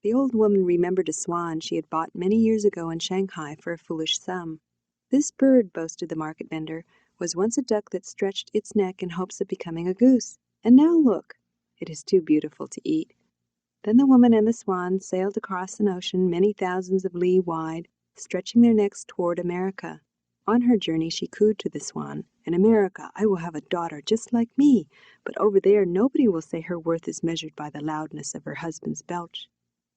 The old woman remembered a swan she had bought many years ago in Shanghai for a foolish sum. "This bird," boasted the market vendor, "was once a duck that stretched its neck in hopes of becoming a goose. And now look! It is too beautiful to eat." Then the woman and the swan sailed across an ocean many thousands of li wide, stretching their necks toward America. On her journey she cooed to the swan, "In America I will have a daughter just like me, but over there nobody will say her worth is measured by the loudness of her husband's belch.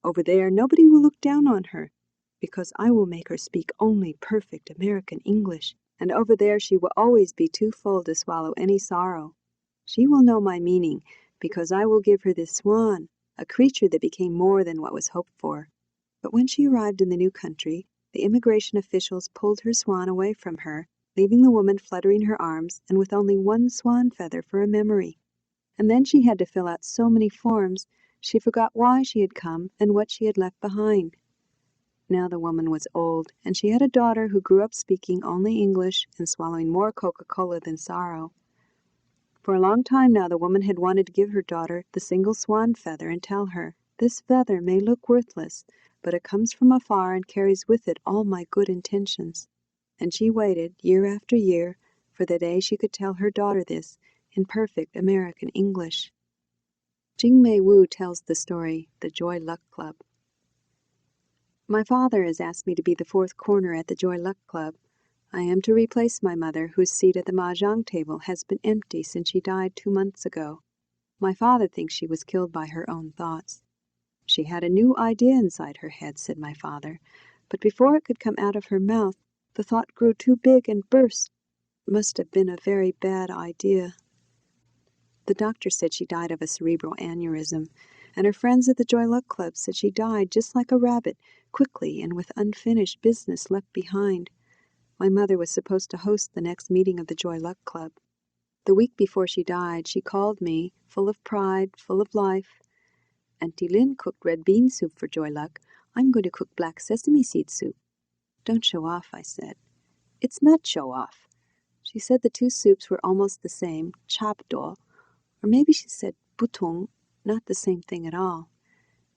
Over there nobody will look down on her, because I will make her speak only perfect American English, and over there she will always be too full to swallow any sorrow. She will know my meaning, because I will give her this swan, a creature that became more than what was hoped for." But when she arrived in the new country, the immigration officials pulled her swan away from her, leaving the woman fluttering her arms and with only one swan feather for a memory. And then she had to fill out so many forms, she forgot why she had come and what she had left behind. Now the woman was old, and she had a daughter who grew up speaking only English and swallowing more Coca-Cola than sorrow. For a long time now the woman had wanted to give her daughter the single swan feather and tell her, "This feather may look worthless, but it comes from afar and carries with it all my good intentions." And she waited, year after year, for the day she could tell her daughter this in perfect American English. Jing Mei Wu tells the story, The Joy Luck Club. My father has asked me to be the fourth corner at the Joy Luck Club. I am to replace my mother, whose seat at the Mahjong table has been empty since she died 2 months ago. My father thinks she was killed by her own thoughts. "She had a new idea inside her head," said my father, "but before it could come out of her mouth, the thought grew too big and burst. It must have been a very bad idea." The doctor said she died of a cerebral aneurysm, and her friends at the Joy Luck Club said she died just like a rabbit, quickly and with unfinished business left behind. My mother was supposed to host the next meeting of the Joy Luck Club. The week before she died, she called me, full of pride, full of life. "Auntie Lynn cooked red bean soup for Joy Luck. I'm going to cook black sesame seed soup." "Don't show off," I said. "It's not show off." She said the two soups were almost the same, chapdo, or maybe she said butong, not the same thing at all.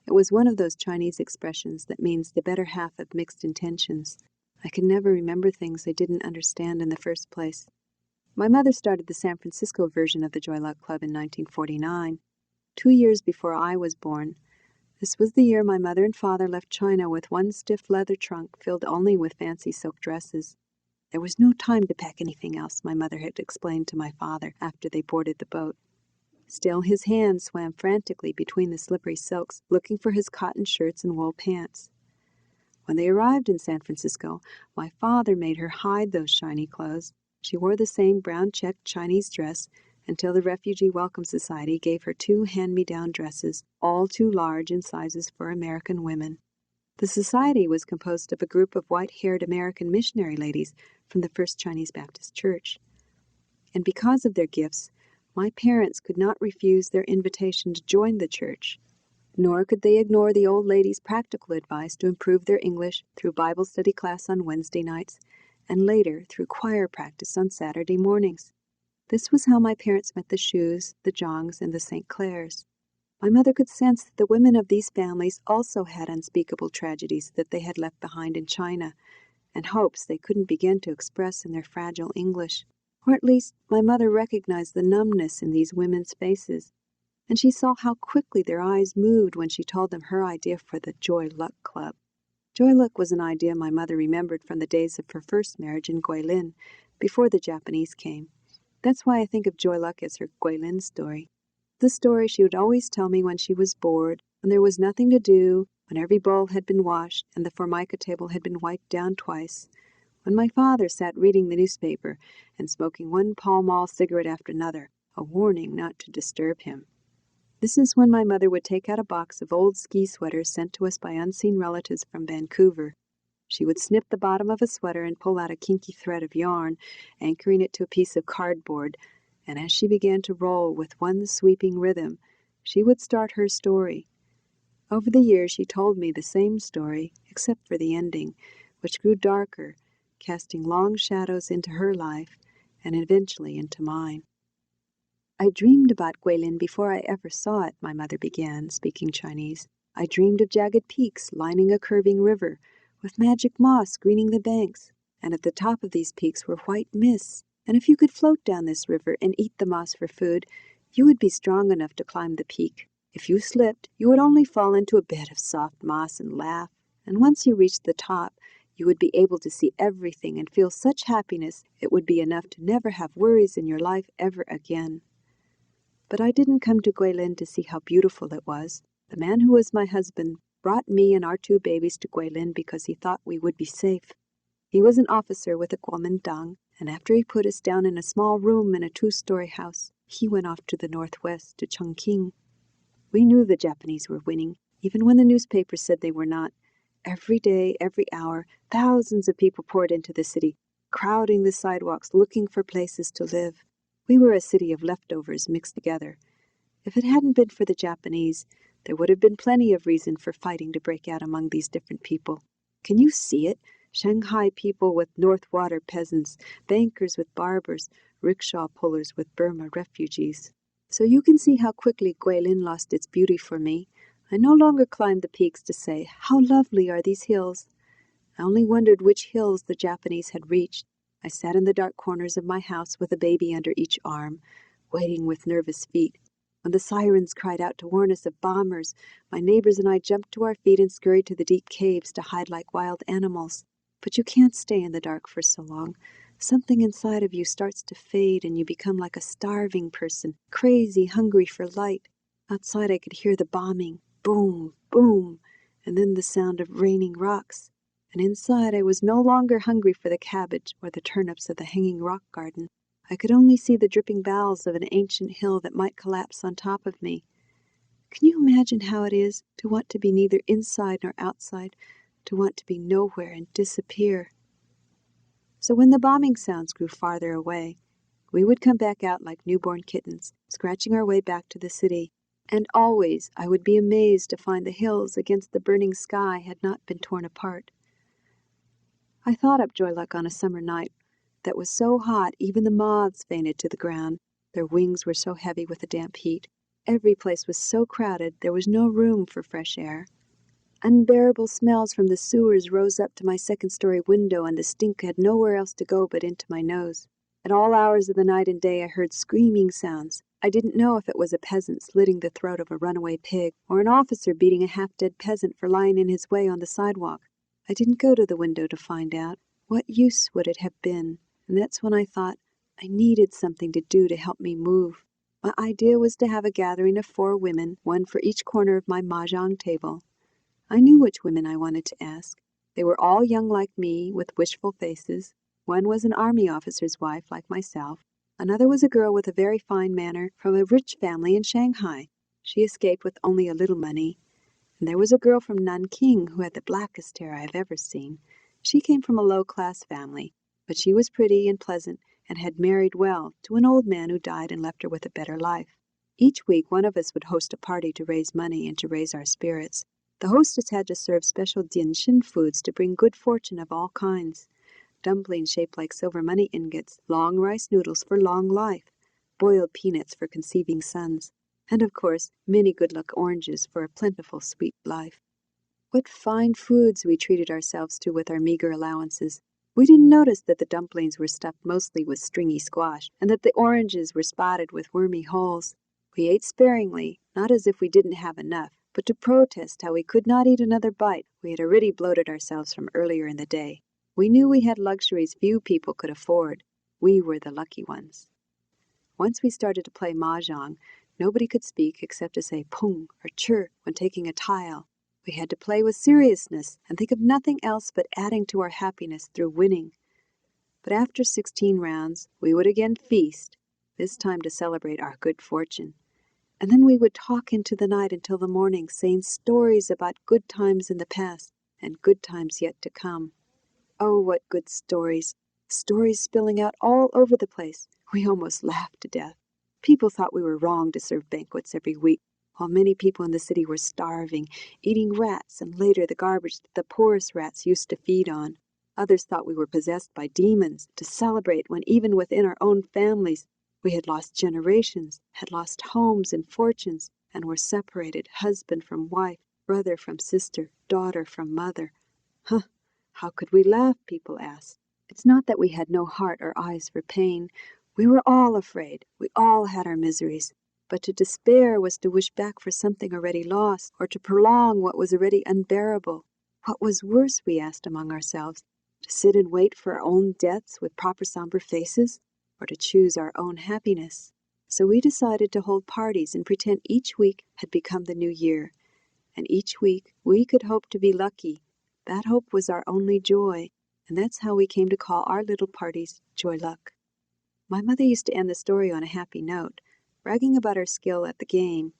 It was one of those Chinese expressions that means the better half of mixed intentions. I can never remember things I didn't understand in the first place. My mother started the San Francisco version of the Joy Luck Club in 1949, 2 years before I was born. This was the year my mother and father left China with one stiff leather trunk filled only with fancy silk dresses. There was no time to pack anything else, my mother had explained to my father after they boarded the boat. Still, his hands swam frantically between the slippery silks, looking for his cotton shirts and wool pants. When they arrived in San Francisco, my father made her hide those shiny clothes. She wore the same brown-checked Chinese dress until the Refugee Welcome Society gave her 2 hand-me-down dresses, all too large in sizes for American women. The society was composed of a group of white-haired American missionary ladies from the First Chinese Baptist Church. And because of their gifts, my parents could not refuse their invitation to join the church. Nor could they ignore the old lady's practical advice to improve their English through Bible study class on Wednesday nights, and later through choir practice on Saturday mornings. This was how my parents met the Shues, the Zhangs, and the St. Clairs. My mother could sense that the women of these families also had unspeakable tragedies that they had left behind in China, and hopes they couldn't begin to express in their fragile English. Or at least, my mother recognized the numbness in these women's faces, and she saw how quickly their eyes moved when she told them her idea for the Joy Luck Club. Joy Luck was an idea my mother remembered from the days of her first marriage in Guilin, before the Japanese came. That's why I think of Joy Luck as her Guilin story. The story she would always tell me when she was bored, when there was nothing to do, when every bowl had been washed and the formica table had been wiped down twice, when my father sat reading the newspaper and smoking one Pall Mall cigarette after another, a warning not to disturb him. This is when my mother would take out a box of old ski sweaters sent to us by unseen relatives from Vancouver. She would snip the bottom of a sweater and pull out a kinky thread of yarn, anchoring it to a piece of cardboard, and as she began to roll with one sweeping rhythm, she would start her story. Over the years she told me the same story, except for the ending, which grew darker, casting long shadows into her life and eventually into mine. "I dreamed about Guilin before I ever saw it," my mother began, speaking Chinese. I dreamed of jagged peaks lining a curving river, with magic moss greening the banks, and at the top of these peaks were white mists, and if you could float down this river and eat the moss for food, you would be strong enough to climb the peak. If you slipped, you would only fall into a bed of soft moss and laugh, and once you reached the top, you would be able to see everything and feel such happiness it would be enough to never have worries in your life ever again. But I didn't come to Guilin to see how beautiful it was. The man who was my husband brought me and our 2 babies to Guilin because he thought we would be safe. He was an officer with the Kuomintang, and after he put us down in a small room in a 2-story house, he went off to the northwest, to Chongqing. We knew the Japanese were winning, even when the newspapers said they were not. Every day, every hour, thousands of people poured into the city, crowding the sidewalks, looking for places to live. We were a city of leftovers mixed together. If it hadn't been for the Japanese, there would have been plenty of reason for fighting to break out among these different people. Can you see it? Shanghai people with North Water peasants, bankers with barbers, rickshaw pullers with Burma refugees. So you can see how quickly Guilin lost its beauty for me. I no longer climbed the peaks to say, "How lovely are these hills?" I only wondered which hills the Japanese had reached. I sat in the dark corners of my house with a baby under each arm, waiting with nervous feet. When the sirens cried out to warn us of bombers, my neighbors and I jumped to our feet and scurried to the deep caves to hide like wild animals. But you can't stay in the dark for so long. Something inside of you starts to fade and you become like a starving person, crazy, hungry for light. Outside I could hear the bombing, boom, boom, and then the sound of raining rocks. And inside I was no longer hungry for the cabbage or the turnips of the hanging rock garden. I could only see the dripping bowels of an ancient hill that might collapse on top of me. Can you imagine how it is to want to be neither inside nor outside, to want to be nowhere and disappear? So when the bombing sounds grew farther away, we would come back out like newborn kittens, scratching our way back to the city. And always I would be amazed to find the hills against the burning sky had not been torn apart. I thought up Joy Luck on a summer night that was so hot even the moths fainted to the ground. Their wings were so heavy with the damp heat. Every place was so crowded there was no room for fresh air. Unbearable smells from the sewers rose up to my 2nd-story window, and the stink had nowhere else to go but into my nose. At all hours of the night and day I heard screaming sounds. I didn't know if it was a peasant slitting the throat of a runaway pig, or an officer beating a half-dead peasant for lying in his way on the sidewalk. I didn't go to the window to find out. What use would it have been? And that's when I thought I needed something to do to help me move. My idea was to have a gathering of 4 women, one for each corner of my Mahjong table. I knew which women I wanted to ask. They were all young like me, with wishful faces. One was an army officer's wife, like myself. Another was a girl with a very fine manner from a rich family in Shanghai. She escaped with only a little money. And there was a girl from Nanking who had the blackest hair I have ever seen. She came from a low-class family, but she was pretty and pleasant and had married well to an old man who died and left her with a better life. Each week one of us would host a party to raise money and to raise our spirits. The hostess had to serve special dinshin foods to bring good fortune of all kinds. Dumplings shaped like silver money ingots, long rice noodles for long life, boiled peanuts for conceiving sons, and of course many good luck oranges for a plentiful sweet life. What fine foods we treated ourselves to with our meager allowances. We didn't notice that the dumplings were stuffed mostly with stringy squash, and that the oranges were spotted with wormy holes. We ate sparingly, not as if we didn't have enough, but to protest how we could not eat another bite. We had already bloated ourselves from earlier in the day. We knew we had luxuries few people could afford. We were the lucky ones. Once we started to play Mahjong, nobody could speak except to say pung or chur when taking a tile. We had to play with seriousness and think of nothing else but adding to our happiness through winning. But after 16 rounds, we would again feast, this time to celebrate our good fortune. And then we would talk into the night until the morning, saying stories about good times in the past and good times yet to come. Oh, what good stories! Stories spilling out all over the place. We almost laughed to death. People thought we were wrong to serve banquets every week, while many people in the city were starving, eating rats and later the garbage that the poorest rats used to feed on. Others thought we were possessed by demons to celebrate when even within our own families we had lost generations, had lost homes and fortunes, and were separated, husband from wife, brother from sister, daughter from mother. Huh! How could we laugh, people asked. It's not that we had no heart or eyes for pain. We were all afraid. We all had our miseries. But to despair was to wish back for something already lost, or to prolong what was already unbearable. What was worse, we asked among ourselves, to sit and wait for our own deaths with proper somber faces, or to choose our own happiness? So we decided to hold parties and pretend each week had become the new year. And each week we could hope to be lucky. That hope was our only joy, and that's how we came to call our little parties Joy Luck. My mother used to end the story on a happy note, bragging about her skill at the game.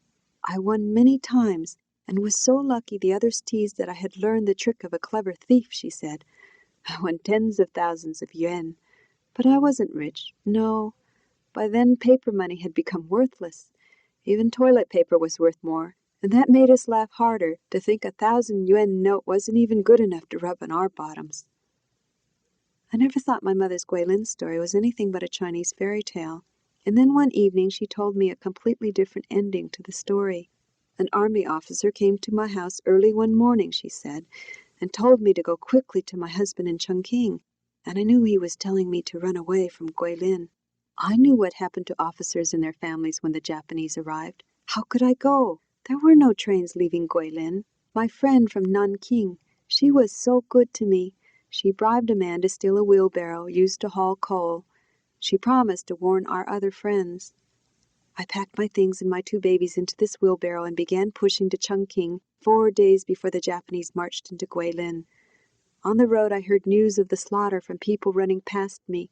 I won many times, and was so lucky the others teased that I had learned the trick of a clever thief, she said. I won tens of thousands of yuan. But I wasn't rich, no. By then paper money had become worthless. Even toilet paper was worth more, and that made us laugh harder to think 1,000 yuan note wasn't even good enough to rub on our bottoms. I never thought my mother's Guilin story was anything but a Chinese fairy tale, and then one evening she told me a completely different ending to the story. An army officer came to my house early one morning, she said, and told me to go quickly to my husband in Chongqing, and I knew he was telling me to run away from Guilin. I knew what happened to officers and their families when the Japanese arrived. How could I go? There were no trains leaving Guilin. My friend from Nanking, she was so good to me. She bribed a man to steal a wheelbarrow used to haul coal. She promised to warn our other friends. I packed my things and my 2 babies into this wheelbarrow and began pushing to Chongqing 4 days before the Japanese marched into Guilin. On the road I heard news of the slaughter from people running past me.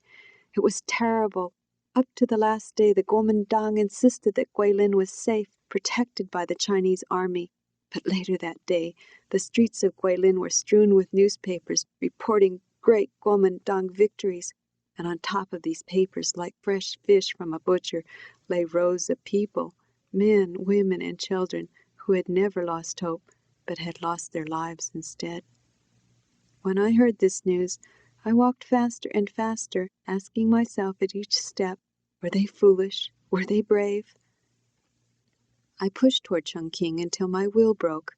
It was terrible. Up to the last day, the Kuomintang insisted that Guilin was safe, protected by the Chinese army. But later that day, the streets of Guilin were strewn with newspapers reporting great Kuomintang victories. And on top of these papers, like fresh fish from a butcher, lay rows of people, men, women, and children, who had never lost hope, but had lost their lives instead. When I heard this news, I walked faster and faster, asking myself at each step, were they foolish? Were they brave? I pushed toward Chongqing until my wheel broke.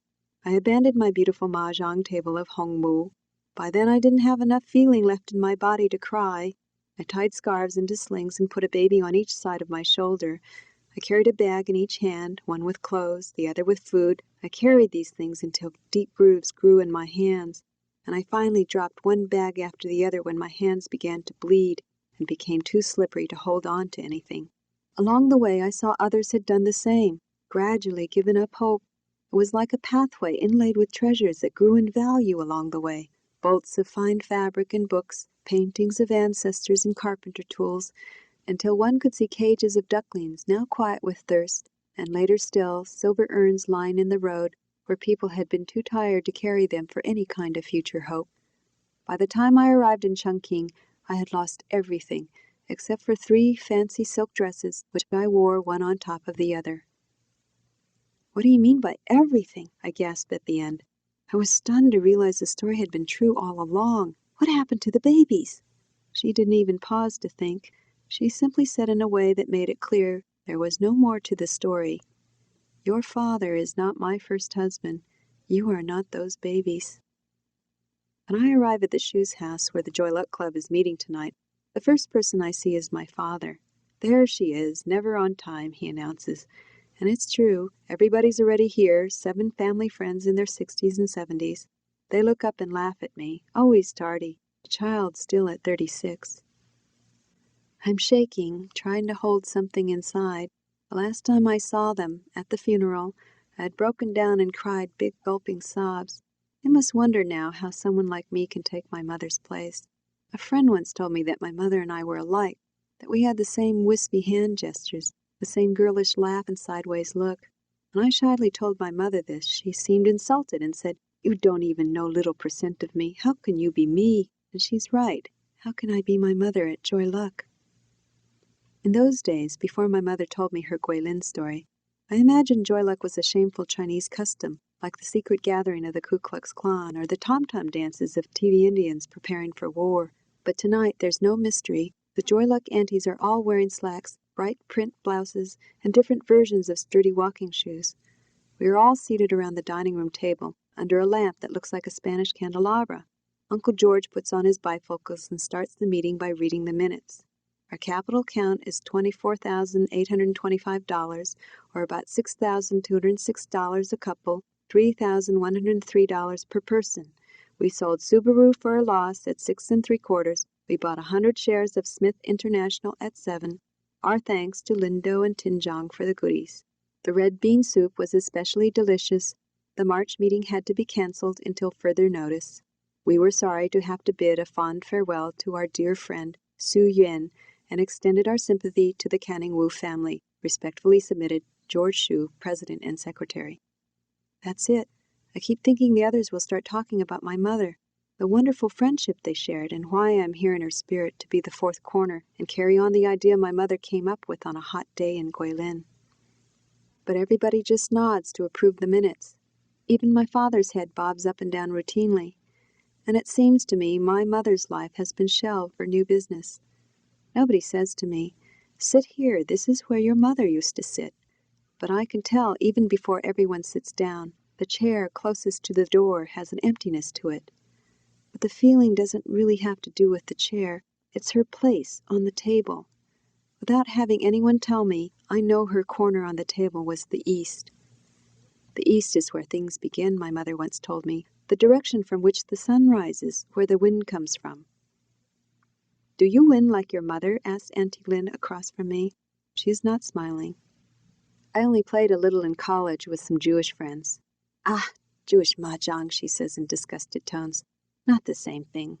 I abandoned my beautiful Mahjong table of Hongmu. By then I didn't have enough feeling left in my body to cry. I tied scarves into slings and put a baby on each side of my shoulder. I carried a bag in each hand, one with clothes, the other with food. I carried these things until deep grooves grew in my hands, and I finally dropped one bag after the other when my hands began to bleed and became too slippery to hold on to anything. Along the way I saw others had done the same, gradually given up hope. It was like a pathway inlaid with treasures that grew in value along the way. Bolts of fine fabric and books, paintings of ancestors and carpenter tools, until one could see cages of ducklings now quiet with thirst, and later still silver urns lying in the road where people had been too tired to carry them for any kind of future hope. By the time I arrived in Chongqing, I had lost everything, except for 3 fancy silk dresses, which I wore one on top of the other. "What do you mean by everything?" I gasped at the end. I was stunned to realize the story had been true all along. What happened to the babies? She didn't even pause to think. She simply said in a way that made it clear there was no more to the story. "Your father is not my first husband. You are not those babies." When I arrive at the Shoes house where the Joy Luck Club is meeting tonight, the first person I see is my father. "There she is, never on time," he announces. And it's true, everybody's already here, 7 family friends in their 60s and 70s. They look up and laugh at me, always tardy, a child still at 36. I'm shaking, trying to hold something inside. The last time I saw them, at the funeral, I had broken down and cried big gulping sobs. I must wonder now how someone like me can take my mother's place. A friend once told me that my mother and I were alike, that we had the same wispy hand gestures, the same girlish laugh and sideways look. When I shyly told my mother this, she seemed insulted and said, "You don't even know little percent of me. How can you be me?" And she's right. How can I be my mother at Joy Luck? In those days, before my mother told me her Guilin story, I imagined Joy Luck was a shameful Chinese custom, like the secret gathering of the Ku Klux Klan or the tom-tom dances of TV Indians preparing for war. But tonight there's no mystery. The Joy Luck aunties are all wearing slacks, bright print blouses, and different versions of sturdy walking shoes. We are all seated around the dining room table, under a lamp that looks like a Spanish candelabra. Uncle George puts on his bifocals and starts the meeting by reading the minutes. Our capital count is $24,825, or about $6,206 a couple, $3,103 per person. We sold Subaru for a loss at 6 3/4. We bought 100 shares of Smith International at 7. Our thanks to Lindo and Tinjong for the goodies. The red bean soup was especially delicious. The March meeting had to be canceled until further notice. We were sorry to have to bid a fond farewell to our dear friend, Su Yuan, and extended our sympathy to the Canning Wu family. Respectfully submitted, George Shu, President and Secretary. That's it. I keep thinking the others will start talking about my mother, the wonderful friendship they shared, and why I'm here in her spirit to be the fourth corner and carry on the idea my mother came up with on a hot day in Guilin. But everybody just nods to approve the minutes. Even my father's head bobs up and down routinely. And it seems to me my mother's life has been shelved for new business. Nobody says to me, "Sit here, this is where your mother used to sit." But I can tell even before everyone sits down, the chair closest to the door has an emptiness to it. But the feeling doesn't really have to do with the chair. It's her place on the table. Without having anyone tell me, I know her corner on the table was the east. The east is where things begin, my mother once told me, the direction from which the sun rises, where the wind comes from. "Do you win like your mother?" asked Auntie Lin across from me. She is not smiling. "I only played a little in college with some Jewish friends." "Ah, Jewish Mahjong," she says in disgusted tones. "Not the same thing."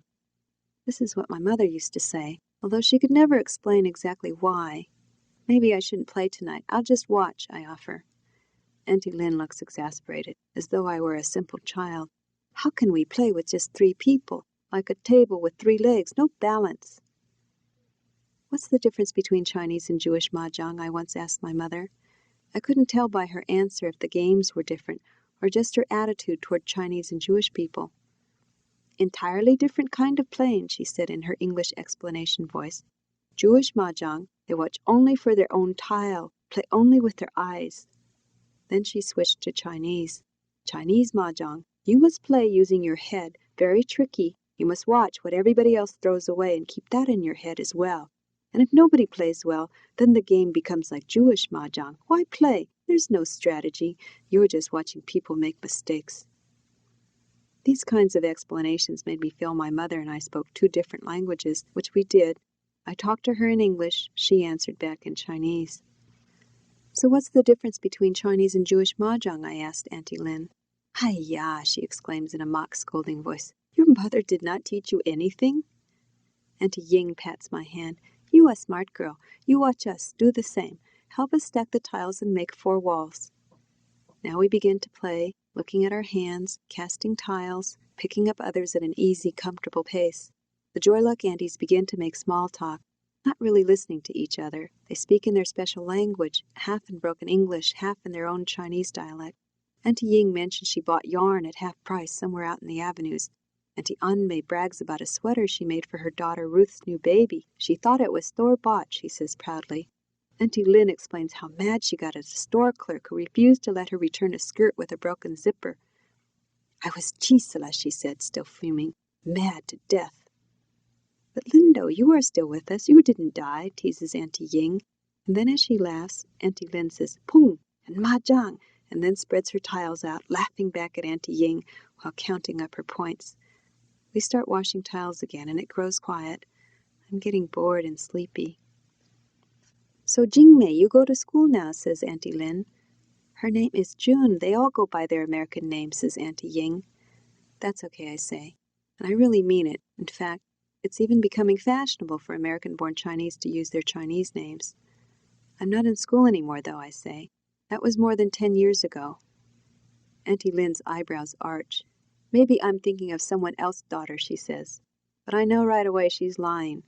This is what my mother used to say, although she could never explain exactly why. "Maybe I shouldn't play tonight. I'll just watch," I offer. Auntie Lin looks exasperated, as though I were a simple child. "How can we play with just 3 people? Like a table with 3 legs, no balance." "What's the difference between Chinese and Jewish Mahjong?" I once asked my mother. I couldn't tell by her answer if the games were different, or just her attitude toward Chinese and Jewish people. "Entirely different kind of playing," she said in her English explanation voice. "Jewish Mahjong, they watch only for their own tile, play only with their eyes." Then she switched to Chinese. "Chinese Mahjong, you must play using your head, very tricky. You must watch what everybody else throws away and keep that in your head as well. And if nobody plays well, then the game becomes like Jewish Mahjong. Why play? There's no strategy. You're just watching people make mistakes." These kinds of explanations made me feel my mother and I spoke 2 different languages, which we did. I talked to her in English, she answered back in Chinese. "So what's the difference between Chinese and Jewish Mahjong?" I asked Auntie Lin. "Hi-ya," she exclaims in a mock scolding voice. "Your mother did not teach you anything?" Auntie Ying pats my hand. "You a smart girl. You watch us. Do the same. Help us stack the tiles and make 4 walls." Now we begin to play, looking at our hands, casting tiles, picking up others at an easy, comfortable pace. The Joy Luck Aunties begin to make small talk, not really listening to each other. They speak in their special language, half in broken English, half in their own Chinese dialect. Auntie Ying mentioned she bought yarn at half price somewhere out in the avenues. Auntie Anmei brags about a sweater she made for her daughter Ruth's new baby. She thought it was store-bought, she says proudly. Auntie Lin explains how mad she got at a store clerk who refused to let her return a skirt with a broken zipper. "I was chisela," she said, still fuming, "mad to death." "But Lindo, you are still with us. You didn't die," teases Auntie Ying. And then as she laughs, Auntie Lin says, "Pung," and "Mahjong," and then spreads her tiles out, laughing back at Auntie Ying while counting up her points. We start washing tiles again, and it grows quiet. I'm getting bored and sleepy. "So Jingmei, you go to school now," says Auntie Lin. "Her name is June. They all go by their American names," says Auntie Ying. "That's okay," I say. And I really mean it. In fact, it's even becoming fashionable for American-born Chinese to use their Chinese names. "I'm not in school anymore, though," I say. "That was more than 10 years ago." Auntie Lin's eyebrows arch. "Maybe I'm thinking of someone else's daughter," she says. But I know right away she's lying.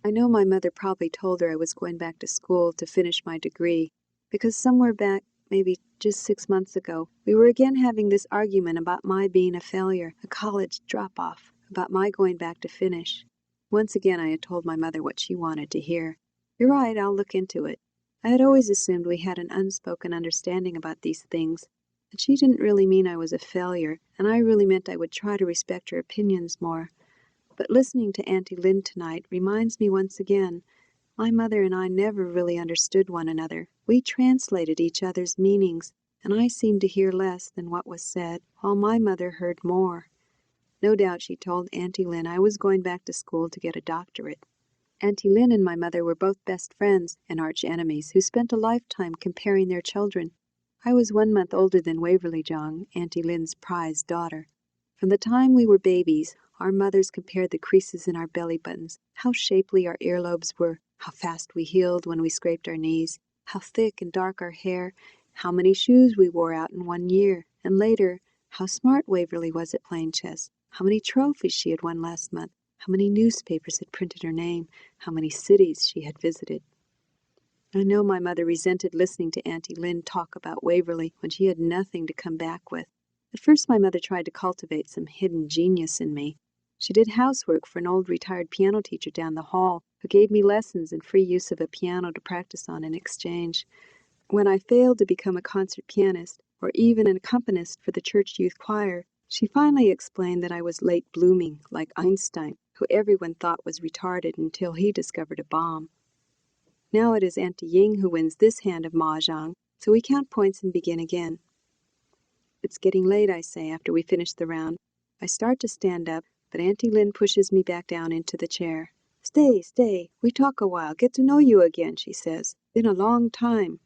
I know my mother probably told her I was going back to school to finish my degree, because somewhere back, maybe just 6 months ago, we were again having this argument about my being a failure, a college drop-off, about my going back to finish. Once again I had told my mother what she wanted to hear. "You're right, I'll look into it." I had always assumed we had an unspoken understanding about these things, And she didn't really mean I was a failure, and I really meant I would try to respect her opinions more. But listening to Auntie Lynn tonight reminds me once again, my mother and I never really understood one another. We translated each other's meanings, and I seemed to hear less than what was said, while my mother heard more. No doubt she told Auntie Lynn I was going back to school to get a doctorate. Auntie Lynn and my mother were both best friends and arch enemies who spent a lifetime comparing their children. I was 1 month older than Waverly Jong, Auntie Lynn's prized daughter. From the time we were babies, our mothers compared the creases in our belly buttons, how shapely our earlobes were, how fast we healed when we scraped our knees, how thick and dark our hair, how many shoes we wore out in 1 year, and later, how smart Waverly was at playing chess, how many trophies she had won last month, how many newspapers had printed her name, how many cities she had visited. I know my mother resented listening to Auntie Lynn talk about Waverly when she had nothing to come back with. At first my mother tried to cultivate some hidden genius in me. She did housework for an old retired piano teacher down the hall who gave me lessons and free use of a piano to practice on in exchange. When I failed to become a concert pianist or even an accompanist for the church youth choir, she finally explained that I was late blooming, like Einstein, who everyone thought was retarded until he discovered a bomb. Now it is Auntie Ying who wins this hand of Mahjong, so we count points and begin again. It's getting late, I say, after we finish the round. I start to stand up, but Auntie Lynn pushes me back down into the chair. Stay, stay, we talk a while, get to know you again, she says. Been a long time.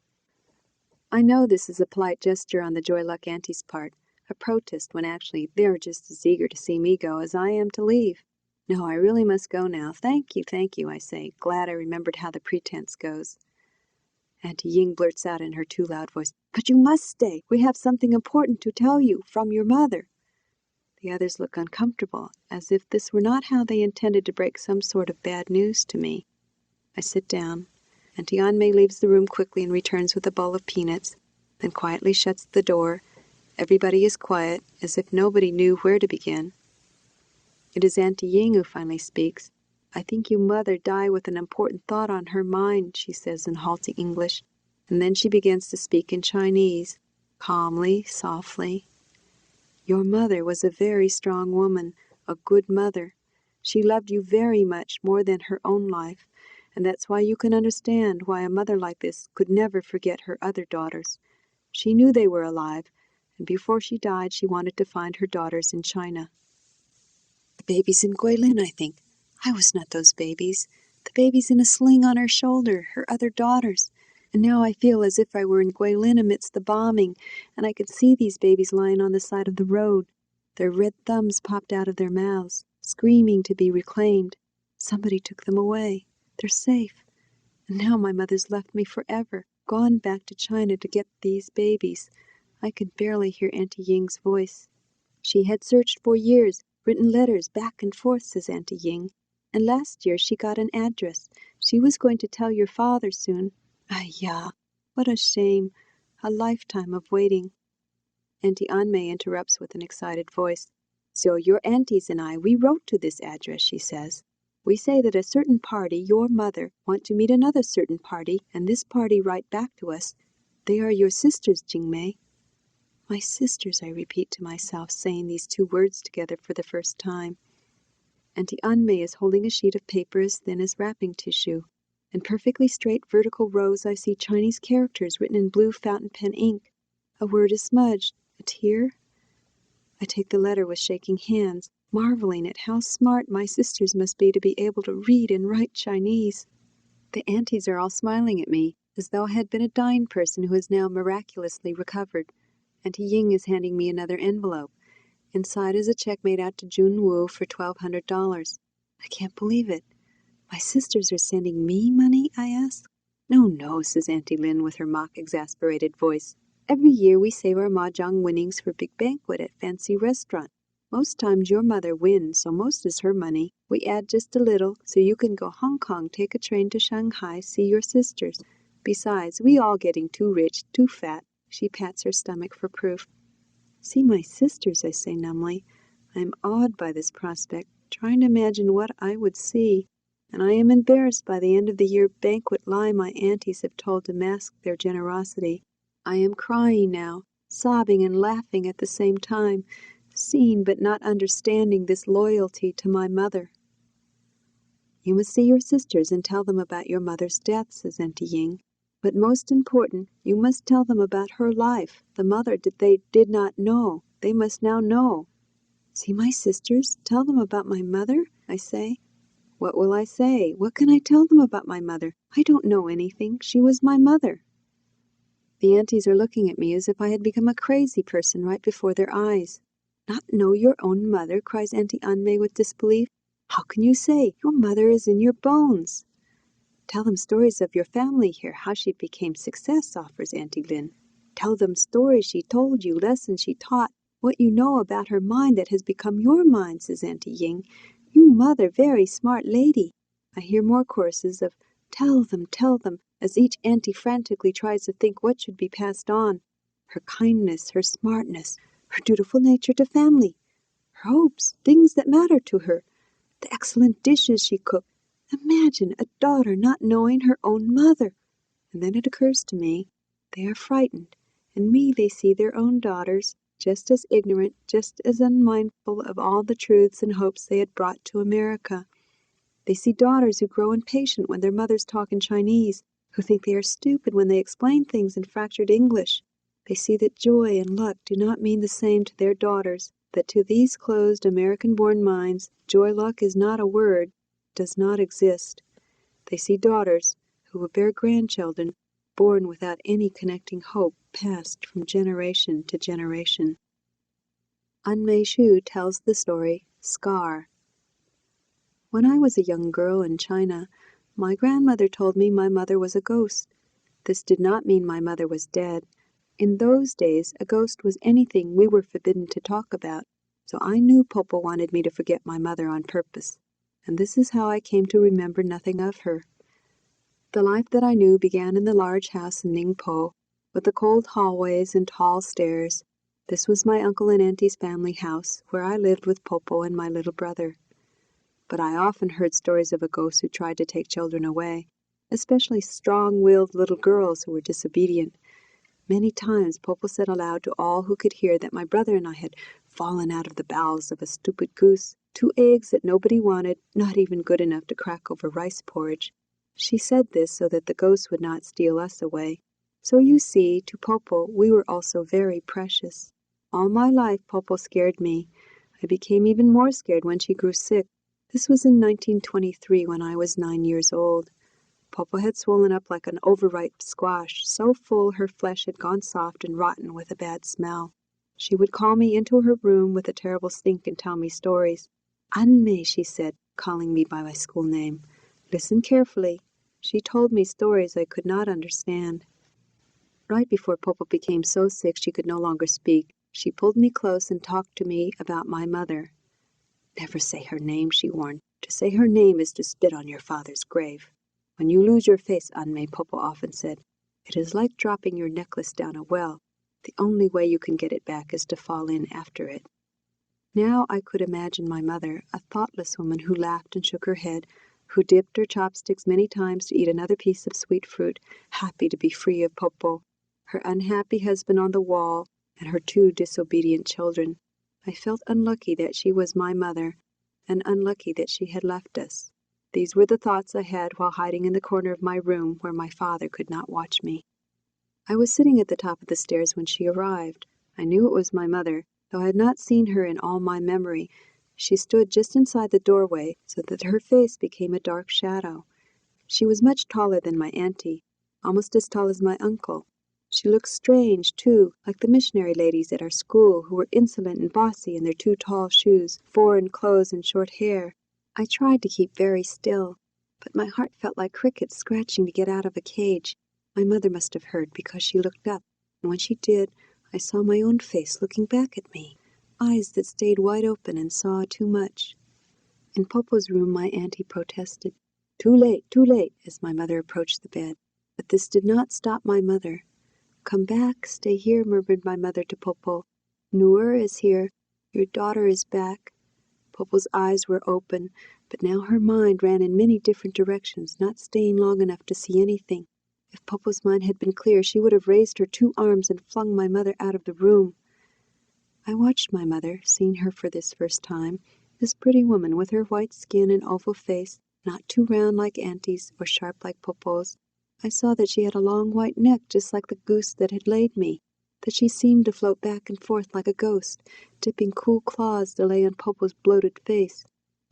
I know this is a polite gesture on the Joy Luck Auntie's part, a protest when actually they're just as eager to see me go as I am to leave. No, I really must go now. Thank you, I say, glad I remembered how the pretense goes. Auntie Ying blurts out in her too loud voice, But you must stay. We have something important to tell you from your mother. The others look uncomfortable, as if this were not how they intended to break some sort of bad news to me. I sit down. Auntie Anmei leaves the room quickly and returns with a bowl of peanuts, then quietly shuts the door. Everybody is quiet, as if nobody knew where to begin. It is Auntie Ying who finally speaks. I think you mother die with an important thought on her mind, she says in halting English, and then she begins to speak in Chinese, calmly, softly. Your mother was a very strong woman, a good mother. She loved you very much, more than her own life, and that's why you can understand why a mother like this could never forget her other daughters. She knew they were alive, and before she died she wanted to find her daughters in China. The baby's in Guilin, I think. I was not those babies. The baby's in a sling on her shoulder, her other daughters. And now I feel as if I were in Guilin amidst the bombing, and I could see these babies lying on the side of the road. Their red thumbs popped out of their mouths, screaming to be reclaimed. Somebody took them away. They're safe. And now my mother's left me forever, gone back to China to get these babies. I could barely hear Auntie Ying's voice. She had searched for years, written letters back and forth, says Auntie Ying. And last year she got an address. She was going to tell your father soon. Ah, ya, what a shame. A lifetime of waiting. Auntie Anmei interrupts with an excited voice. So your aunties and I, we wrote to this address, she says. We say that a certain party, your mother, want to meet another certain party, and this party write back to us. They are your sisters, Jingmei. My sisters, I repeat to myself, saying these two words together for the first time. Auntie Anmei is holding a sheet of paper as thin as wrapping tissue. In perfectly straight vertical rows I see Chinese characters written in blue fountain pen ink. A word is smudged. A tear? I take the letter with shaking hands, marveling at how smart my sisters must be to be able to read and write Chinese. The aunties are all smiling at me, as though I had been a dying person who has now miraculously recovered. Auntie Ying is handing me another envelope. Inside is a check made out to Jun Wu for $1,200. I can't believe it. My sisters are sending me money, I ask. No, no, says Auntie Lynn with her mock-exasperated voice. Every year we save our Mahjong winnings for big banquet at fancy restaurant. Most times your mother wins, so most is her money. We add just a little, so you can go Hong Kong, take a train to Shanghai, see your sisters. Besides, we all getting too rich, too fat. She pats her stomach for proof. See my sisters, I say numbly. I am awed by this prospect, trying to imagine what I would see, and I am embarrassed by the end of the year banquet lie my aunties have told to mask their generosity. I am crying now, sobbing and laughing at the same time, seeing but not understanding this loyalty to my mother. "You must see your sisters and tell them about your mother's death," says Auntie Ying. "But most important, you must tell them about her life, the mother that they did not know. They must now know." "See my sisters? Tell them about my mother?" I say. "What will I say? What can I tell them about my mother? I don't know anything. She was my mother." The aunties are looking at me as if I had become a crazy person right before their eyes. "Not know your own mother?" cries Auntie Anmei with disbelief. "How can you say? Your mother is in your bones." "Tell them stories of your family here, how she became success," offers Auntie Lin. "Tell them stories she told you, lessons she taught, what you know about her mind that has become your mind," says Auntie Ying. "You mother, very smart lady." I hear more choruses of tell them, as each auntie frantically tries to think what should be passed on. Her kindness, her smartness, her dutiful nature to family, her hopes, things that matter to her, the excellent dishes she cooked. Imagine a daughter not knowing her own mother. And then it occurs to me, they are frightened. In me they see their own daughters, just as ignorant, just as unmindful of all the truths and hopes they had brought to America. They see daughters who grow impatient when their mothers talk in Chinese, who think they are stupid when they explain things in fractured English. They see that joy and luck do not mean the same to their daughters, that to these closed American-born minds, joy-luck is not a word, does not exist. They see daughters who will bear grandchildren born without any connecting hope passed from generation to generation. Anmei Shu tells the story Scar. When I was a young girl in China, my grandmother told me my mother was a ghost. This did not mean my mother was dead. In those days, a ghost was anything we were forbidden to talk about, so I knew Popo wanted me to forget my mother on purpose, and this is how I came to remember nothing of her. The life that I knew began in the large house in Ningpo, with the cold hallways and tall stairs. This was my uncle and auntie's family house, where I lived with Popo and my little brother. But I often heard stories of a ghost who tried to take children away, especially strong-willed little girls who were disobedient. Many times Popo said aloud to all who could hear that my brother and I had fallen out of the bowels of a stupid goose, 2 eggs that nobody wanted, not even good enough to crack over rice porridge. She said this so that the ghost would not steal us away. So you see, to Popo we were also very precious. All my life Popo scared me. I became even more scared when she grew sick. This was in 1923 when I was 9 years old. Popo had swollen up like an overripe squash, so full her flesh had gone soft and rotten with a bad smell. She would call me into her room with a terrible stink and tell me stories. "Anmei," she said, calling me by my school name. "Listen carefully." She told me stories I could not understand. Right before Popo became so sick she could no longer speak, she pulled me close and talked to me about my mother. "Never say her name," she warned. "To say her name is to spit on your father's grave. When you lose your face, Anmei," Popo often said, "it is like dropping your necklace down a well. The only way you can get it back is to fall in after it." Now I could imagine my mother, a thoughtless woman who laughed and shook her head, who dipped her chopsticks many times to eat another piece of sweet fruit, happy to be free of Popo, her unhappy husband on the wall, and her 2 disobedient children. I felt unlucky that she was my mother, and unlucky that she had left us. These were the thoughts I had while hiding in the corner of my room where my father could not watch me. I was sitting at the top of the stairs when she arrived. I knew it was my mother, though I had not seen her in all my memory. She stood just inside the doorway, so that her face became a dark shadow. She was much taller than my auntie, almost as tall as my uncle. She looked strange, too, like the missionary ladies at our school who were insolent and bossy in their 2 tall shoes, foreign clothes, and short hair. I tried to keep very still, but my heart felt like crickets scratching to get out of a cage. My mother must have heard because she looked up, and when she did, I saw my own face looking back at me, eyes that stayed wide open and saw too much. In Popo's room my auntie protested, too late," as my mother approached the bed. But this did not stop my mother. "Come back, stay here," murmured my mother to Popo. "Noor is here. Your daughter is back." Popo's eyes were open, but now her mind ran in many different directions, not staying long enough to see anything. If Popo's mind had been clear, she would have raised her 2 arms and flung my mother out of the room. I watched my mother, seeing her for this first time, this pretty woman with her white skin and oval face, not too round like Auntie's or sharp like Popo's. I saw that she had a long white neck just like the goose that had laid me, that she seemed to float back and forth like a ghost, dipping cool claws to lay on Popo's bloated face.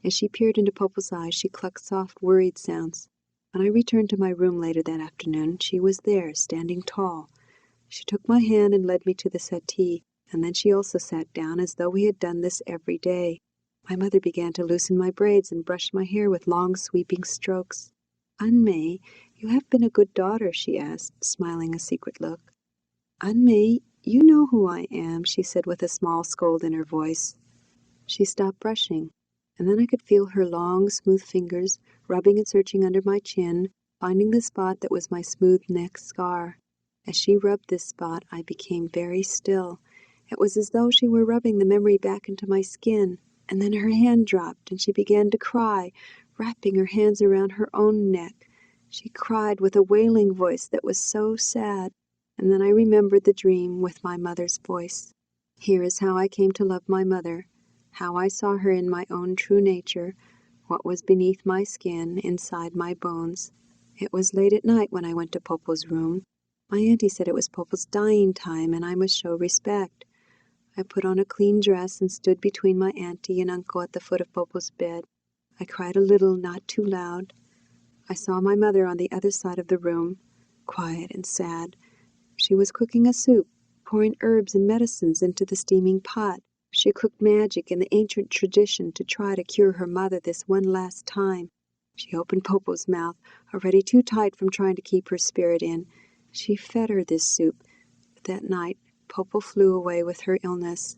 As she peered into Popo's eyes, she clucked soft, worried sounds. When I returned to my room later that afternoon, she was there, standing tall. She took my hand and led me to the settee, and then she also sat down as though we had done this every day. My mother began to loosen my braids and brush my hair with long, sweeping strokes. "Anmei, you have been a good daughter," she asked, smiling a secret look. "Anmei, you know who I am," she said with a small scold in her voice. She stopped brushing, and then I could feel her long, smooth fingers rubbing and searching under my chin, finding the spot that was my smooth neck scar. As she rubbed this spot, I became very still. It was as though she were rubbing the memory back into my skin. And then her hand dropped, and she began to cry, wrapping her hands around her own neck. She cried with a wailing voice that was so sad. And then I remembered the dream with my mother's voice. Here is how I came to love my mother, how I saw her in my own true nature, what was beneath my skin, inside my bones. It was late at night when I went to Popo's room. My auntie said it was Popo's dying time, and I must show respect. I put on a clean dress and stood between my auntie and uncle at the foot of Popo's bed. I cried a little, not too loud. I saw my mother on the other side of the room, quiet and sad. She was cooking a soup, pouring herbs and medicines into the steaming pot. She cooked magic in the ancient tradition to try to cure her mother this one last time. She opened Popo's mouth, already too tight from trying to keep her spirit in. She fed her this soup, but that night Popo flew away with her illness.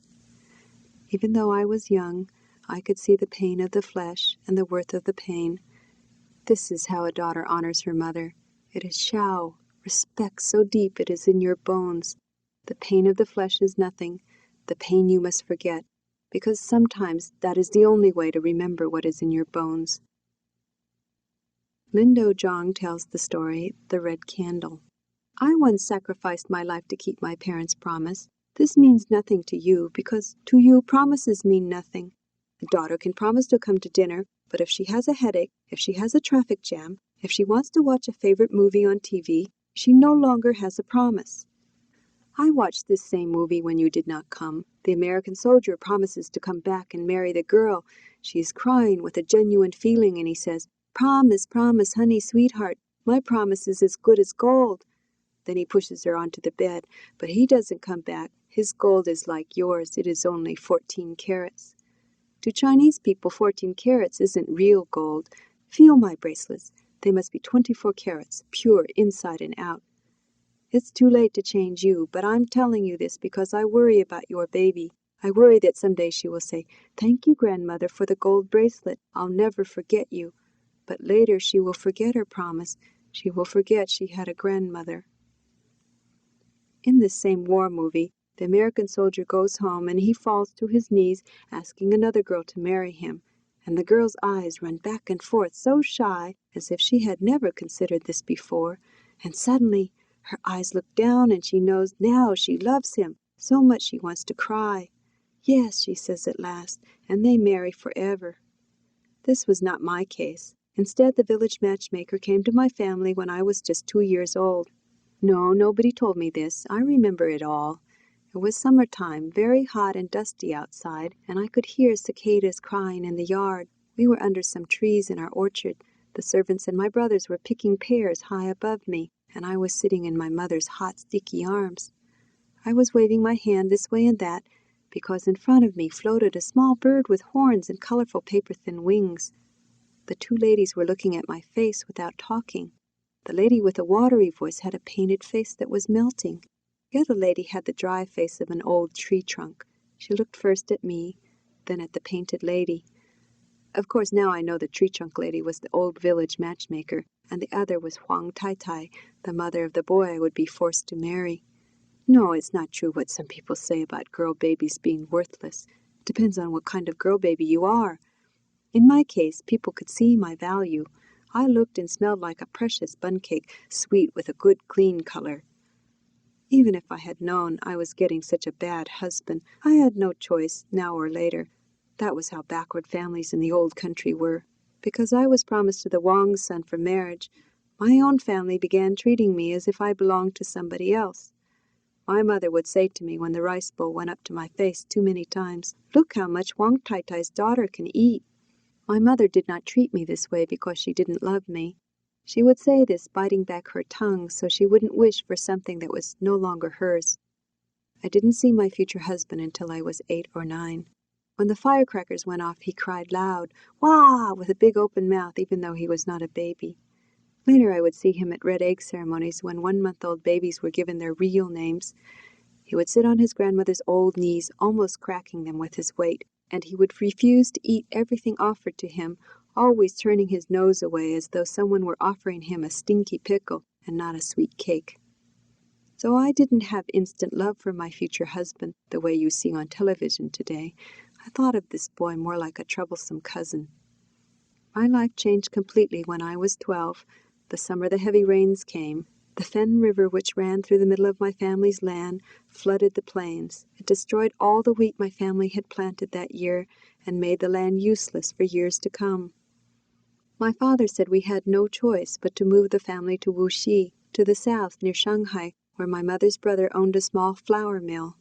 Even though I was young, I could see the pain of the flesh and the worth of the pain. This is how a daughter honors her mother. It is shao, respect so deep it is in your bones. The pain of the flesh is nothing. The pain you must forget, because sometimes that is the only way to remember what is in your bones. Lin Do-jong tells the story, The Red Candle. I once sacrificed my life to keep my parents' promise. This means nothing to you, because to you promises mean nothing. A daughter can promise to come to dinner, but if she has a headache, if she has a traffic jam, if she wants to watch a favorite movie on TV, she no longer has a promise. I watched this same movie when you did not come. The American soldier promises to come back and marry the girl. She is crying with a genuine feeling, and he says, "Promise, promise, honey, sweetheart. My promise is as good as gold." Then he pushes her onto the bed, but he doesn't come back. His gold is like yours. It is only 14 carats. To Chinese people, 14 carats isn't real gold. Feel my bracelets. They must be 24 carats, pure inside and out. It's too late to change you, but I'm telling you this because I worry about your baby. I worry that someday she will say, "Thank you, grandmother, for the gold bracelet. I'll never forget you." But later she will forget her promise. She will forget she had a grandmother. In this same war movie, the American soldier goes home and he falls to his knees asking another girl to marry him. And the girl's eyes run back and forth so shy as if she had never considered this before. And suddenly her eyes look down and she knows now she loves him so much she wants to cry. "Yes," she says at last, and they marry forever. This was not my case. Instead, the village matchmaker came to my family when I was just 2 years old. No, nobody told me this. I remember it all. It was summertime, very hot and dusty outside, and I could hear cicadas crying in the yard. We were under some trees in our orchard. The servants and my brothers were picking pears high above me, and I was sitting in my mother's hot, sticky arms. I was waving my hand this way and that, because in front of me floated a small bird with horns and colorful paper-thin wings. The 2 ladies were looking at my face without talking. The lady with a watery voice had a painted face that was melting. The other lady had the dry face of an old tree trunk. She looked first at me, then at the painted lady. Of course, now I know the tree trunk lady was the old village matchmaker, and the other was Huang Tai Tai, the mother of the boy I would be forced to marry. No, it's not true what some people say about girl babies being worthless. It depends on what kind of girl baby you are. In my case, people could see my value. I looked and smelled like a precious bun cake, sweet with a good clean color. Even if I had known I was getting such a bad husband, I had no choice, now or later. That was how backward families in the old country were. Because I was promised to the Wong's son for marriage, my own family began treating me as if I belonged to somebody else. My mother would say to me when the rice bowl went up to my face too many times, "Look how much Wang Tai-Tai's daughter can eat." My mother did not treat me this way because she didn't love me. She would say this, biting back her tongue so she wouldn't wish for something that was no longer hers. I didn't see my future husband until I was 8 or 9. When the firecrackers went off, he cried loud, "Wah!" with a big open mouth, even though he was not a baby. Later I would see him at red egg ceremonies when 1-month-old babies were given their real names. He would sit on his grandmother's old knees, almost cracking them with his weight, and he would refuse to eat everything offered to him, always turning his nose away as though someone were offering him a stinky pickle and not a sweet cake. So I didn't have instant love for my future husband the way you see on television today. I thought of this boy more like a troublesome cousin. My life changed completely when I was 12, the summer the heavy rains came. The Fen River, which ran through the middle of my family's land, flooded the plains. It destroyed all the wheat my family had planted that year and made the land useless for years to come. My father said we had no choice but to move the family to Wuxi, to the south near Shanghai, where my mother's brother owned a small flour mill.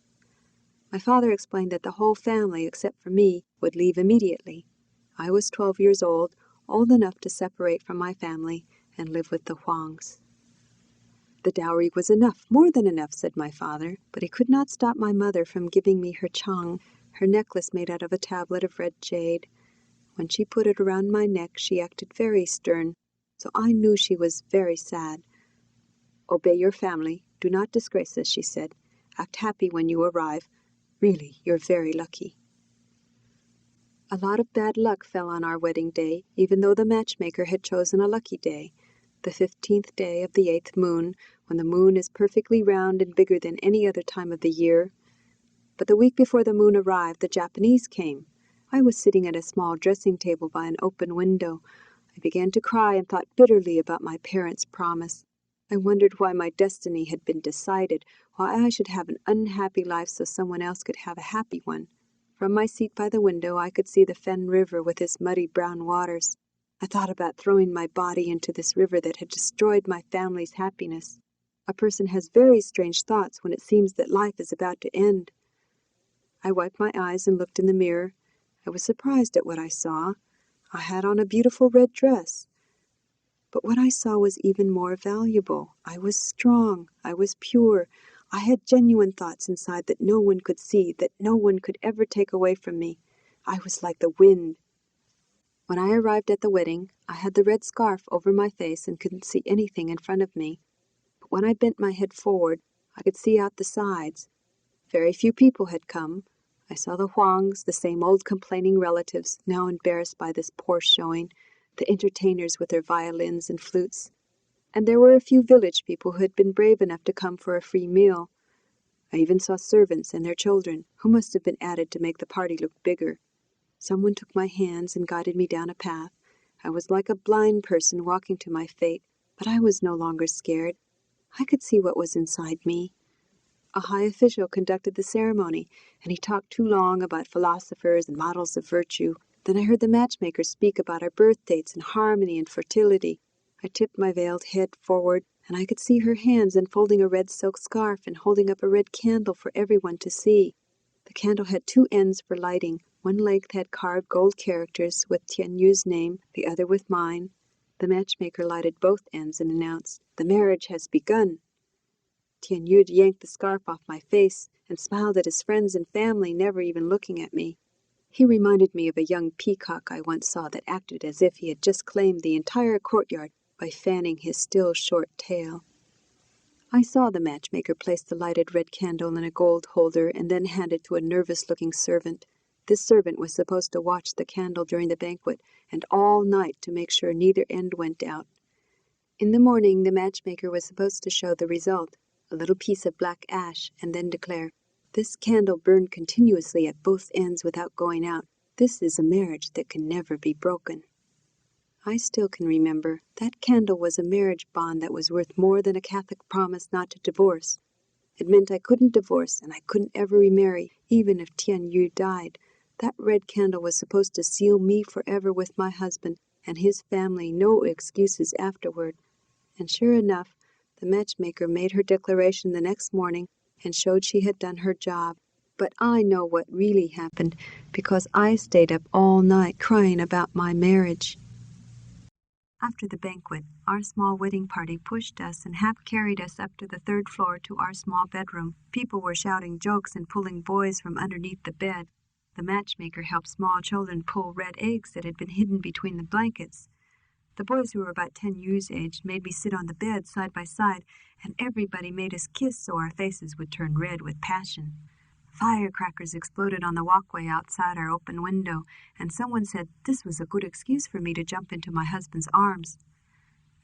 My father explained that the whole family, except for me, would leave immediately. I was 12 years old enough to separate from my family and live with the Huangs. The dowry was enough, more than enough, said my father, but he could not stop my mother from giving me her chang, her necklace made out of a tablet of red jade. When she put it around my neck, she acted very stern, so I knew she was very sad. "Obey your family. Do not disgrace us," she said. "Act happy when you arrive. Really, you're very lucky." A lot of bad luck fell on our wedding day, even though the matchmaker had chosen a lucky day, the 15th day of the 8th moon, when the moon is perfectly round and bigger than any other time of the year. But the week before the moon arrived, the Japanese came. I was sitting at a small dressing table by an open window. I began to cry and thought bitterly about my parents' promise. I wondered why my destiny had been decided, why I should have an unhappy life so someone else could have a happy one. From my seat by the window, I could see the Fen River with its muddy brown waters. I thought about throwing my body into this river that had destroyed my family's happiness. A person has very strange thoughts when it seems that life is about to end. I wiped my eyes and looked in the mirror. I was surprised at what I saw. I had on a beautiful red dress. But what I saw was even more valuable. I was strong. I was pure. I had genuine thoughts inside that no one could see, that no one could ever take away from me. I was like the wind. When I arrived at the wedding, I had the red scarf over my face and couldn't see anything in front of me. But when I bent my head forward, I could see out the sides. Very few people had come. I saw the Huangs, the same old complaining relatives, now embarrassed by this poor showing, the entertainers with their violins and flutes. And there were a few village people who had been brave enough to come for a free meal. I even saw servants and their children, who must have been added to make the party look bigger. Someone took my hands and guided me down a path. I was like a blind person walking to my fate, but I was no longer scared. I could see what was inside me. A high official conducted the ceremony, and he talked too long about philosophers and models of virtue. Then I heard the matchmaker speak about our birth dates and harmony and fertility. I tipped my veiled head forward, and I could see her hands unfolding a red silk scarf and holding up a red candle for everyone to see. The candle had 2 ends for lighting. One length had carved gold characters with Tian Yu's name, the other with mine. The matchmaker lighted both ends and announced, "The marriage has begun." Tian Yu yanked the scarf off my face and smiled at his friends and family, never even looking at me. He reminded me of a young peacock I once saw that acted as if he had just claimed the entire courtyard by fanning his still short tail. I saw the matchmaker place the lighted red candle in a gold holder and then hand it to a nervous-looking servant. This servant was supposed to watch the candle during the banquet and all night to make sure neither end went out. In the morning, the matchmaker was supposed to show the result, a little piece of black ash, and then declare, "This candle burned continuously at both ends without going out. This is a marriage that can never be broken." I still can remember. That candle was a marriage bond that was worth more than a Catholic promise not to divorce. It meant I couldn't divorce, and I couldn't ever remarry, even if Tian Yu died. That red candle was supposed to seal me forever with my husband and his family, no excuses afterward. And sure enough, the matchmaker made her declaration the next morning and showed she had done her job. But I know what really happened, because I stayed up all night crying about my marriage. After the banquet, our small wedding party pushed us and half carried us up to the third floor to our small bedroom. People were shouting jokes and pulling boys from underneath the bed. The matchmaker helped small children pull red eggs that had been hidden between the blankets. The boys, who were about 10 years age, made me sit on the bed side by side, and everybody made us kiss so our faces would turn red with passion. Firecrackers exploded on the walkway outside our open window, and someone said this was a good excuse for me to jump into my husband's arms.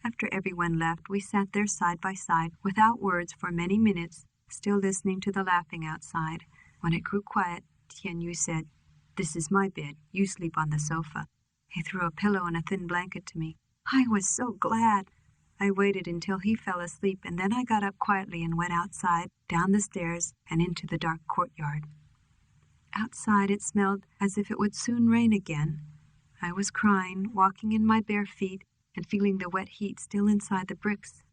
After everyone left, we sat there side by side, without words for many minutes, still listening to the laughing outside. When it grew quiet, Tian Yu said, "This is my bed. You sleep on the sofa." He threw a pillow and a thin blanket to me. I was so glad. I waited until he fell asleep, and then I got up quietly and went outside, down the stairs, and into the dark courtyard. Outside it smelled as if it would soon rain again. I was crying, walking in my bare feet, and feeling the wet heat still inside the bricks.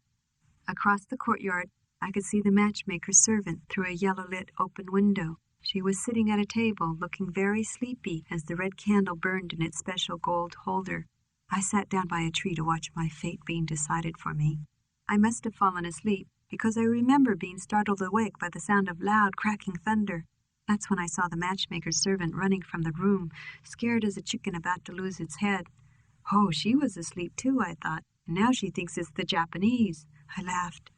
Across the courtyard, I could see the matchmaker's servant through a yellow-lit open window. She was sitting at a table, looking very sleepy as the red candle burned in its special gold holder. I sat down by a tree to watch my fate being decided for me. I must have fallen asleep, because I remember being startled awake by the sound of loud, cracking thunder. That's when I saw the matchmaker's servant running from the room, scared as a chicken about to lose its head. Oh, she was asleep too, I thought, and now she thinks it's the Japanese. I laughed.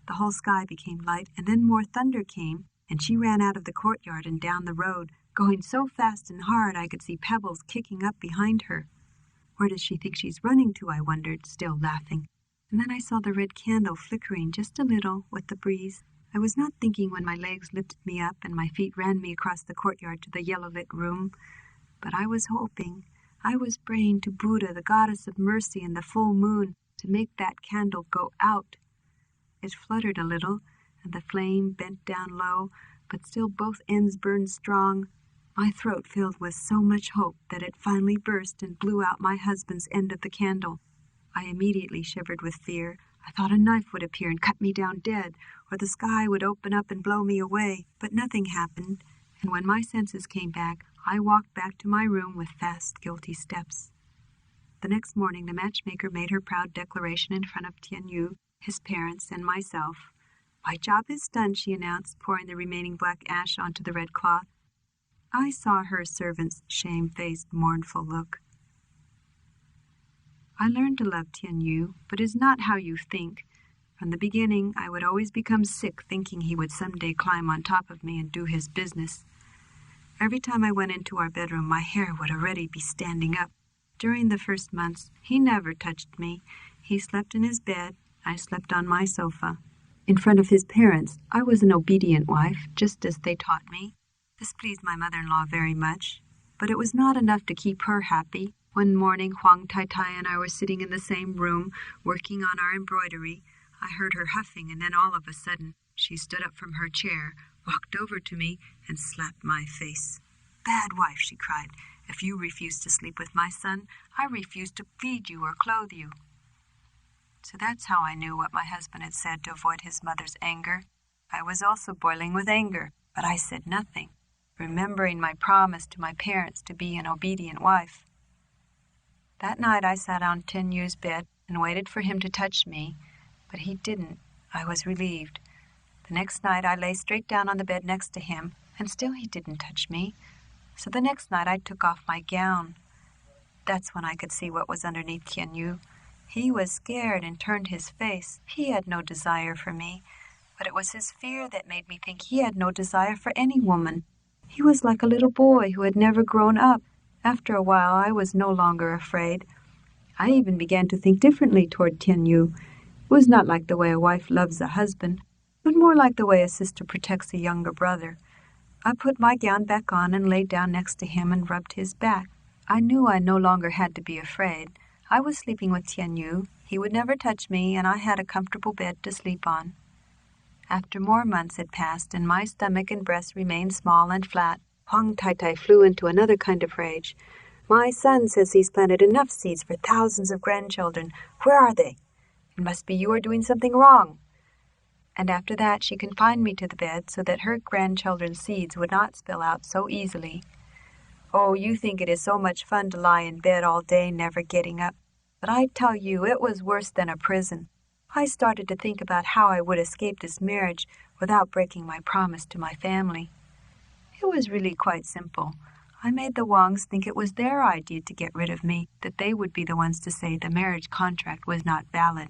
The whole sky became light, and then more thunder came, and she ran out of the courtyard and down the road, going so fast and hard I could see pebbles kicking up behind her. Where does she think she's running to, I wondered, still laughing. And then I saw the red candle flickering just a little with the breeze. I was not thinking when my legs lifted me up and my feet ran me across the courtyard to the yellow-lit room. But I was hoping. I was praying to Buddha, the goddess of mercy and the full moon, to make that candle go out. It fluttered a little, and the flame bent down low, but still both ends burned strong. My throat filled with so much hope that it finally burst and blew out my husband's end of the candle. I immediately shivered with fear. I thought a knife would appear and cut me down dead, or the sky would open up and blow me away, but nothing happened, and when my senses came back, I walked back to my room with fast, guilty steps. The next morning, the matchmaker made her proud declaration in front of Tian Yu, his parents, and myself. "My job is done," she announced, pouring the remaining black ash onto the red cloth. I saw her servant's shame-faced, mournful look. I learned to love Tian Yu, but it is not how you think. From the beginning, I would always become sick thinking he would someday climb on top of me and do his business. Every time I went into our bedroom, my hair would already be standing up. During the first months, he never touched me. He slept in his bed. I slept on my sofa. In front of his parents, I was an obedient wife, just as they taught me. This pleased my mother-in-law very much, but it was not enough to keep her happy. One morning, Huang Tai-Tai and I were sitting in the same room, working on our embroidery. I heard her huffing, and then all of a sudden, she stood up from her chair, walked over to me, and slapped my face. "Bad wife," she cried. "If you refuse to sleep with my son, I refuse to feed you or clothe you." So that's how I knew what my husband had said to avoid his mother's anger. I was also boiling with anger, but I said nothing, remembering my promise to my parents to be an obedient wife. That night I sat on Tian Yu's bed and waited for him to touch me, but he didn't. I was relieved. The next night I lay straight down on the bed next to him, and still he didn't touch me. So the next night I took off my gown. That's when I could see what was underneath Tian Yu. He was scared and turned his face. He had no desire for me, but it was his fear that made me think he had no desire for any woman. He was like a little boy who had never grown up. After a while, I was no longer afraid. I even began to think differently toward Tian Yu. It was not like the way a wife loves a husband, but more like the way a sister protects a younger brother. I put my gown back on and lay down next to him and rubbed his back. I knew I no longer had to be afraid. I was sleeping with Tian Yu. He would never touch me, and I had a comfortable bed to sleep on. After more months had passed and my stomach and breast remained small and flat, Huang Tai flew into another kind of rage. My son says he's planted enough seeds for thousands of grandchildren. Where are they? It must be you are doing something wrong. And after that she confined me to the bed so that her grandchildren's seeds would not spill out so easily. Oh, you think it is so much fun to lie in bed all day, never getting up. But I tell you, it was worse than a prison. I started to think about how I would escape this marriage without breaking my promise to my family. It was really quite simple. I made the Wangs think it was their idea to get rid of me, that they would be the ones to say the marriage contract was not valid.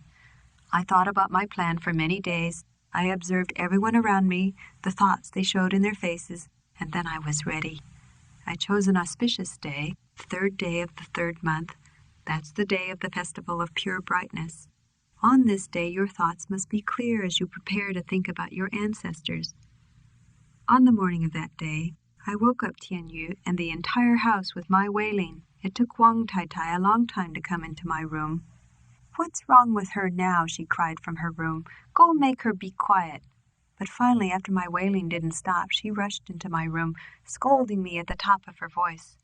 I thought about my plan for many days. I observed everyone around me, the thoughts they showed in their faces, and then I was ready. I chose an auspicious day, the 3rd day of the 3rd month. That's the day of the festival of pure brightness. On this day, your thoughts must be clear as you prepare to think about your ancestors. On the morning of that day, I woke up Tian Yu and the entire house with my wailing. It took Huang Tai a long time to come into my room. "What's wrong with her now?" she cried from her room. "Go make her be quiet." But finally, after my wailing didn't stop, she rushed into my room, scolding me at the top of her voice.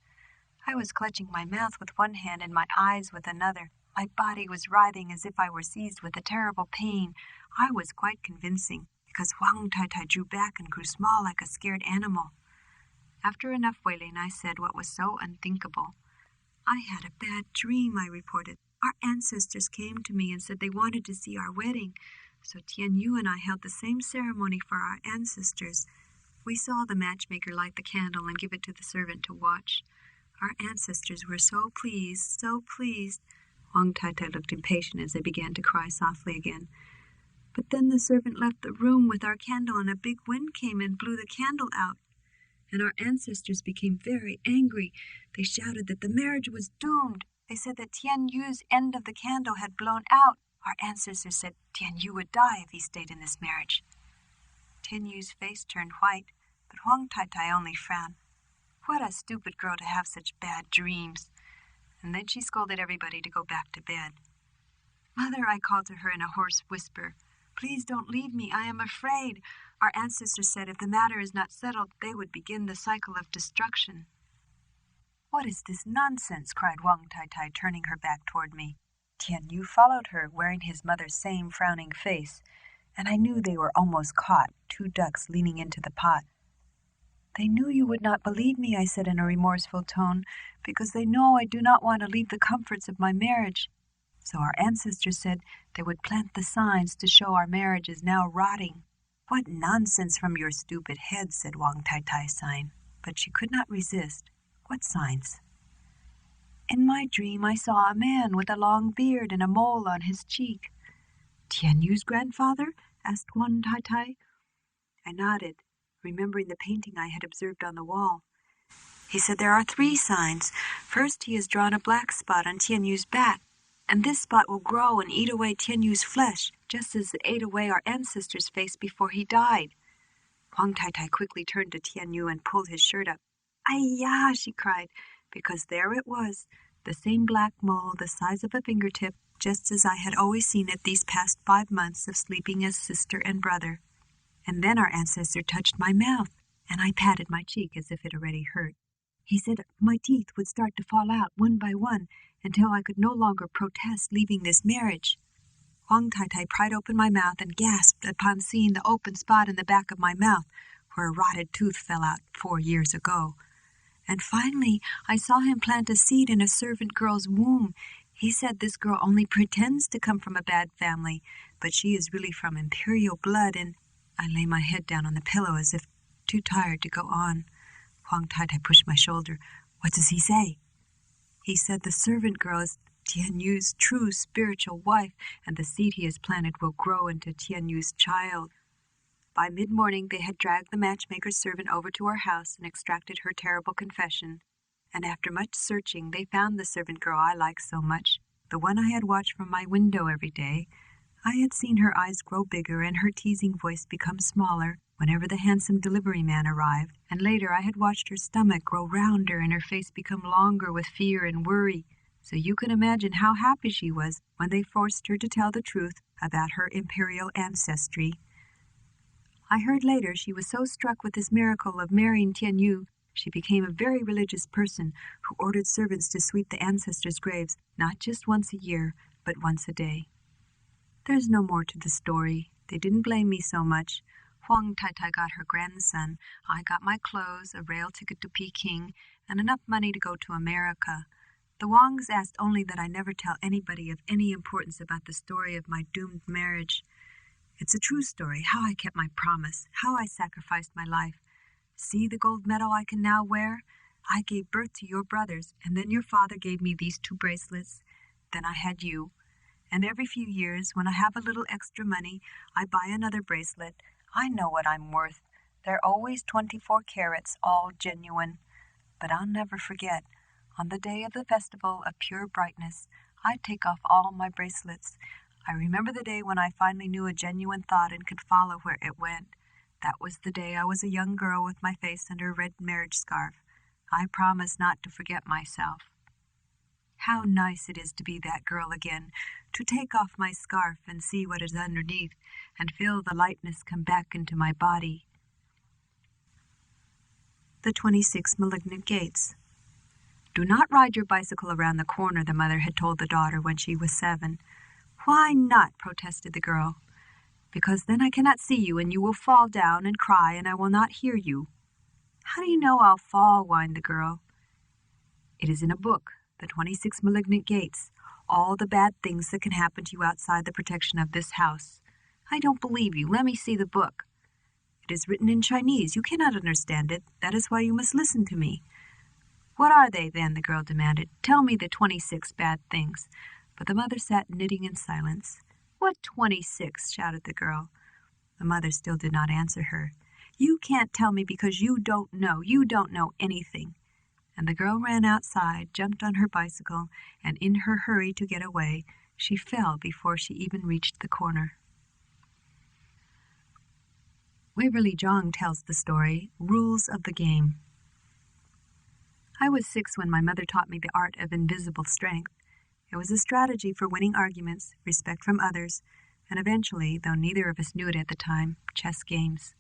I was clutching my mouth with one hand and my eyes with another. My body was writhing as if I were seized with a terrible pain. I was quite convincing, because Huang Tai drew back and grew small like a scared animal. After enough wailing, I said what was so unthinkable. "I had a bad dream," I reported. "Our ancestors came to me and said they wanted to see our wedding. So Tian Yu and I held the same ceremony for our ancestors. We saw the matchmaker light the candle and give it to the servant to watch. Our ancestors were so pleased, so pleased." Huang Tai looked impatient as I began to cry softly again. "But then the servant left the room with our candle and a big wind came and blew the candle out. And our ancestors became very angry. They shouted that the marriage was doomed. They said that Tian Yu's end of the candle had blown out. Our ancestors said Tian Yu would die if he stayed in this marriage." Tian Yu's face turned white, but Huang Tai only frowned. What a stupid girl to have such bad dreams. And then she scolded everybody to go back to bed. "Mother," I called to her in a hoarse whisper, "please don't leave me. I am afraid. Our ancestors said if the matter is not settled, they would begin the cycle of destruction." "What is this nonsense?" cried Huang Tai, turning her back toward me. Tian Yu followed her, wearing his mother's same frowning face, and I knew they were almost caught, 2 ducks leaning into the pot. "They knew you would not believe me," I said in a remorseful tone, "because they know I do not want to leave the comforts of my marriage. So our ancestors said they would plant the signs to show our marriage is now rotting." "What nonsense from your stupid head," said Huang Tai, sighing. But she could not resist. "What signs?" "In my dream I saw a man with a long beard and a mole on his cheek." "Tian Yu's grandfather?" asked Huang Tai. I nodded, remembering the painting I had observed on the wall. He said there are 3 signs. First, he has drawn a black spot on Tian Yu's back, and this spot will grow and eat away Tian Yu's flesh, just as it ate away our ancestor's face before he died. Huang Tai quickly turned to Tian Yu and pulled his shirt up. "Ay-ya!" she cried, because there it was, the same black mole the size of a fingertip, just as I had always seen it these past 5 months of sleeping as sister and brother. And then our ancestor touched my mouth, and I patted my cheek as if it already hurt. He said my teeth would start to fall out one by one until I could no longer protest leaving this marriage. Huang Tai pried open my mouth and gasped upon seeing the open spot in the back of my mouth where a rotted tooth fell out 4 years ago. And finally, I saw him plant a seed in a servant girl's womb. He said this girl only pretends to come from a bad family, but she is really from imperial blood, and I lay my head down on the pillow as if too tired to go on. Huang Tai pushed my shoulder. "What does he say?" "He said the servant girl is Tian Yu's true spiritual wife, and the seed he has planted will grow into Tian Yu's child." By mid-morning, they had dragged the matchmaker's servant over to our house and extracted her terrible confession. And after much searching, they found the servant girl I liked so much, the one I had watched from my window every day. I had seen her eyes grow bigger and her teasing voice become smaller whenever the handsome delivery man arrived, and later I had watched her stomach grow rounder and her face become longer with fear and worry. So you can imagine how happy she was when they forced her to tell the truth about her imperial ancestry. I heard later she was so struck with this miracle of marrying Tian Yu, she became a very religious person who ordered servants to sweep the ancestors' graves not just once a year, but once a day. There's no more to the story. They didn't blame me so much. Huang Taitai got her grandson. I got my clothes, a rail ticket to Peking, and enough money to go to America. The Wangs asked only that I never tell anybody of any importance about the story of my doomed marriage. It's a true story, how I kept my promise, how I sacrificed my life. See the gold medal I can now wear? I gave birth to your brothers, and then your father gave me these 2 bracelets. Then I had you. And every few years, when I have a little extra money, I buy another bracelet. I know what I'm worth. They're always 24 carats, all genuine. But I'll never forget. On the day of the festival of pure brightness, I'd take off all my bracelets. I remember the day when I finally knew a genuine thought and could follow where it went. That was the day I was a young girl with my face under a red marriage scarf. I promised not to forget myself. How nice it is to be that girl again, to take off my scarf and see what is underneath, and feel the lightness come back into my body. The 26 Malignant Gates. Do not ride your bicycle around the corner, the mother had told the daughter when she was 7. Why not? Protested the girl. Because then I cannot see you, and you will fall down and cry, and I will not hear you. How do you know I'll fall? Whined the girl. It is in a book, The 26 Malignant Gates, all the bad things that can happen to you outside the protection of this house. I don't believe you. Let me see the book. It is written in Chinese. You cannot understand it. That is why you must listen to me. What are they, then? The girl demanded. Tell me the 26 bad things. But the mother sat knitting in silence. What 26? Shouted the girl. The mother still did not answer her. You can't tell me because you don't know. You don't know anything. And the girl ran outside, jumped on her bicycle, and in her hurry to get away, she fell before she even reached the corner. Waverly Zhang tells the story, Rules of the Game. I was 6 when my mother taught me the art of invisible strength. It was a strategy for winning arguments, respect from others, and eventually, though neither of us knew it at the time, chess games.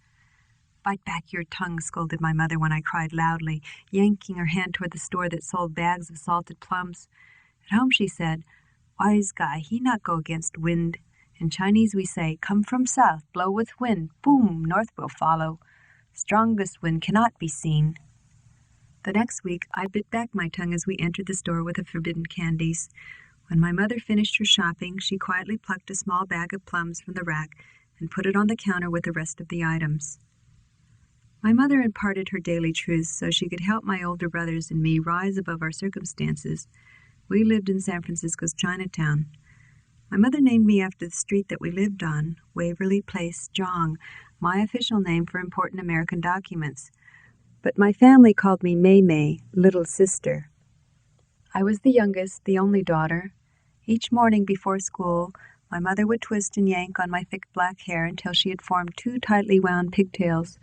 Bite back your tongue, scolded my mother when I cried loudly, yanking her hand toward the store that sold bags of salted plums. At home she said, Wise guy, he not go against wind. In Chinese we say, come from south, blow with wind, boom, north will follow. Strongest wind cannot be seen. The next week, I bit back my tongue as we entered the store with the forbidden candies. When my mother finished her shopping, she quietly plucked a small bag of plums from the rack and put it on the counter with the rest of the items. My mother imparted her daily truths so she could help my older brothers and me rise above our circumstances. We lived in San Francisco's Chinatown. My mother named me after the street that we lived on, Waverly Place, Zhang, my official name for important American documents. But my family called me Mei Mei, little sister. I was the youngest, the only daughter. Each morning before school, my mother would twist and yank on my thick black hair until she had formed 2 tightly wound pigtails.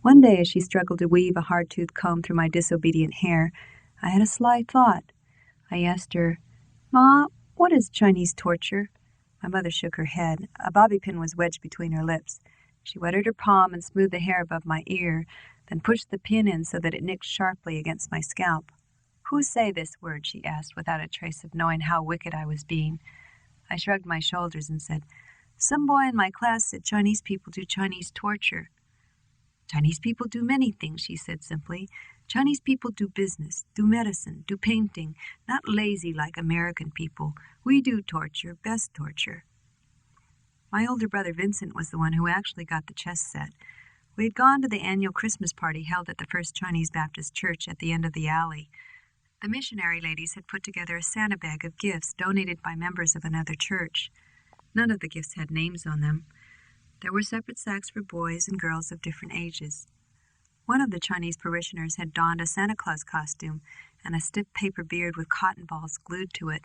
One day, as she struggled to weave a hard-toothed comb through my disobedient hair, I had a sly thought. I asked her, Ma, what is Chinese torture? My mother shook her head. A bobby pin was wedged between her lips. She wetted her palm and smoothed the hair above my ear, then pushed the pin in so that it nicked sharply against my scalp. Who say this word? She asked, without a trace of knowing how wicked I was being. I shrugged my shoulders and said, Some boy in my class said Chinese people do Chinese torture. Chinese people do many things, she said simply. Chinese people do business, do medicine, do painting, not lazy like American people. We do torture, best torture. My older brother Vincent was the one who actually got the chess set. We had gone to the annual Christmas party held at the First Chinese Baptist Church at the end of the alley. The missionary ladies had put together a Santa bag of gifts donated by members of another church. None of the gifts had names on them. There were separate sacks for boys and girls of different ages. One of the Chinese parishioners had donned a Santa Claus costume and a stiff paper beard with cotton balls glued to it.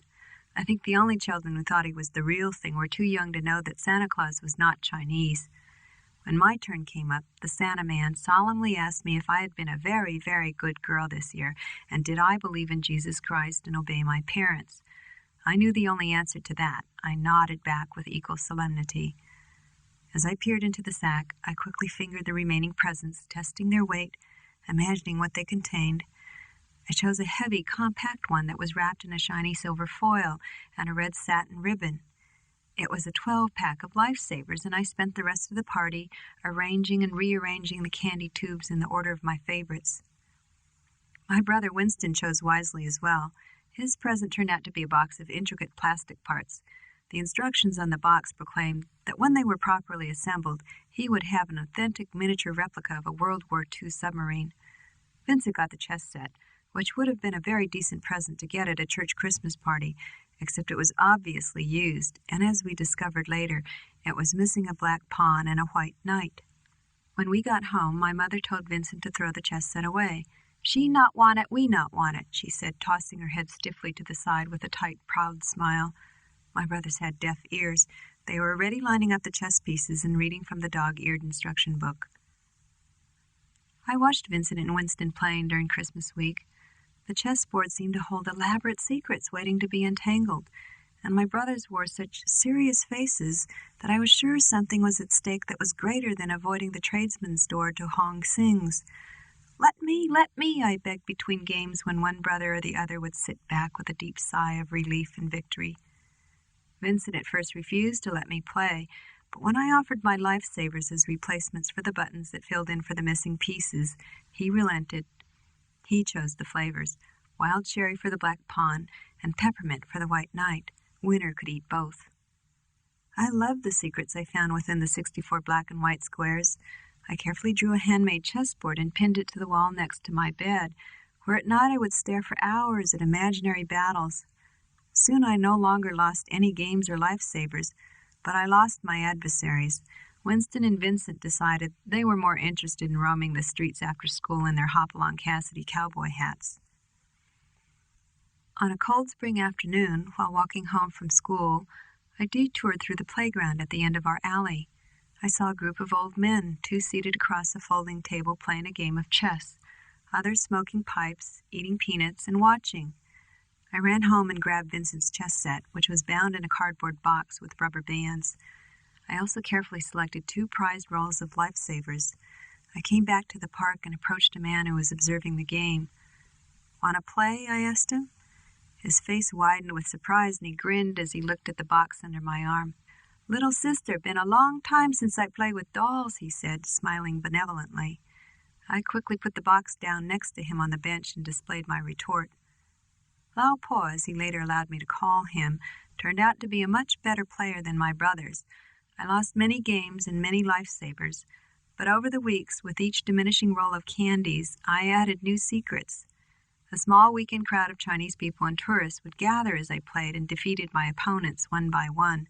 I think the only children who thought he was the real thing were too young to know that Santa Claus was not Chinese. When my turn came up, the Santa man solemnly asked me if I had been a very, very good girl this year, and did I believe in Jesus Christ and obey my parents. I knew the only answer to that. I nodded back with equal solemnity. As I peered into the sack, I quickly fingered the remaining presents, testing their weight, imagining what they contained. I chose a heavy, compact one that was wrapped in a shiny silver foil and a red satin ribbon. It was a 12-pack of lifesavers, and I spent the rest of the party arranging and rearranging the candy tubes in the order of my favorites. My brother Winston chose wisely as well. His present turned out to be a box of intricate plastic parts. The instructions on the box proclaimed that when they were properly assembled, he would have an authentic miniature replica of a World War II submarine. Vincent got the chess set, which would have been a very decent present to get at a church Christmas party, except it was obviously used, and as we discovered later, it was missing a black pawn and a white knight. When we got home, my mother told Vincent to throw the chess set away. "She not want it, we not want it," she said, tossing her head stiffly to the side with a tight, proud smile. My brothers had deaf ears. They were already lining up the chess pieces and reading from the dog-eared instruction book. I watched Vincent and Winston playing during Christmas week. The chessboard seemed to hold elaborate secrets waiting to be untangled, and my brothers wore such serious faces that I was sure something was at stake that was greater than avoiding the tradesman's door to Hong Sing's. Let me, I begged between games when one brother or the other would sit back with a deep sigh of relief and victory. Vincent at first refused to let me play, but when I offered my lifesavers as replacements for the buttons that filled in for the missing pieces, he relented. He chose the flavors, wild cherry for the black pawn and peppermint for the white knight. Winner could eat both. I loved the secrets I found within the 64 black and white squares. I carefully drew a handmade chessboard and pinned it to the wall next to my bed, where at night I would stare for hours at imaginary battles. Soon I no longer lost any games or lifesavers, but I lost my adversaries. Winston and Vincent decided they were more interested in roaming the streets after school in their Hopalong Cassidy cowboy hats. On a cold spring afternoon, while walking home from school, I detoured through the playground at the end of our alley. I saw a group of old men, 2 seated across a folding table playing a game of chess, others smoking pipes, eating peanuts, and watching. I ran home and grabbed Vincent's chess set, which was bound in a cardboard box with rubber bands. I also carefully selected 2 prized rolls of lifesavers. I came back to the park and approached a man who was observing the game. "Want to play?" I asked him. His face widened with surprise, and he grinned as he looked at the box under my arm. "Little sister, been a long time since I played with dolls," he said, smiling benevolently. I quickly put the box down next to him on the bench and displayed my retort. Lao Po, as he later allowed me to call him, turned out to be a much better player than my brothers. I lost many games and many lifesavers, but over the weeks, with each diminishing roll of candies, I added new secrets. A small weekend crowd of Chinese people and tourists would gather as I played and defeated my opponents one by one.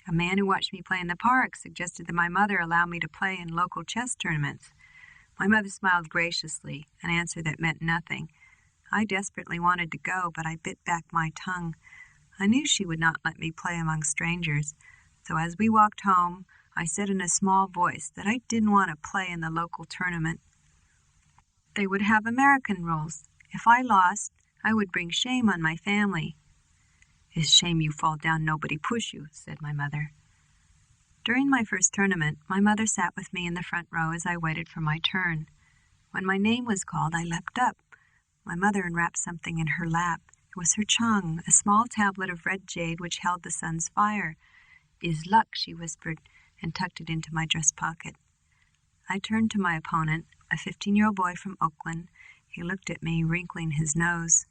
A man who watched me play in the park suggested that my mother allow me to play in local chess tournaments. My mother smiled graciously, an answer that meant nothing. I desperately wanted to go, but I bit back my tongue. I knew she would not let me play among strangers. So as we walked home, I said in a small voice that I didn't want to play in the local tournament. They would have American rules. If I lost, I would bring shame on my family. "It's shame you fall down, nobody push you," said my mother. During my first tournament, my mother sat with me in the front row as I waited for my turn. When my name was called, I leapt up. My mother unwrapped something in her lap. It was her chung, a small tablet of red jade which held the sun's fire. "Is luck," she whispered, and tucked it into my dress pocket. I turned to my opponent, a 15-year-old boy from Oakland. He looked at me, wrinkling his nose.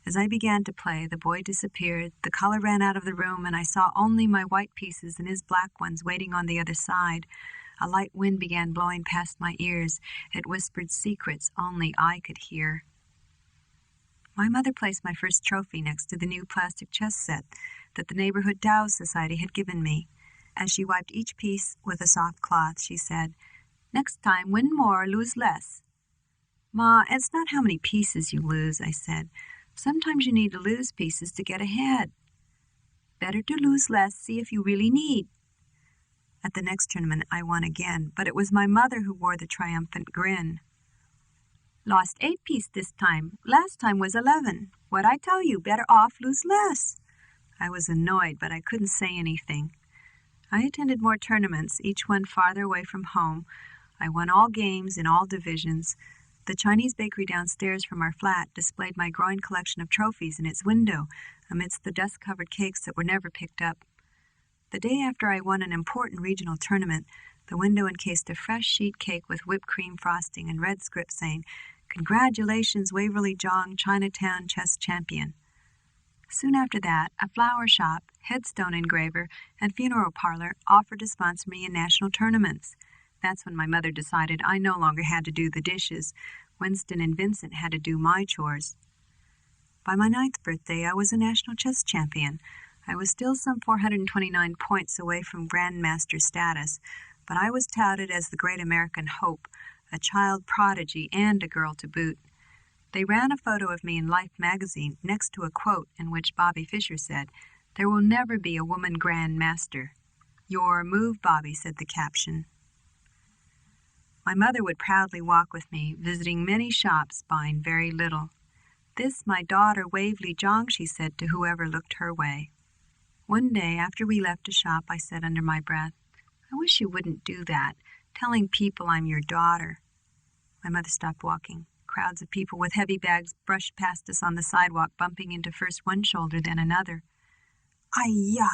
As I began to play, the boy disappeared, the color ran out of the room, and I saw only my white pieces and his black ones waiting on the other side. A light wind began blowing past my ears. It whispered secrets only I could hear. My mother placed my first trophy next to the new plastic chess set that the neighborhood Tao Society had given me. As she wiped each piece with a soft cloth, she said, "Next time, win more, lose less." "Ma, it's not how many pieces you lose," I said. "Sometimes you need to lose pieces to get ahead." "Better to lose less, see if you really need." At the next tournament, I won again, but it was my mother who wore the triumphant grin. "Lost 8 piece this time. Last time was 11. What I tell you, better off lose less." I was annoyed, but I couldn't say anything. I attended more tournaments, each one farther away from home. I won all games in all divisions. The Chinese bakery downstairs from our flat displayed my growing collection of trophies in its window, amidst the dust-covered cakes that were never picked up. The day after I won an important regional tournament, the window encased a fresh sheet cake with whipped cream frosting and red script saying, "Congratulations, Waverly Jong, Chinatown chess champion." Soon after that, a flower shop, headstone engraver, and funeral parlor offered to sponsor me in national tournaments. That's when my mother decided I no longer had to do the dishes. Winston and Vincent had to do my chores. By my 9th birthday, I was a national chess champion. I was still some 429 points away from grandmaster status, but I was touted as the great American hope, a child prodigy, and a girl to boot. They ran a photo of me in Life magazine next to a quote in which Bobby Fischer said, "There will never be a woman grandmaster." "Your move, Bobby," said the caption. My mother would proudly walk with me, visiting many shops, buying very little. "This my daughter Waverly Jong," she said to whoever looked her way. One day, after we left a shop, I said under my breath, "I wish you wouldn't do that, telling people I'm your daughter." My mother stopped walking. Crowds of people with heavy bags brushed past us on the sidewalk, bumping into first one shoulder, then another. "Ay-ya,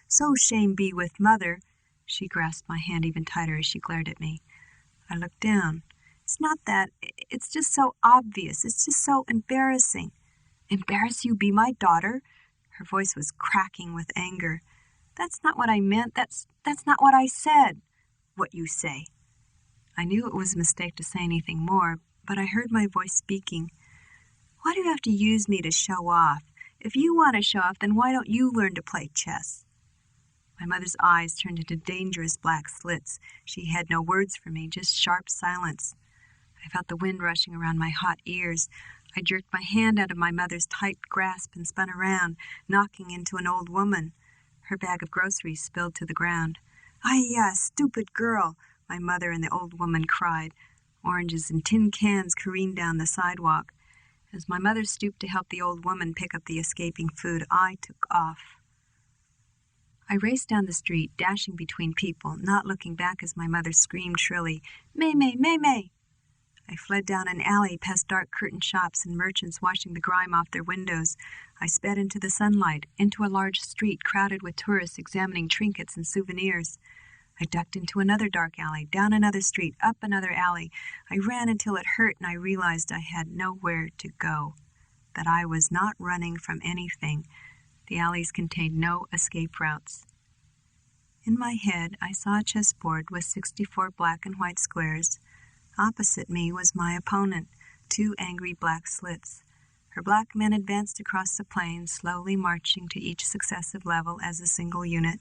so shame be with mother." She grasped my hand even tighter as she glared at me. I looked down. "It's not that. It's just so obvious. It's just so embarrassing." "Embarrass you be my daughter?" Her voice was cracking with anger. "That's not what I meant. That's not what I said." "What you say?" I knew it was a mistake to say anything more, but I heard my voice speaking. "Why do you have to use me to show off? If you want to show off, then why don't you learn to play chess?" My mother's eyes turned into dangerous black slits. She had no words for me, just sharp silence. I felt the wind rushing around my hot ears. I jerked my hand out of my mother's tight grasp and spun around, knocking into an old woman. Her bag of groceries spilled to the ground. "Ay-ya, stupid girl," my mother and the old woman cried. Oranges and tin cans careened down the sidewalk. As my mother stooped to help the old woman pick up the escaping food, I took off. I raced down the street, dashing between people, not looking back as my mother screamed shrilly, "May, May, May, May!" I fled down an alley past dark curtained shops and merchants washing the grime off their windows. I sped into the sunlight, into a large street crowded with tourists examining trinkets and souvenirs. I ducked into another dark alley, down another street, up another alley. I ran until it hurt and I realized I had nowhere to go, that I was not running from anything. The alleys contained no escape routes. In my head, I saw a chessboard with 64 black and white squares. Opposite me was my opponent, 2 angry black slits. Her black men advanced across the plain, slowly marching to each successive level as a single unit.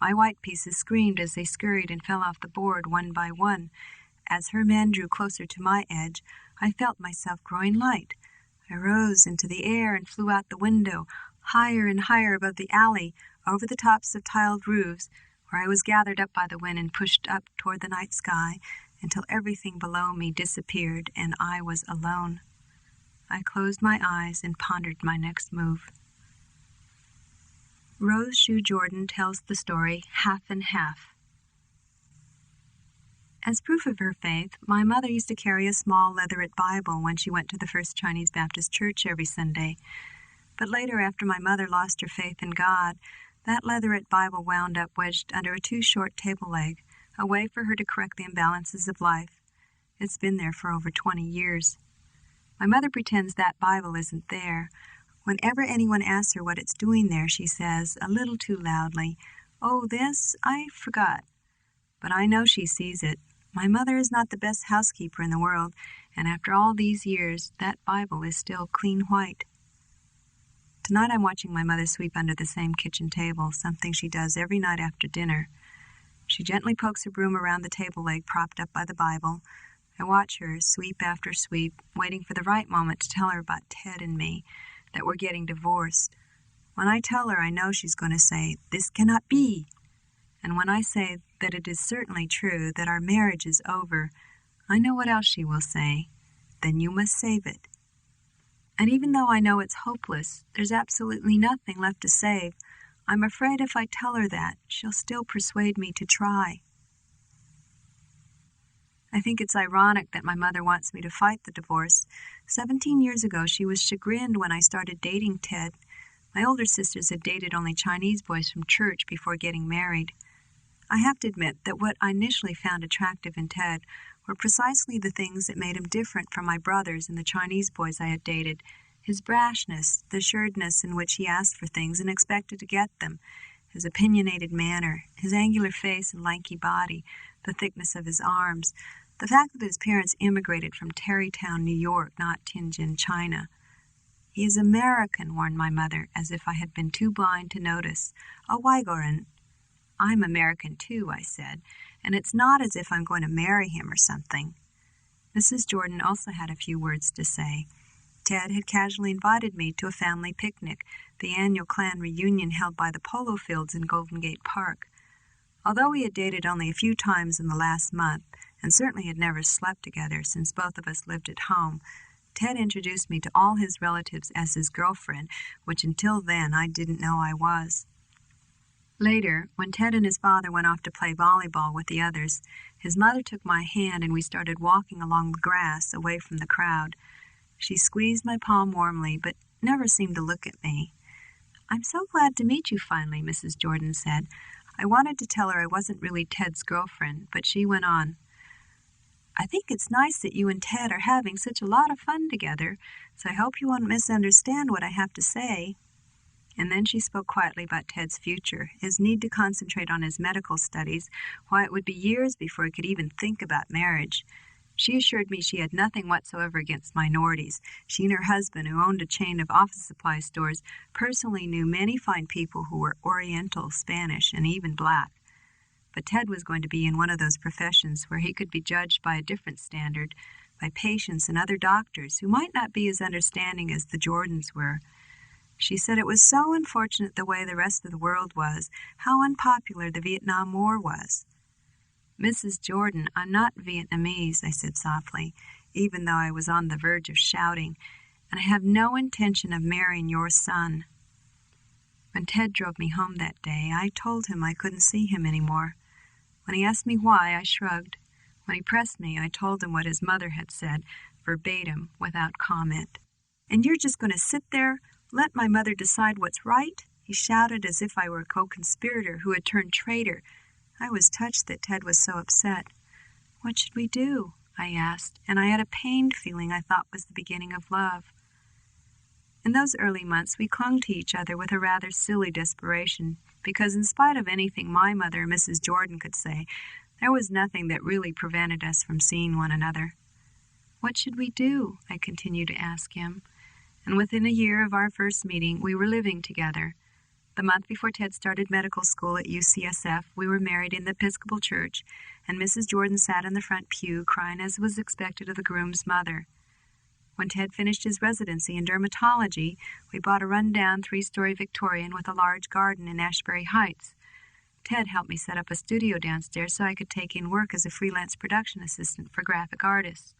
My white pieces screamed as they scurried and fell off the board one by one. As her men drew closer to my edge, I felt myself growing light. I rose into the air and flew out the window, higher and higher above the alley, over the tops of tiled roofs, where I was gathered up by the wind and pushed up toward the night sky, until everything below me disappeared and I was alone. I closed my eyes and pondered my next move. Rose Shue Jordan tells the story Half and Half. As proof of her faith, my mother used to carry a small leatherette Bible when she went to the First Chinese Baptist Church every Sunday. But later, after my mother lost her faith in God, that leatherette Bible wound up wedged under a too short table leg, a way for her to correct the imbalances of life. It's been there for over 20 years. My mother pretends that Bible isn't there. Whenever anyone asks her what it's doing there, she says, a little too loudly, "Oh, this? I forgot." But I know she sees it. My mother is not the best housekeeper in the world, and after all these years, that Bible is still clean white. Tonight I'm watching my mother sweep under the same kitchen table, something she does every night after dinner. She gently pokes her broom around the table leg propped up by the Bible. I watch her, sweep after sweep, waiting for the right moment to tell her about Ted and me, that we're getting divorced. When I tell her, I know she's going to say, "This cannot be." And when I say, that it is certainly true that our marriage is over, I know what else she will say. Then you must save it. And even though I know it's hopeless, there's absolutely nothing left to save. I'm afraid if I tell her that, she'll still persuade me to try. I think it's ironic that my mother wants me to fight the divorce. 17 years ago, she was chagrined when I started dating Ted. My older sisters had dated only Chinese boys from church before getting married. I have to admit that what I initially found attractive in Ted were precisely the things that made him different from my brothers and the Chinese boys I had dated. His brashness, the assuredness in which he asked for things and expected to get them, his opinionated manner, his angular face and lanky body, the thickness of his arms, the fact that his parents immigrated from Tarrytown, New York, not Tianjin, China. He is American, warned my mother, as if I had been too blind to notice. A Weigoran. I'm American too, I said, and it's not as if I'm going to marry him or something. Mrs. Jordan also had a few words to say. Ted had casually invited me to a family picnic, the annual clan reunion held by the polo fields in Golden Gate Park. Although we had dated only a few times in the last month, and certainly had never slept together since both of us lived at home, Ted introduced me to all his relatives as his girlfriend, which until then I didn't know I was. Later, when Ted and his father went off to play volleyball with the others, his mother took my hand and we started walking along the grass away from the crowd. She squeezed my palm warmly, but never seemed to look at me. "I'm so glad to meet you finally," Mrs. Jordan said. I wanted to tell her I wasn't really Ted's girlfriend, but she went on. "I think it's nice that you and Ted are having such a lot of fun together, so I hope you won't misunderstand what I have to say." And then she spoke quietly about Ted's future, his need to concentrate on his medical studies, why it would be years before he could even think about marriage. She assured me she had nothing whatsoever against minorities. She and her husband, who owned a chain of office supply stores, personally knew many fine people who were Oriental, Spanish, and even black. But Ted was going to be in one of those professions where he could be judged by a different standard, by patients and other doctors who might not be as understanding as the Jordans were. She said it was so unfortunate the way the rest of the world was, how unpopular the Vietnam War was. "Mrs. Jordan, I'm not Vietnamese," I said softly, even though I was on the verge of shouting, "and I have no intention of marrying your son." When Ted drove me home that day, I told him I couldn't see him anymore. When he asked me why, I shrugged. When he pressed me, I told him what his mother had said, verbatim, without comment. "And you're just going to sit there, let my mother decide what's right?" he shouted as if I were a co-conspirator who had turned traitor. I was touched that Ted was so upset. "What should we do?" I asked, and I had a pained feeling I thought was the beginning of love. In those early months, we clung to each other with a rather silly desperation, because in spite of anything my mother or Mrs. Jordan could say, there was nothing that really prevented us from seeing one another. "What should we do?" I continued to ask him. And within a year of our first meeting, we were living together. The month before Ted started medical school at UCSF, we were married in the Episcopal Church, and Mrs. Jordan sat in the front pew, crying as was expected of the groom's mother. When Ted finished his residency in dermatology, we bought a run-down 3-story Victorian with a large garden in Ashbury Heights. Ted helped me set up a studio downstairs so I could take in work as a freelance production assistant for graphic artists.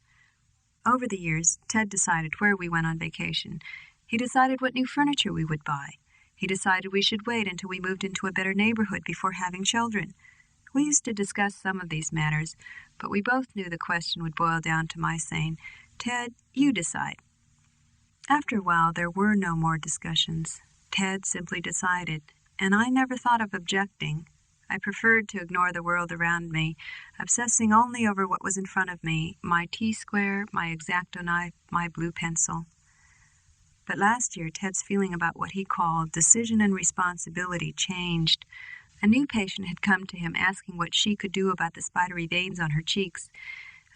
Over the years, Ted decided where we went on vacation. He decided what new furniture we would buy. He decided we should wait until we moved into a better neighborhood before having children. We used to discuss some of these matters, but we both knew the question would boil down to my saying, "Ted, you decide." After a while, there were no more discussions. Ted simply decided, and I never thought of objecting. I preferred to ignore the world around me, obsessing only over what was in front of me, my T-square, my X-Acto knife, my blue pencil. But last year, Ted's feeling about what he called decision and responsibility changed. A new patient had come to him asking what she could do about the spidery veins on her cheeks,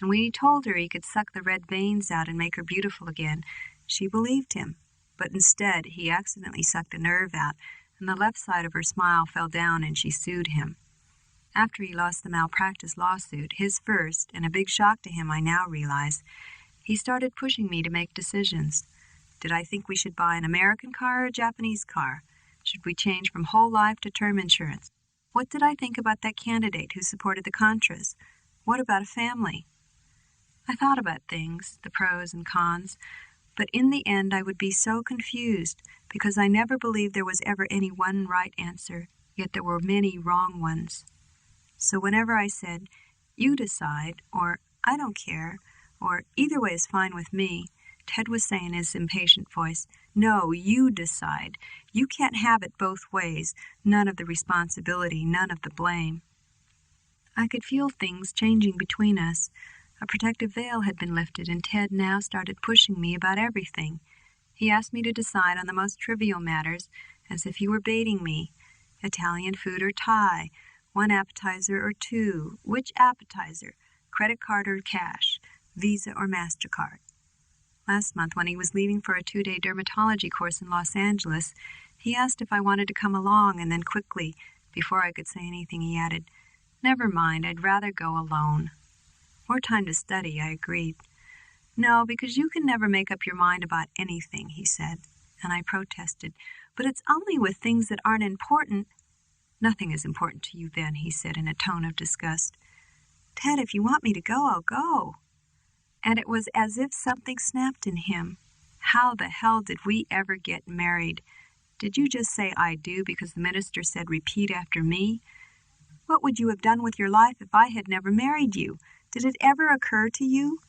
and when he told her he could suck the red veins out and make her beautiful again, she believed him. But instead, he accidentally sucked a nerve out, and the left side of her smile fell down and she sued him. After he lost the malpractice lawsuit, his first, and a big shock to him I now realize, he started pushing me to make decisions. Did I think we should buy an American car or a Japanese car? Should we change from whole life to term insurance? What did I think about that candidate who supported the Contras? What about a family? I thought about things, the pros and cons, but in the end I would be so confused because I never believed there was ever any one right answer, yet there were many wrong ones. So whenever I said, "You decide," or "I don't care," or "Either way is fine with me," Ted was saying in his impatient voice, "No, you decide. You can't have it both ways. None of the responsibility, none of the blame." I could feel things changing between us. A protective veil had been lifted, and Ted now started pushing me about everything. He asked me to decide on the most trivial matters, as if he were baiting me. Italian food or Thai? One appetizer or two? Which appetizer? Credit card or cash? Visa or MasterCard? Last month, when he was leaving for a 2-day dermatology course in Los Angeles, he asked if I wanted to come along, and then quickly, before I could say anything, he added, "Never mind, I'd rather go alone." "More time to study," I agreed. "No, because you can never make up your mind about anything," he said, and I protested. "But it's only with things that aren't important." "Nothing is important to you then," he said in a tone of disgust. "Ted, if you want me to go, I'll go." And it was as if something snapped in him. How the hell did we ever get married? Did you just say "I do" because the minister said "repeat after me"? What would you have done with your life if I had never married you? Did it ever occur to you?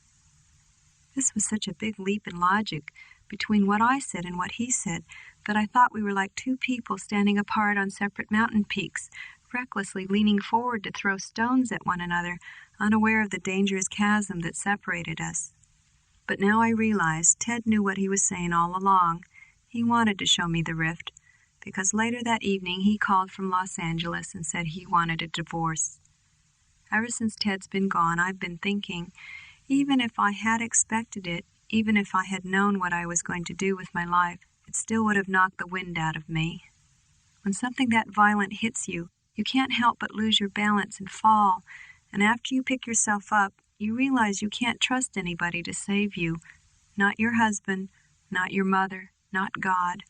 This was such a big leap in logic between what I said and what he said that I thought we were like two people standing apart on separate mountain peaks, recklessly leaning forward to throw stones at one another, unaware of the dangerous chasm that separated us. But now I realized Ted knew what he was saying all along. He wanted to show me the rift, because later that evening he called from Los Angeles and said he wanted a divorce. Ever since Ted's been gone, I've been thinking, even if I had expected it, even if I had known what I was going to do with my life, it still would have knocked the wind out of me. When something that violent hits you, you can't help but lose your balance and fall, and after you pick yourself up, you realize you can't trust anybody to save you. Not your husband, not your mother, not God.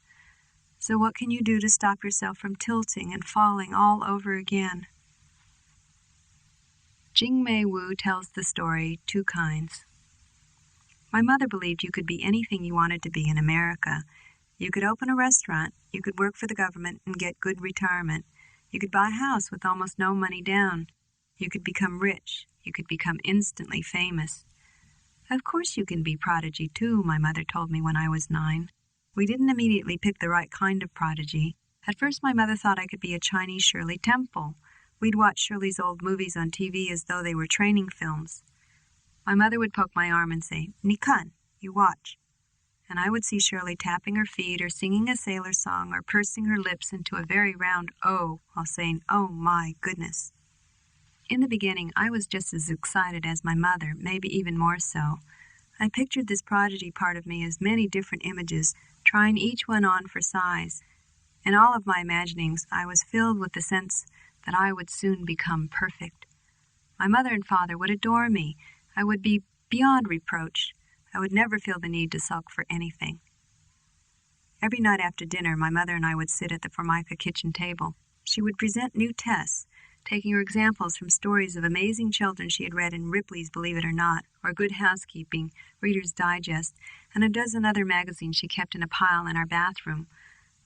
So what can you do to stop yourself from tilting and falling all over again? Jing Mei Wu tells the story Two Kinds. My mother believed you could be anything you wanted to be in America. You could open a restaurant, you could work for the government and get good retirement. You could buy a house with almost no money down. You could become rich. You could become instantly famous. Of course you can be prodigy too, my mother told me when I was 9. We didn't immediately pick the right kind of prodigy. At first my mother thought I could be a Chinese Shirley Temple. We'd watch Shirley's old movies on TV as though they were training films. My mother would poke my arm and say, "Ni kan, you watch." And I would see Shirley tapping her feet or singing a sailor song or pursing her lips into a very round O while saying, "Oh my goodness." In the beginning, I was just as excited as my mother, maybe even more so. I pictured this prodigy part of me as many different images, trying each one on for size. In all of my imaginings, I was filled with the sense that I would soon become perfect. My mother and father would adore me. I would be beyond reproach. I would never feel the need to sulk for anything. Every night after dinner, my mother and I would sit at the Formica kitchen table. She would present new tests, taking her examples from stories of amazing children she had read in Ripley's Believe It or Not, or Good Housekeeping, Reader's Digest, and a dozen other magazines she kept in a pile in our bathroom.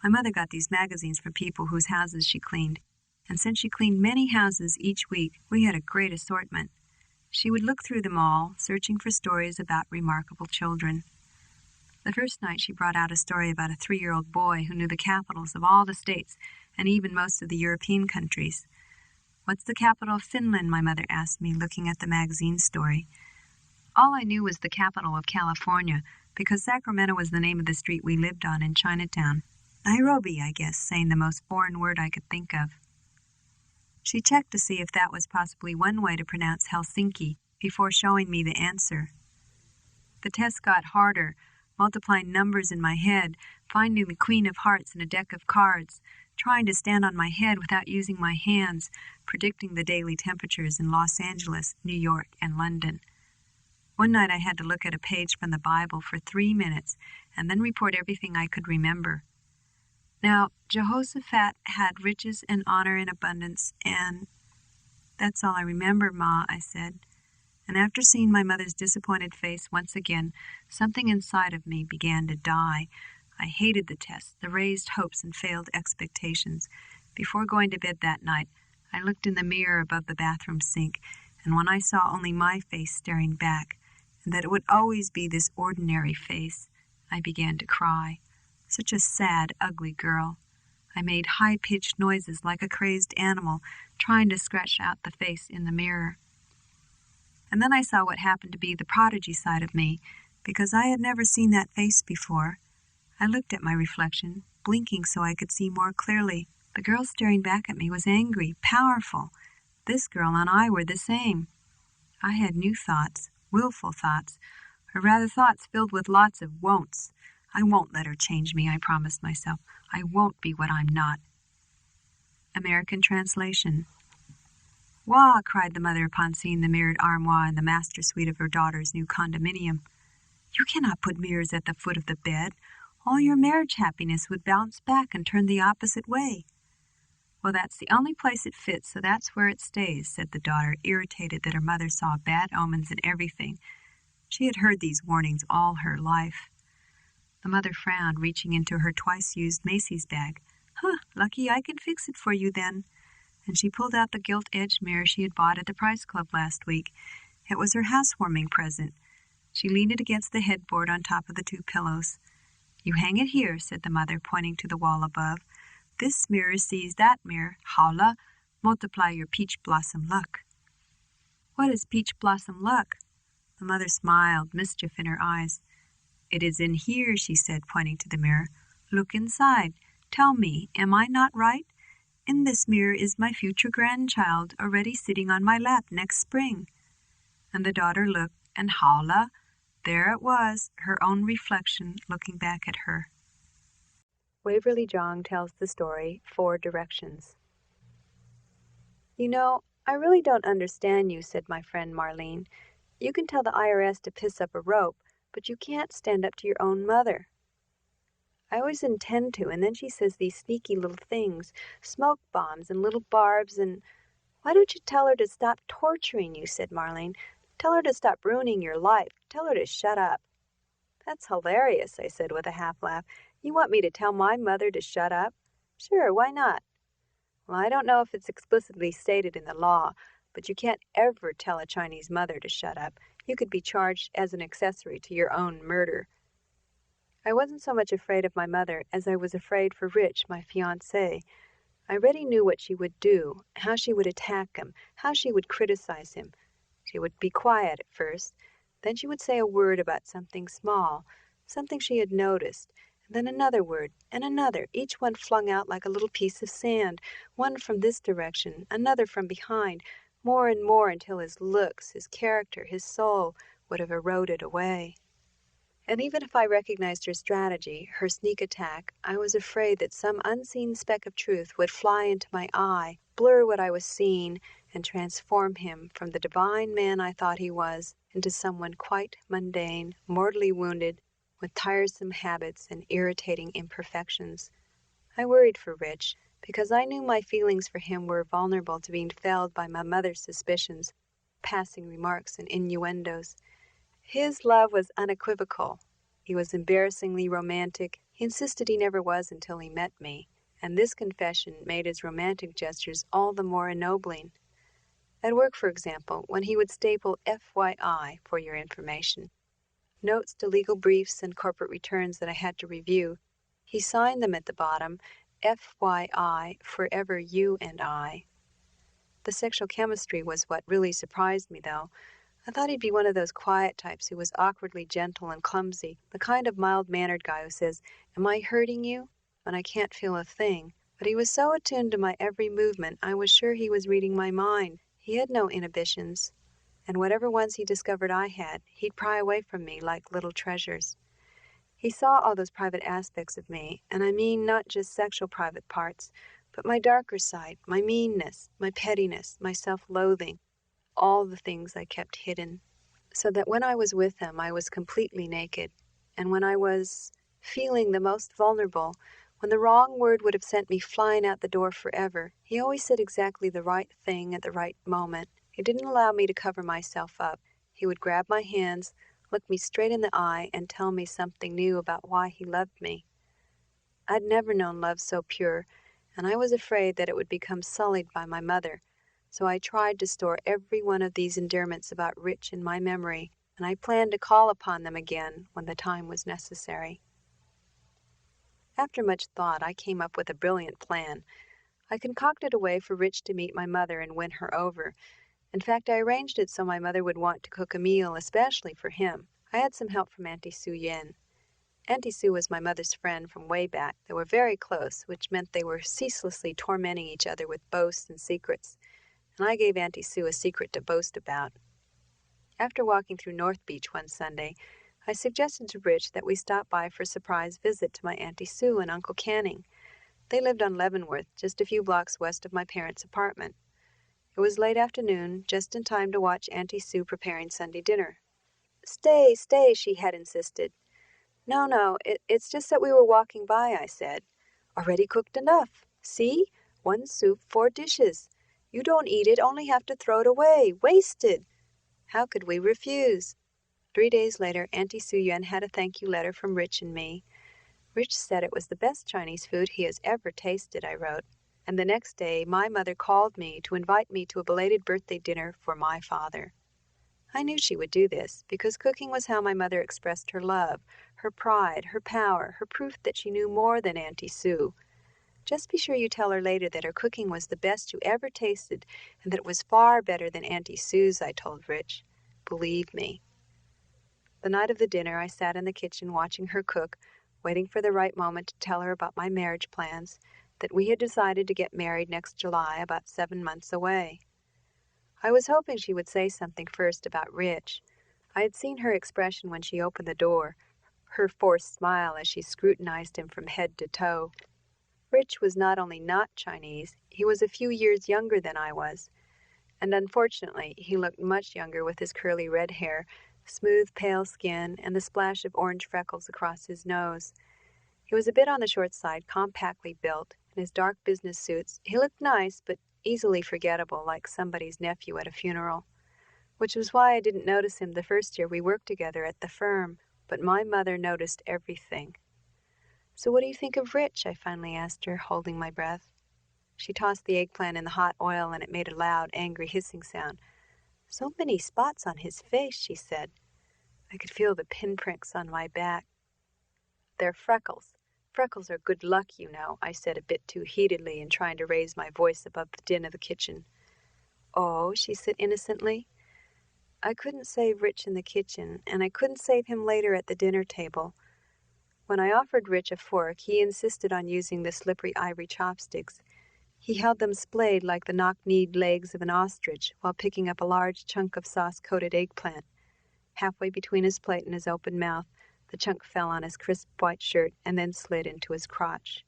My mother got these magazines from people whose houses she cleaned, and since she cleaned many houses each week, we had a great assortment. She would look through them all, searching for stories about remarkable children. The first night she brought out a story about a 3-year-old boy who knew the capitals of all the states and even most of the European countries. "What's the capital of Finland?" my mother asked me, looking at the magazine story. All I knew was the capital of California, because Sacramento was the name of the street we lived on in Chinatown. Nairobi, I guess, saying the most foreign word I could think of. She checked to see if that was possibly one way to pronounce Helsinki before showing me the answer. The test got harder, multiplying numbers in my head, finding the Queen of Hearts in a deck of cards, trying to stand on my head without using my hands, predicting the daily temperatures in Los Angeles, New York, and London. One night I had to look at a page from the Bible for 3 minutes and then report everything I could remember. Now, Jehoshaphat had riches and honor in abundance, and that's all I remember, Ma, I said. And after seeing my mother's disappointed face once again, something inside of me began to die. I hated the test, the raised hopes and failed expectations. Before going to bed that night, I looked in the mirror above the bathroom sink, and when I saw only my face staring back, and that it would always be this ordinary face, I began to cry. Such a sad, ugly girl. I made high-pitched noises like a crazed animal, trying to scratch out the face in the mirror. And then I saw what happened to be the prodigy side of me, because I had never seen that face before. I looked at my reflection, blinking so I could see more clearly. The girl staring back at me was angry, powerful. This girl and I were the same. I had new thoughts, willful thoughts, or rather thoughts filled with lots of won'ts. I won't let her change me, I promised myself. I won't be what I'm not. American translation. "Wah!" cried the mother upon seeing the mirrored armoire in the master suite of her daughter's new condominium. "You cannot put mirrors at the foot of the bed. All your marriage happiness would bounce back and turn the opposite way." "Well, that's the only place it fits, so that's where it stays," said the daughter, irritated that her mother saw bad omens in everything. She had heard these warnings all her life. The mother frowned, reaching into her twice-used Macy's bag. Lucky I can fix it for you, then." And she pulled out the gilt-edged mirror she had bought at the Price Club last week. It was her housewarming present. She leaned it against the headboard on top of the two pillows. "You hang it here," said the mother, pointing to the wall above. "This mirror sees that mirror. Holla, multiply your peach blossom luck." "What is peach blossom luck?" The mother smiled, mischief in her eyes. "It is in here," she said, pointing to the mirror. "Look inside. Tell me, am I not right? In this mirror is my future grandchild, already sitting on my lap next spring." And the daughter looked, and holla, there it was, her own reflection looking back at her. Waverly Jong tells the story, 4 Directions. "You know, I really don't understand you," said my friend Marlene. "You can tell the IRS to piss up a rope, but you can't stand up to your own mother." "I always intend to, and then she says these sneaky little things, smoke bombs and little barbs, and—" "Why don't you tell her to stop torturing you?" said Marlene. "Tell her to stop ruining your life. Tell her to shut up." "That's hilarious," I said with a half-laugh. "You want me to tell my mother to shut up?" "Sure, why not?" "Well, I don't know if it's explicitly stated in the law, but you can't ever tell a Chinese mother to shut up. You could be charged as an accessory to your own murder." I wasn't so much afraid of my mother as I was afraid for Rich, my fiancé. I already knew what she would do, how she would attack him, how she would criticize him. She would be quiet at first, then she would say a word about something small, something she had noticed, and then another word, and another, each one flung out like a little piece of sand, one from this direction, another from behind, more and more until his looks, his character, his soul would have eroded away. And even if I recognized her strategy, her sneak attack, I was afraid that some unseen speck of truth would fly into my eye, blur what I was seeing, and transform him from the divine man I thought he was into someone quite mundane, mortally wounded, with tiresome habits and irritating imperfections. I worried for Rich, because I knew my feelings for him were vulnerable to being felled by my mother's suspicions, passing remarks and innuendos. His love was unequivocal. He was embarrassingly romantic. He insisted he never was until he met me, and this confession made his romantic gestures all the more ennobling. At work, for example, when he would staple FYI, for your information, notes to legal briefs and corporate returns that I had to review, he signed them at the bottom, FYI, forever you and I. The sexual chemistry was what really surprised me, though. I thought he'd be one of those quiet types who was awkwardly gentle and clumsy, the kind of mild-mannered guy who says, "Am I hurting you?" when I can't feel a thing. But he was so attuned to my every movement, I was sure he was reading my mind. He had no inhibitions, and whatever ones he discovered I had, he'd pry away from me like little treasures. He saw all those private aspects of me, and I mean not just sexual private parts, but my darker side, my meanness, my pettiness, my self-loathing, all the things I kept hidden, so that when I was with him I was completely naked, and when I was feeling the most vulnerable, When the wrong word would have sent me flying out the door forever, he always said exactly the right thing at the right moment. He didn't allow me to cover myself up. He would grab my hands, look me straight in the eye, and tell me something new about why he loved me. I'd never known love so pure, and I was afraid that it would become sullied by my mother. So I tried to store every one of these endearments about Rich in my memory, and I planned to call upon them again when the time was necessary. After much thought, I came up with a brilliant plan. I concocted a way for Rich to meet my mother and win her over. In fact, I arranged it so my mother would want to cook a meal especially for him. I had some help from Auntie Su Yen. Auntie Sue was my mother's friend from way back. They were very close, which meant they were ceaselessly tormenting each other with boasts and secrets. And I gave Auntie Sue a secret to boast about. After walking through North Beach one Sunday, I suggested to Rich that we stop by for a surprise visit to my Auntie Sue and Uncle Canning. They lived on Leavenworth, just a few blocks west of my parents' apartment. It was late afternoon, just in time to watch Auntie Sue preparing Sunday dinner. Stay, she had insisted. No, it's just that we were walking by, I said. Already cooked enough. See? 1 soup, 4 dishes. You don't eat it, only have to throw it away. Wasted. How could we refuse? 3 days later, Auntie Su Yuan had a thank you letter from Rich and me. Rich said it was the best Chinese food he has ever tasted, I wrote. And the next day, my mother called me to invite me to a belated birthday dinner for my father. I knew she would do this, because cooking was how my mother expressed her love, her pride, her power, her proof that she knew more than Auntie Sue. Just be sure you tell her later that her cooking was the best you ever tasted, and that it was far better than Auntie Sue's, I told Rich. Believe me. The night of the dinner, I sat in the kitchen watching her cook, waiting for the right moment to tell her about my marriage plans, that we had decided to get married next July, about 7 months away. I was hoping she would say something first about Rich. I had seen her expression when she opened the door, her forced smile as she scrutinized him from head to toe. Rich was not only not Chinese, he was a few years younger than I was. And unfortunately, he looked much younger with his curly red hair, smooth pale skin, and the splash of orange freckles across his nose. He was a bit on the short side, compactly built. In his dark business suits, he looked nice, but easily forgettable, like somebody's nephew at a funeral. Which was why I didn't notice him the first year we worked together at the firm, but my mother noticed everything. So what do you think of Rich? I finally asked her, holding my breath. She tossed the eggplant in the hot oil, and it made a loud, angry hissing sound. So many spots on his face, she said. I could feel the pinpricks on my back. They're freckles. Freckles are good luck, you know, I said a bit too heatedly and trying to raise my voice above the din of the kitchen. Oh, she said innocently. I couldn't save Rich in the kitchen, and I couldn't save him later at the dinner table. When I offered Rich a fork, he insisted on using the slippery ivory chopsticks. He held them splayed like the knock-kneed legs of an ostrich while picking up a large chunk of sauce-coated eggplant. Halfway between his plate and his open mouth, the chunk fell on his crisp white shirt and then slid into his crotch.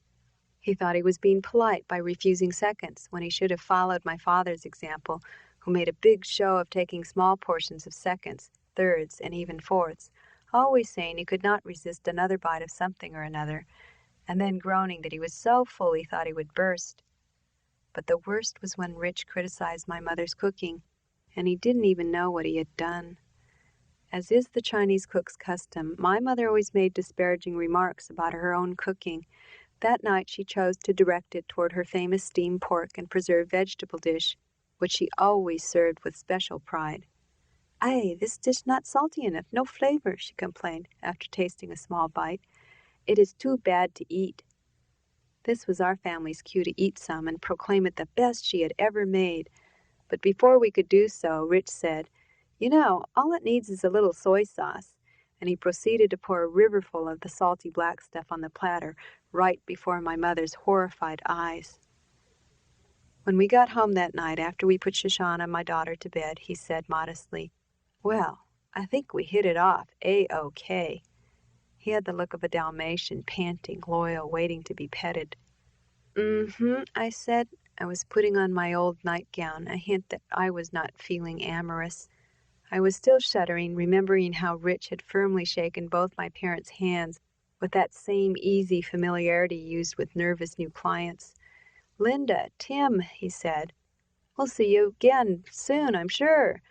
He thought he was being polite by refusing seconds when he should have followed my father's example, who made a big show of taking small portions of seconds, thirds, and even fourths, always saying he could not resist another bite of something or another, and then groaning that he was so full he thought he would burst. But the worst was when Rich criticized my mother's cooking, and he didn't even know what he had done. As is the Chinese cook's custom, my mother always made disparaging remarks about her own cooking. That night she chose to direct it toward her famous steamed pork and preserved vegetable dish, which she always served with special pride. "Aye, this dish not salty enough, no flavor," she complained after tasting a small bite. "It is too bad to eat." This was our family's cue to eat some and proclaim it the best she had ever made. But before we could do so, Rich said, "You know, all it needs is a little soy sauce," and he proceeded to pour a riverful of the salty black stuff on the platter right before my mother's horrified eyes. When we got home that night, after we put Shoshana, my daughter, to bed, he said modestly, "Well, I think we hit it off A-OK." He had the look of a Dalmatian, panting, loyal, waiting to be petted. "Mm-hmm," I said. I was putting on my old nightgown, a hint that I was not feeling amorous. I was still shuddering, remembering how Rich had firmly shaken both my parents' hands with that same easy familiarity used with nervous new clients. "Linda, Tim," he said. "We'll see you again soon, I'm sure."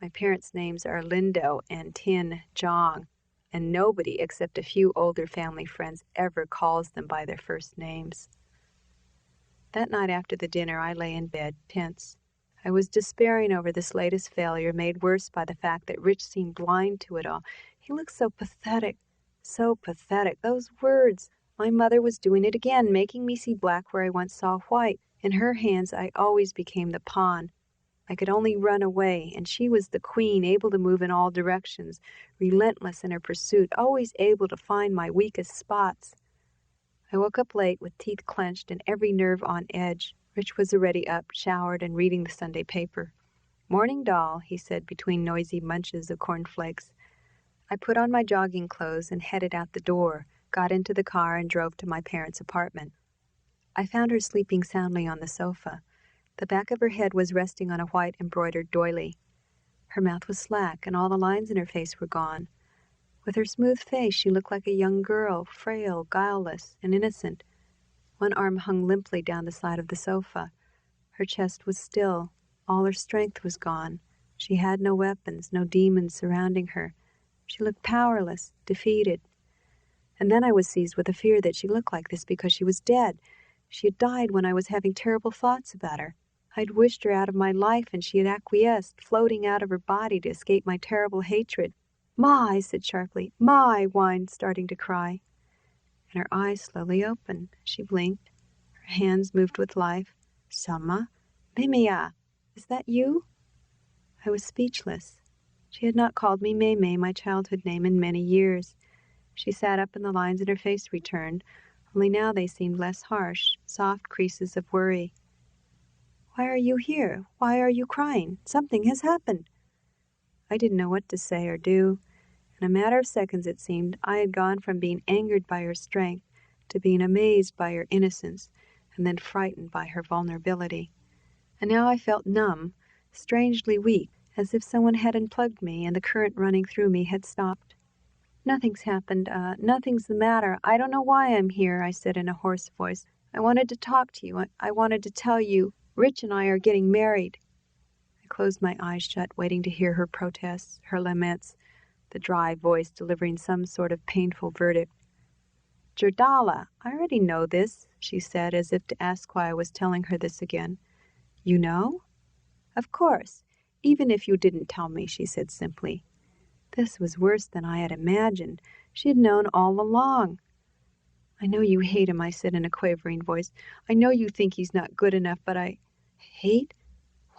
My parents' names are Lindo and Tin Jong, and nobody except a few older family friends ever calls them by their first names. That night after the dinner, I lay in bed, tense. I was despairing over this latest failure, made worse by the fact that Rich seemed blind to it all. He looked so pathetic, so pathetic. Those words! My mother was doing it again, making me see black where I once saw white. In her hands, I always became the pawn. I could only run away, and she was the queen, able to move in all directions, relentless in her pursuit, always able to find my weakest spots. I woke up late with teeth clenched and every nerve on edge. Rich was already up, showered, and reading the Sunday paper. "Morning, doll," he said between noisy munches of cornflakes. I put on my jogging clothes and headed out the door, got into the car, and drove to my parents' apartment. I found her sleeping soundly on the sofa. The back of her head was resting on a white embroidered doily. Her mouth was slack, and all the lines in her face were gone. With her smooth face, she looked like a young girl, frail, guileless, and innocent. One arm hung limply down the side of the sofa. Her chest was still. All her strength was gone. She had no weapons, no demons surrounding her. She looked powerless, defeated. And then I was seized with a fear that she looked like this because she was dead. She had died when I was having terrible thoughts about her. I'd wished her out of my life, and she had acquiesced, floating out of her body to escape my terrible hatred. "Ma," I said sharply. "Ma," I whined, starting to cry. And her eyes slowly opened. She blinked. Her hands moved with life. "Sama? Mimia, is that you?" I was speechless. She had not called me Maymay, my childhood name, in many years. She sat up and the lines in her face returned, only now they seemed less harsh, soft creases of worry. "Why are you here? Why are you crying? Something has happened." I didn't know what to say or do. In a matter of seconds, it seemed, I had gone from being angered by her strength to being amazed by her innocence, and then frightened by her vulnerability. And now I felt numb, strangely weak, as if someone had unplugged me and the current running through me had stopped. "Nothing's happened. Nothing's the matter. I don't know why I'm here," I said in a hoarse voice. "I wanted to talk to you. I wanted to tell you. Rich and I are getting married." I closed my eyes shut, waiting to hear her protests, her laments, the dry voice delivering some sort of painful verdict. "Jardala, I already know this," she said, as if to ask why I was telling her this again. "You know?" "Of course. Even if you didn't tell me," she said simply. This was worse than I had imagined. She had known all along. "I know you hate him," I said in a quavering voice. "I know you think he's not good enough, but I..." "Hate?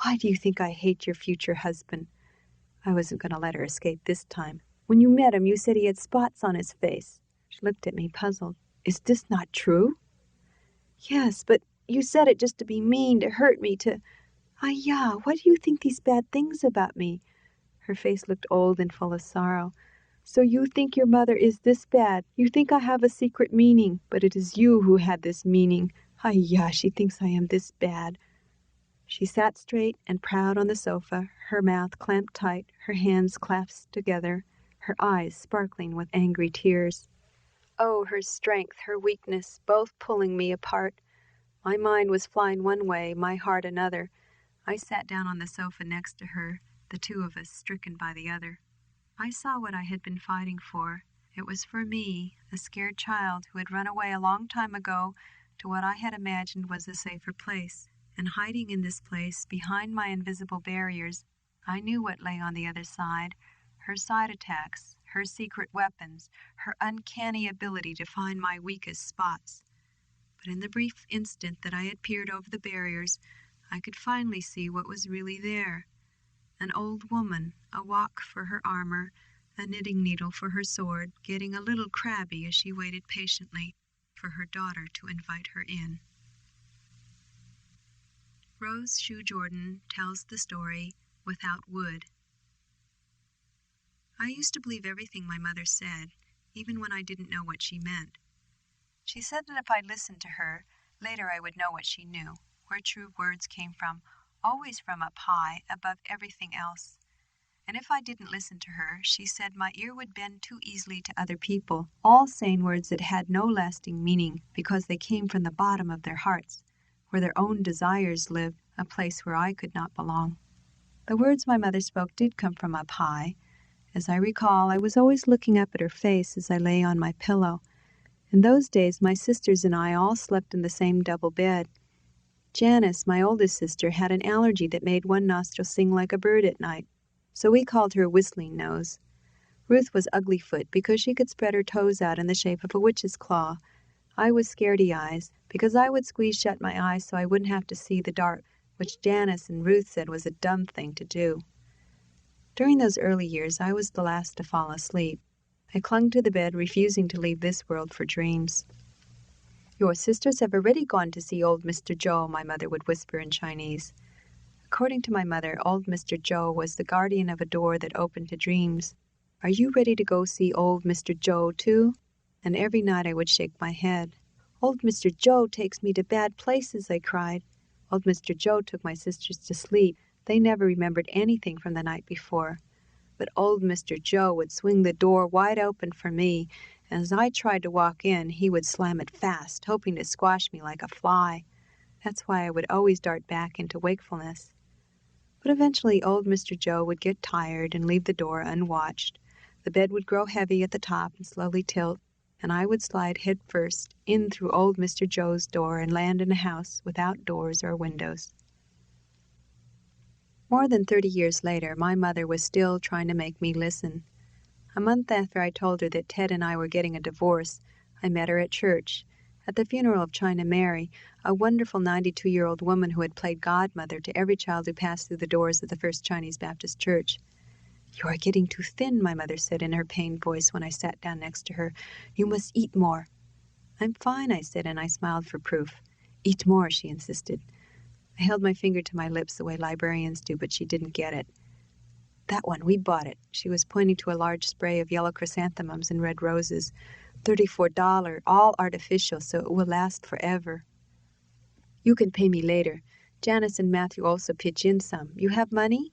Why do you think I hate your future husband?" I wasn't going to let her escape this time. "When you met him, you said he had spots on his face." She looked at me, puzzled. "Is this not true?" "Yes, but you said it just to be mean, to hurt me, to... Yeah, why do you think these bad things about me?" Her face looked old and full of sorrow. "So you think your mother is this bad. You think I have a secret meaning, but it is you who had this meaning. Yeah, she thinks I am this bad." She sat straight and proud on the sofa, her mouth clamped tight, her hands clasped together, her eyes sparkling with angry tears. Oh, her strength, her weakness, both pulling me apart. My mind was flying one way, my heart another. I sat down on the sofa next to her, the two of us stricken by the other. I saw what I had been fighting for. It was for me, a scared child who had run away a long time ago to what I had imagined was a safer place. And hiding in this place, behind my invisible barriers, I knew what lay on the other side, her side attacks, her secret weapons, her uncanny ability to find my weakest spots. But in the brief instant that I had peered over the barriers, I could finally see what was really there. An old woman, a wok for her armor, a knitting needle for her sword, getting a little crabby as she waited patiently for her daughter to invite her in. Rose Shue Jordan tells the story Without Wood. I used to believe everything my mother said, even when I didn't know what she meant. She said that if I listened to her, later I would know what she knew, where true words came from, always from up high, above everything else. And if I didn't listen to her, she said my ear would bend too easily to other people, all saying words that had no lasting meaning because they came from the bottom of their hearts, where their own desires lived, a place where I could not belong. The words my mother spoke did come from up high. As I recall, I was always looking up at her face as I lay on my pillow. In those days, my sisters and I all slept in the same double bed. Janice, my oldest sister, had an allergy that made one nostril sing like a bird at night, so we called her Whistling Nose. Ruth was Uglyfoot because she could spread her toes out in the shape of a witch's claw. I was Scaredy Eyes because I would squeeze shut my eyes so I wouldn't have to see the dark, which Janice and Ruth said was a dumb thing to do. During those early years, I was the last to fall asleep. I clung to the bed, refusing to leave this world for dreams. "Your sisters have already gone to see old Mr. Joe," my mother would whisper in Chinese. According to my mother, old Mr. Joe was the guardian of a door that opened to dreams. "Are you ready to go see old Mr. Joe, too?" And every night I would shake my head. "Old Mr. Joe takes me to bad places," I cried. Old Mr. Joe took my sisters to sleep. They never remembered anything from the night before. But old Mr. Joe would swing the door wide open for me, and as I tried to walk in, he would slam it fast, hoping to squash me like a fly. That's why I would always dart back into wakefulness. But eventually old Mr. Joe would get tired and leave the door unwatched. The bed would grow heavy at the top and slowly tilt, and I would slide head first in through old Mr. Joe's door and land in a house without doors or windows. More than 30 years later, my mother was still trying to make me listen. A month after I told her that Ted and I were getting a divorce, I met her at church, at the funeral of China Mary, a wonderful 92-year-old woman who had played godmother to every child who passed through the doors of the First Chinese Baptist Church. "You are getting too thin," my mother said in her pained voice when I sat down next to her. "You must eat more." "I'm fine," I said, and I smiled for proof. "Eat more," she insisted. I held my finger to my lips the way librarians do, but she didn't get it. "That one, we bought it." She was pointing to a large spray of yellow chrysanthemums and red roses. $34, all artificial, so it will last forever. "You can pay me later. Janice and Matthew also pitch in some. You have money?"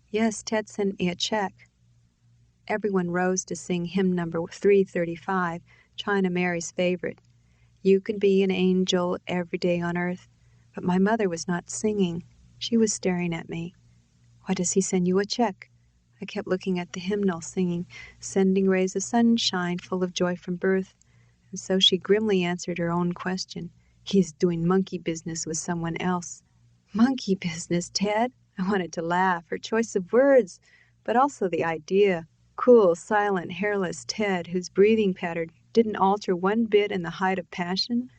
"Yes, Ted sent me a check." Everyone rose to sing hymn number 335, China Mary's favorite. "You can be an angel every day on earth." But my mother was not singing. She was staring at me. "Why does he send you a check?" I kept looking at the hymnal, singing, "Sending rays of sunshine full of joy from birth." And so she grimly answered her own question. "He is doing monkey business with someone else." Monkey business, Ted? I wanted to laugh, her choice of words, but also the idea. Cool, silent, hairless Ted, whose breathing pattern didn't alter one bit in the height of passion.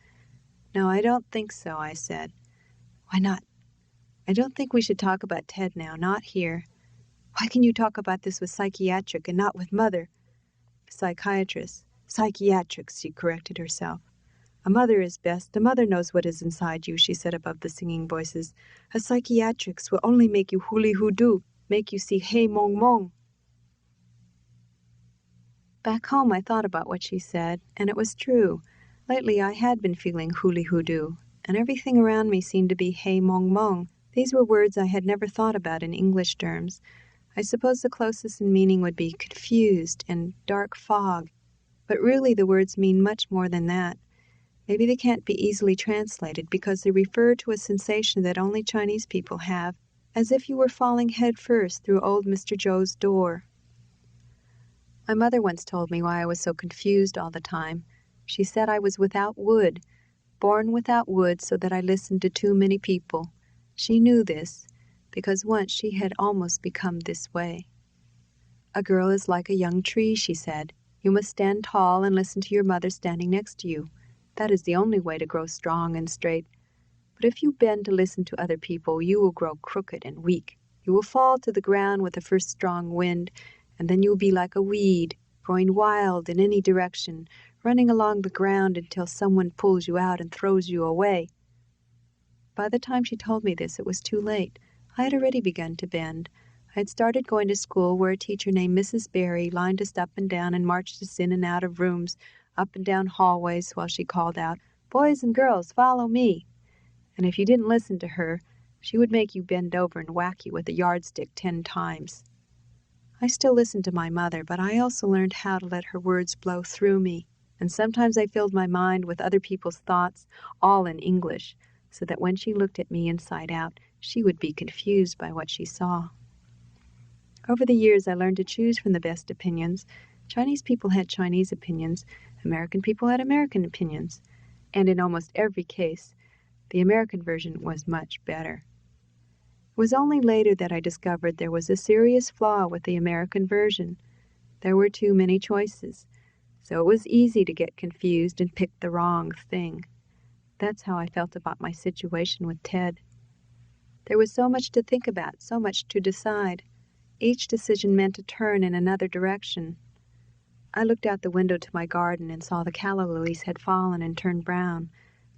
"No, I don't think so," I said. "Why not?" "I don't think we should talk about Ted now, not here." "Why can you talk about this with psychiatric and not with Mother?" "Psychiatrist. Psychiatrics," she corrected herself. "A mother is best. A mother knows what is inside you," she said above the singing voices. "A psychiatrics will only make you hooly-hoo-doo, make you see hey-mong-mong." Back home, I thought about what she said, and it was true. Lately, I had been feeling hooly-hoo-doo, and everything around me seemed to be hey-mong-mong. These were words I had never thought about in English terms. I suppose the closest in meaning would be confused and dark fog. But really the words mean much more than that. Maybe they can't be easily translated because they refer to a sensation that only Chinese people have, as if you were falling head first through old Mr. Joe's door. My mother once told me why I was so confused all the time. She said I was without wood, born without wood so that I listened to too many people. She knew this, because once she had almost become this way. "A girl is like a young tree," she said. "You must stand tall and listen to your mother standing next to you. That is the only way to grow strong and straight. But if you bend to listen to other people, you will grow crooked and weak. You will fall to the ground with the first strong wind, and then you will be like a weed, growing wild in any direction, running along the ground until someone pulls you out and throws you away." By the time she told me this, it was too late. I had already begun to bend. I had started going to school where a teacher named Mrs. Berry lined us up and down and marched us in and out of rooms, up and down hallways while she called out, "Boys and girls, follow me." And if you didn't listen to her, she would make you bend over and whack you with a yardstick 10 times. I still listened to my mother, but I also learned how to let her words blow through me. And sometimes I filled my mind with other people's thoughts, all in English, so that when she looked at me inside out, she would be confused by what she saw. Over the years, I learned to choose from the best opinions. Chinese people had Chinese opinions, American people had American opinions, and in almost every case, the American version was much better. It was only later that I discovered there was a serious flaw with the American version. There were too many choices, so it was easy to get confused and pick the wrong thing. That's how I felt about my situation with Ted. There was so much to think about, so much to decide. Each decision meant a turn in another direction. I looked out the window to my garden and saw the calla lilies had fallen and turned brown.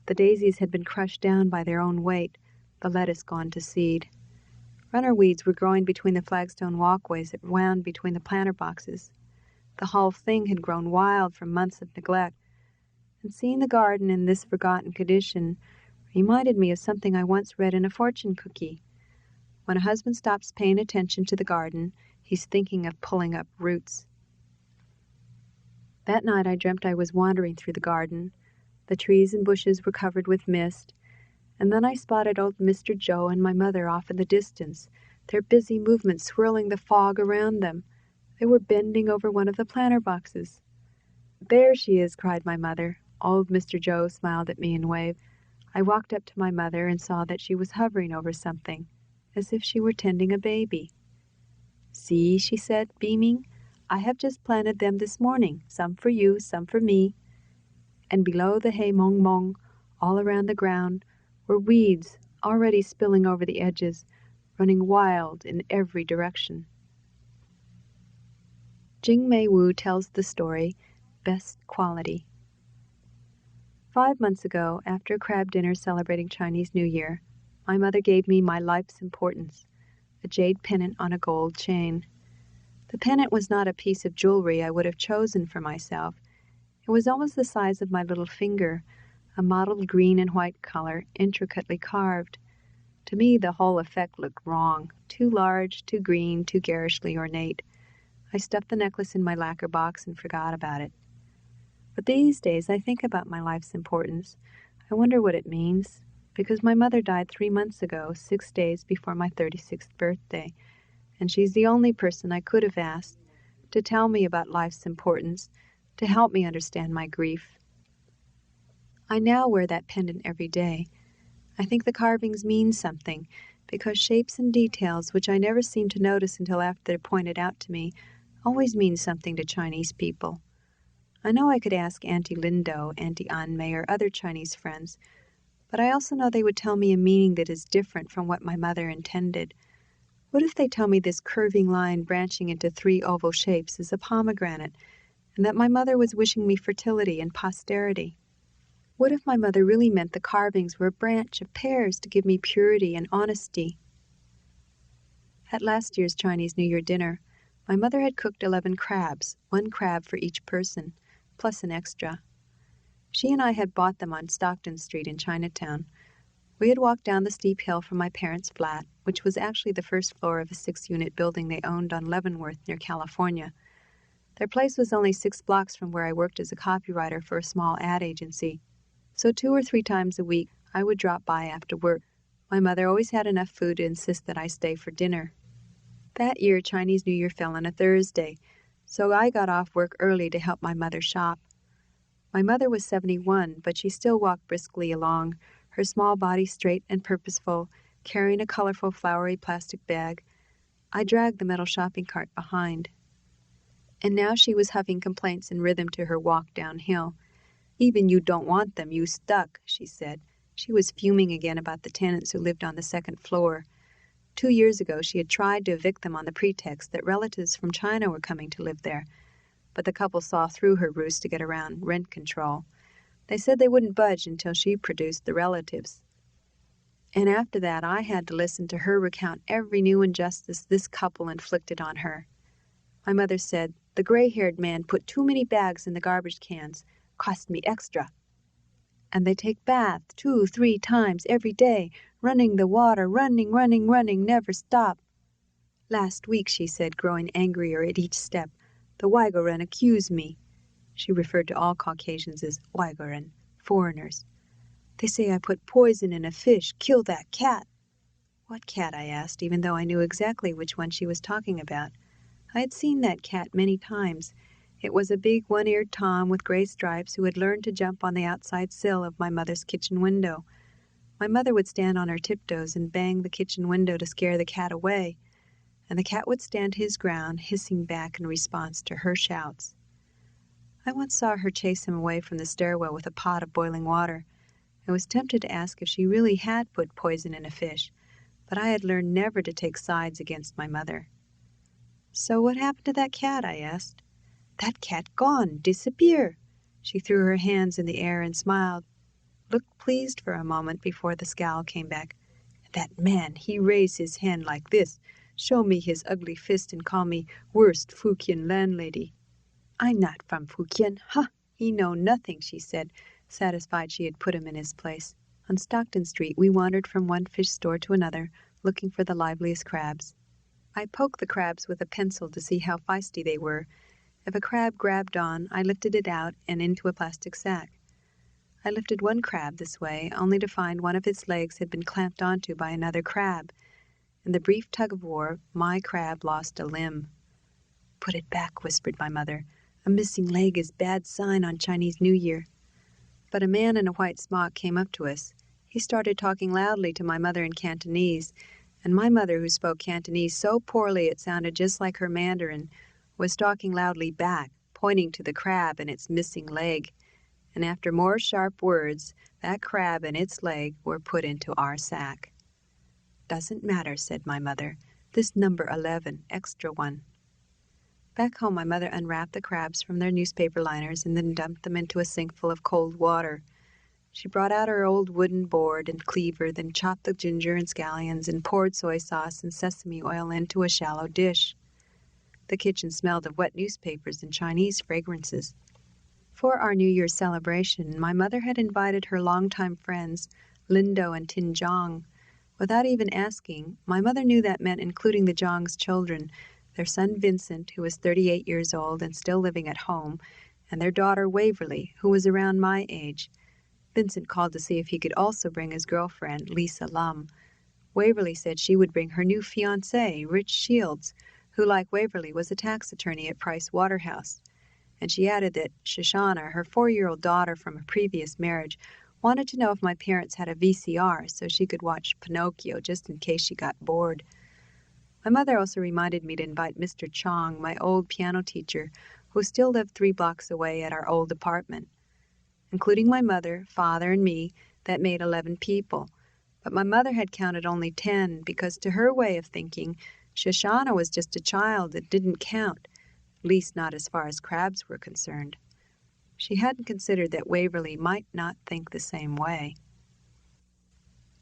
The daisies had been crushed down by their own weight, the lettuce gone to seed. Runner weeds were growing between the flagstone walkways that wound between the planter boxes. The whole thing had grown wild from months of neglect. And seeing the garden in this forgotten condition reminded me of something I once read in a fortune cookie. When a husband stops paying attention to the garden, he's thinking of pulling up roots. That night I dreamt I was wandering through the garden. The trees and bushes were covered with mist, and then I spotted old Mr. Joe and my mother off in the distance, their busy movement swirling the fog around them. They were bending over one of the planter boxes. "There she is," cried my mother. Old Mr. Joe smiled at me and waved. I walked up to my mother and saw that she was hovering over something, as if she were tending a baby. "See," she said, beaming, "I have just planted them this morning, some for you, some for me." And below the hay mong mong, all around the ground, were weeds already spilling over the edges, running wild in every direction. Jing Mei Wu tells the story, Best Quality. 5 months ago, after a crab dinner celebrating Chinese New Year, my mother gave me my life's importance, a jade pendant on a gold chain. The pendant was not a piece of jewelry I would have chosen for myself. It was almost the size of my little finger, a mottled green and white color, intricately carved. To me, the whole effect looked wrong, too large, too green, too garishly ornate. I stuffed the necklace in my lacquer box and forgot about it. But these days I think about my life's importance. I wonder what it means, because my mother died 3 months ago, 6 days before my 36th birthday, and she's the only person I could have asked to tell me about life's importance, to help me understand my grief. I now wear that pendant every day. I think the carvings mean something, because shapes and details, which I never seem to notice until after they're pointed out to me, always mean something to Chinese people. I know I could ask Auntie Lindo, Auntie Anmei, or other Chinese friends, but I also know they would tell me a meaning that is different from what my mother intended. What if they tell me this curving line branching into 3 oval shapes is a pomegranate, and that my mother was wishing me fertility and posterity? What if my mother really meant the carvings were a branch of pears to give me purity and honesty? At last year's Chinese New Year dinner, my mother had cooked 11 crabs, 1 crab for each person, plus an extra. She and I had bought them on Stockton Street in Chinatown. We had walked down the steep hill from my parents' flat, which was actually the first floor of a 6-unit building they owned on Leavenworth near California. Their place was only 6 blocks from where I worked as a copywriter for a small ad agency. So 2 or 3 times a week, I would drop by after work. My mother always had enough food to insist that I stay for dinner. That year, Chinese New Year fell on a Thursday, so I got off work early to help my mother shop. My mother was 71, but she still walked briskly along, her small body straight and purposeful, carrying a colorful flowery plastic bag. I dragged the metal shopping cart behind. And now she was huffing complaints in rhythm to her walk downhill. "Even you don't want them, you stuck," she said. She was fuming again about the tenants who lived on the 2nd floor. 2 years ago, she had tried to evict them on the pretext that relatives from China were coming to live there. But the couple saw through her ruse to get around rent control. They said they wouldn't budge until she produced the relatives. And after that, I had to listen to her recount every new injustice this couple inflicted on her. My mother said, "The gray-haired man put too many bags in the garbage cans, cost me extra. And they take bath 2-3 times every day, running the water, running, never stop." "Last week," she said, growing angrier at each step, "the Waigoran accused me." She referred to all Caucasians as Waigoran, foreigners. "They say I put poison in a fish. Kill that cat." "What cat?" I asked, even though I knew exactly which one she was talking about. I had seen that cat many times. It was a big one-eared Tom with gray stripes who had learned to jump on the outside sill of my mother's kitchen window. My mother would stand on her tiptoes and bang the kitchen window to scare the cat away, and the cat would stand his ground, hissing back in response to her shouts. I once saw her chase him away from the stairwell with a pot of boiling water. I was tempted to ask if she really had put poison in a fish, but I had learned never to take sides against my mother. "So what happened to that cat?" I asked. "That cat gone, disappear." She threw her hands in the air and smiled, looked pleased for a moment before the scowl came back. "That man, he raise his hand like this, show me his ugly fist and call me worst Fukian landlady. I'm not from Fukian. Ha! He know nothing," she said, satisfied she had put him in his place. On Stockton Street we wandered from one fish store to another, looking for the liveliest crabs. I poked the crabs with a pencil to see how feisty they were. If a crab grabbed on, I lifted it out and into a plastic sack. I lifted one crab this way, only to find one of its legs had been clamped onto by another crab. In the brief tug-of-war, my crab lost a limb. "Put it back," whispered my mother. "A missing leg is bad sign on Chinese New Year." But a man in a white smock came up to us. He started talking loudly to my mother in Cantonese, and my mother, who spoke Cantonese so poorly it sounded just like her Mandarin, was talking loudly back, pointing to the crab and its missing leg. And after more sharp words, that crab and its leg were put into our sack. "Doesn't matter," said my mother. "This number 11, extra one." Back home, my mother unwrapped the crabs from their newspaper liners and then dumped them into a sink full of cold water. She brought out her old wooden board and cleaver, then chopped the ginger and scallions and poured soy sauce and sesame oil into a shallow dish. The kitchen smelled of wet newspapers and Chinese fragrances. For our New Year's celebration, my mother had invited her longtime friends, Lindo and Tin Jong. Without even asking, my mother knew that meant including the Jong's children, their son Vincent, who was 38 years old and still living at home, and their daughter Waverly, who was around my age. Vincent called to see if he could also bring his girlfriend, Lisa Lum. Waverly said she would bring her new fiancé, Rich Shields, who, like Waverly, was a tax attorney at Price Waterhouse. And she added that Shoshana, her 4-year-old daughter from a previous marriage, wanted to know if my parents had a VCR so she could watch Pinocchio just in case she got bored. My mother also reminded me to invite Mr. Chong, my old piano teacher, who still lived 3 blocks away at our old apartment. Including my mother, father, and me, that made 11 people. But my mother had counted only 10 because to her way of thinking, Shoshana was just a child that didn't count, at least not as far as crabs were concerned. She hadn't considered that Waverly might not think the same way.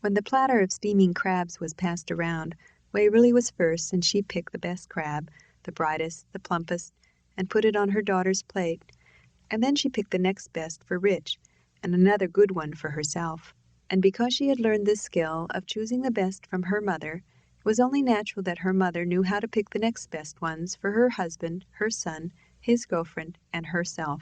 When the platter of steaming crabs was passed around, Waverly was first, and she picked the best crab, the brightest, the plumpest, and put it on her daughter's plate. And then she picked the next best for Rich, and another good one for herself. And because she had learned this skill of choosing the best from her mother, it was only natural that her mother knew how to pick the next best ones for her husband, her son, his girlfriend, and herself.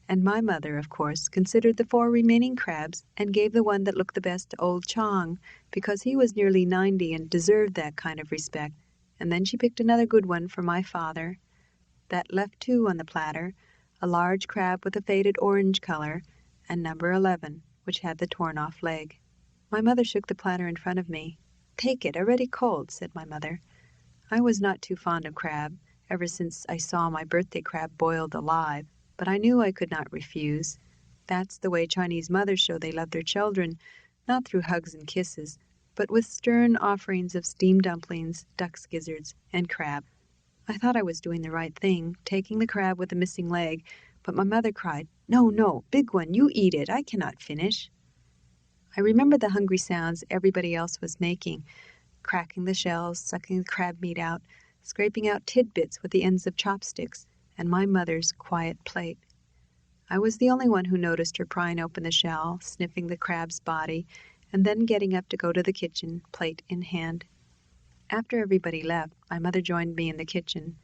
And my mother, of course, considered the 4 remaining crabs and gave the one that looked the best to old Chong, because he was nearly 90 and deserved that kind of respect. And then she picked another good one for my father. That left 2 on the platter, a large crab with a faded orange color, and number 11, which had the torn-off leg. My mother shook the platter in front of me. "Take it, already cold," said my mother. I was not too fond of crab, ever since I saw my birthday crab boiled alive, but I knew I could not refuse. That's the way Chinese mothers show they love their children, not through hugs and kisses, but with stern offerings of steamed dumplings, duck's gizzards, and crab. I thought I was doing the right thing, taking the crab with the missing leg, but my mother cried, "No, no, big one, you eat it, I cannot finish." I remembered the hungry sounds everybody else was making, cracking the shells, sucking the crab meat out, scraping out tidbits with the ends of chopsticks, and my mother's quiet plate. I was the only one who noticed her prying open the shell, sniffing the crab's body, and then getting up to go to the kitchen, plate in hand. After everybody left, my mother joined me in the kitchen.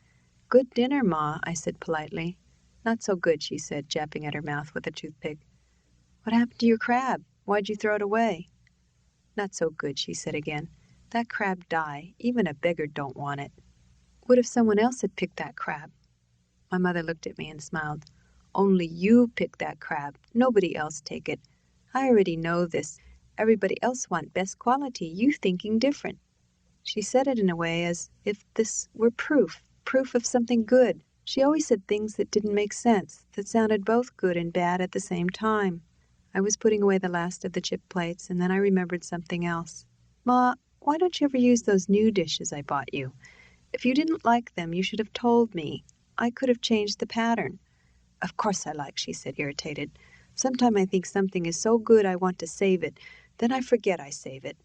"Good dinner, Ma," I said politely. "Not so good," she said, jabbing at her mouth with a toothpick. "What happened to your crab? Why'd you throw it away?" "Not so good," she said again. "That crab die. Even a beggar don't want it." "What if someone else had picked that crab?" My mother looked at me and smiled. "Only you pick that crab. Nobody else take it. I already know this. Everybody else want best quality. You thinking different." She said it in a way as if this were proof of something good. She always said things that didn't make sense, that sounded both good and bad at the same time. I was putting away the last of the chip plates, and then I remembered something else. "Ma, why don't you ever use those new dishes I bought you? If you didn't like them, you should have told me. I could have changed the pattern." "Of course I like," she said, irritated. "Sometime I think something is so good I want to save it. Then I forget I save it."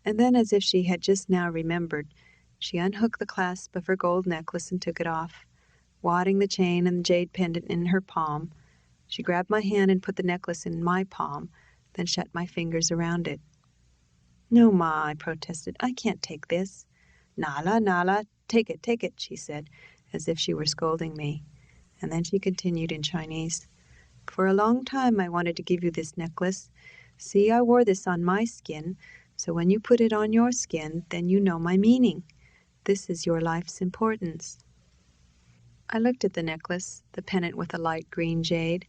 And then, as if she had just now remembered, she unhooked the clasp of her gold necklace and took it off, wadding the chain and the jade pendant in her palm. She grabbed my hand and put the necklace in my palm, then shut my fingers around it. "No, Ma," I protested. "I can't take this." "Nala, Nala, take it," she said, as if she were scolding me. And then she continued in Chinese. "For a long time I wanted to give you this necklace. See, I wore this on my skin, so when you put it on your skin, then you know my meaning. This is your life's importance." I looked at the necklace, the pendant with a light green jade.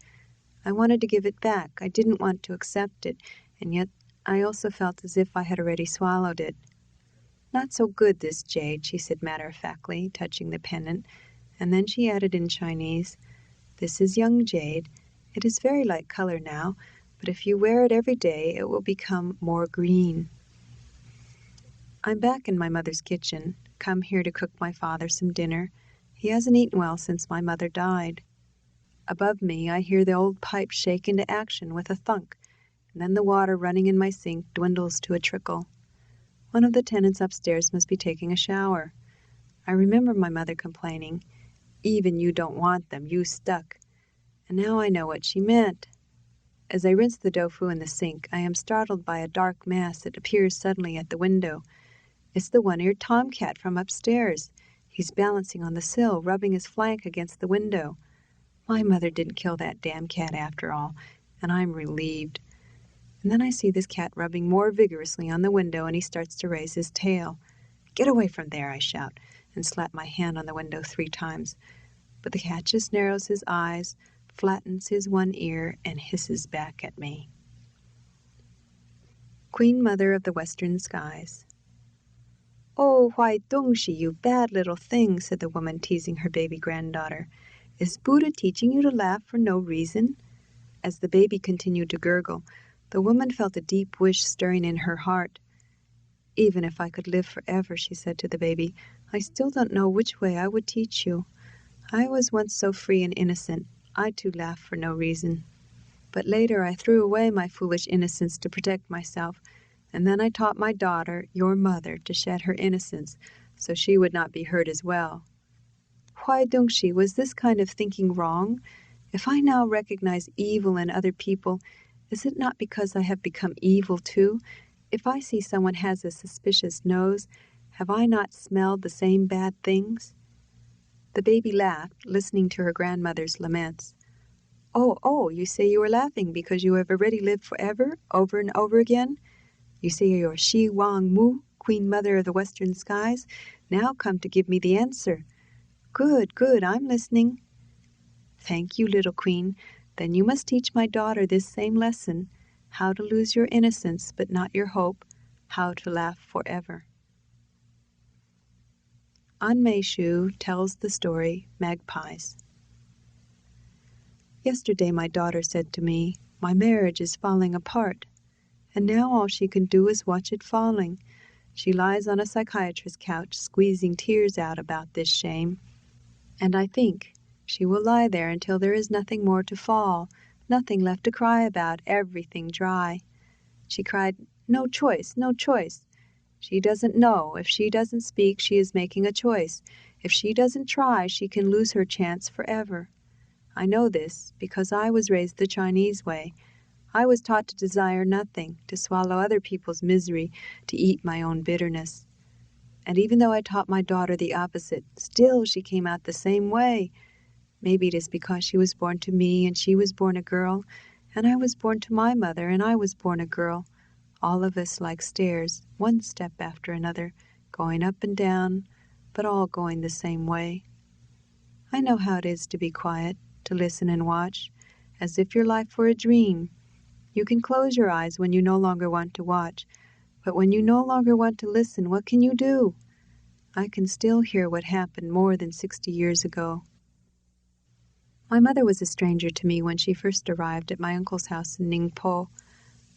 I wanted to give it back. I didn't want to accept it, and yet I also felt as if I had already swallowed it. "Not so good, this jade," she said matter-of-factly, touching the pendant, and then she added in Chinese, "This is young jade. It is very light color now, but if you wear it every day, it will become more green." I'm back in my mother's kitchen, come here to cook my father some dinner. He hasn't eaten well since my mother died. Above me, I hear the old pipe shake into action with a thunk, and then the water running in my sink dwindles to a trickle. One of the tenants upstairs must be taking a shower. I remember my mother complaining, "Even you don't want them, you stuck." And now I know what she meant. As I rinse the tofu in the sink, I am startled by a dark mass that appears suddenly at the window. It's the one-eared tomcat from upstairs. He's balancing on the sill, rubbing his flank against the window. My mother didn't kill that damn cat after all, and I'm relieved. And then I see this cat rubbing more vigorously on the window, and he starts to raise his tail. "Get away from there," I shout, and slap my hand on the window 3 times. But the cat just narrows his eyes, flattens his one ear, and hisses back at me. Queen Mother of the Western Skies. "Oh, why dongshi, you bad little thing," said the woman, teasing her baby granddaughter. "Is Buddha teaching you to laugh for no reason?" As the baby continued to gurgle, the woman felt a deep wish stirring in her heart. "Even if I could live forever," she said to the baby, "I still don't know which way I would teach you. I was once so free and innocent, I too laughed for no reason. But later I threw away my foolish innocence to protect myself, and then I taught my daughter, your mother, to shed her innocence, so she would not be hurt as well. Why, Dongshi, was this kind of thinking wrong? If I now recognize evil in other people, is it not because I have become evil too? If I see someone has a suspicious nose, have I not smelled the same bad things?" The baby laughed, listening to her grandmother's laments. Oh, you say you are laughing because you have already lived forever, over and over again? You say you're Shi Wang Mu, Queen Mother of the Western Skies? Now come to give me the answer. Good, I'm listening. Thank you, little queen. Then you must teach my daughter this same lesson, how to lose your innocence but not your hope, how to laugh forever. An Mei Shu tells the story Magpies. Yesterday my daughter said to me, "My marriage is falling apart," and now all she can do is watch it falling. She lies on a psychiatrist's couch, squeezing tears out about this shame. And I think she will lie there until there is nothing more to fall, nothing left to cry about, everything dry. She cried, "No choice, no choice." She doesn't know. If she doesn't speak, she is making a choice. If she doesn't try, she can lose her chance forever. I know this because I was raised the Chinese way. I was taught to desire nothing, to swallow other people's misery, to eat my own bitterness. And even though I taught my daughter the opposite, still she came out the same way. Maybe it is because she was born to me and she was born a girl, and I was born to my mother and I was born a girl. All of us like stairs, one step after another, going up and down, but all going the same way. I know how it is to be quiet, to listen and watch, as if your life were a dream. You can close your eyes when you no longer want to watch, but when you no longer want to listen, what can you do? I can still hear what happened more than 60 years ago. My mother was a stranger to me when she first arrived at my uncle's house in Ningpo.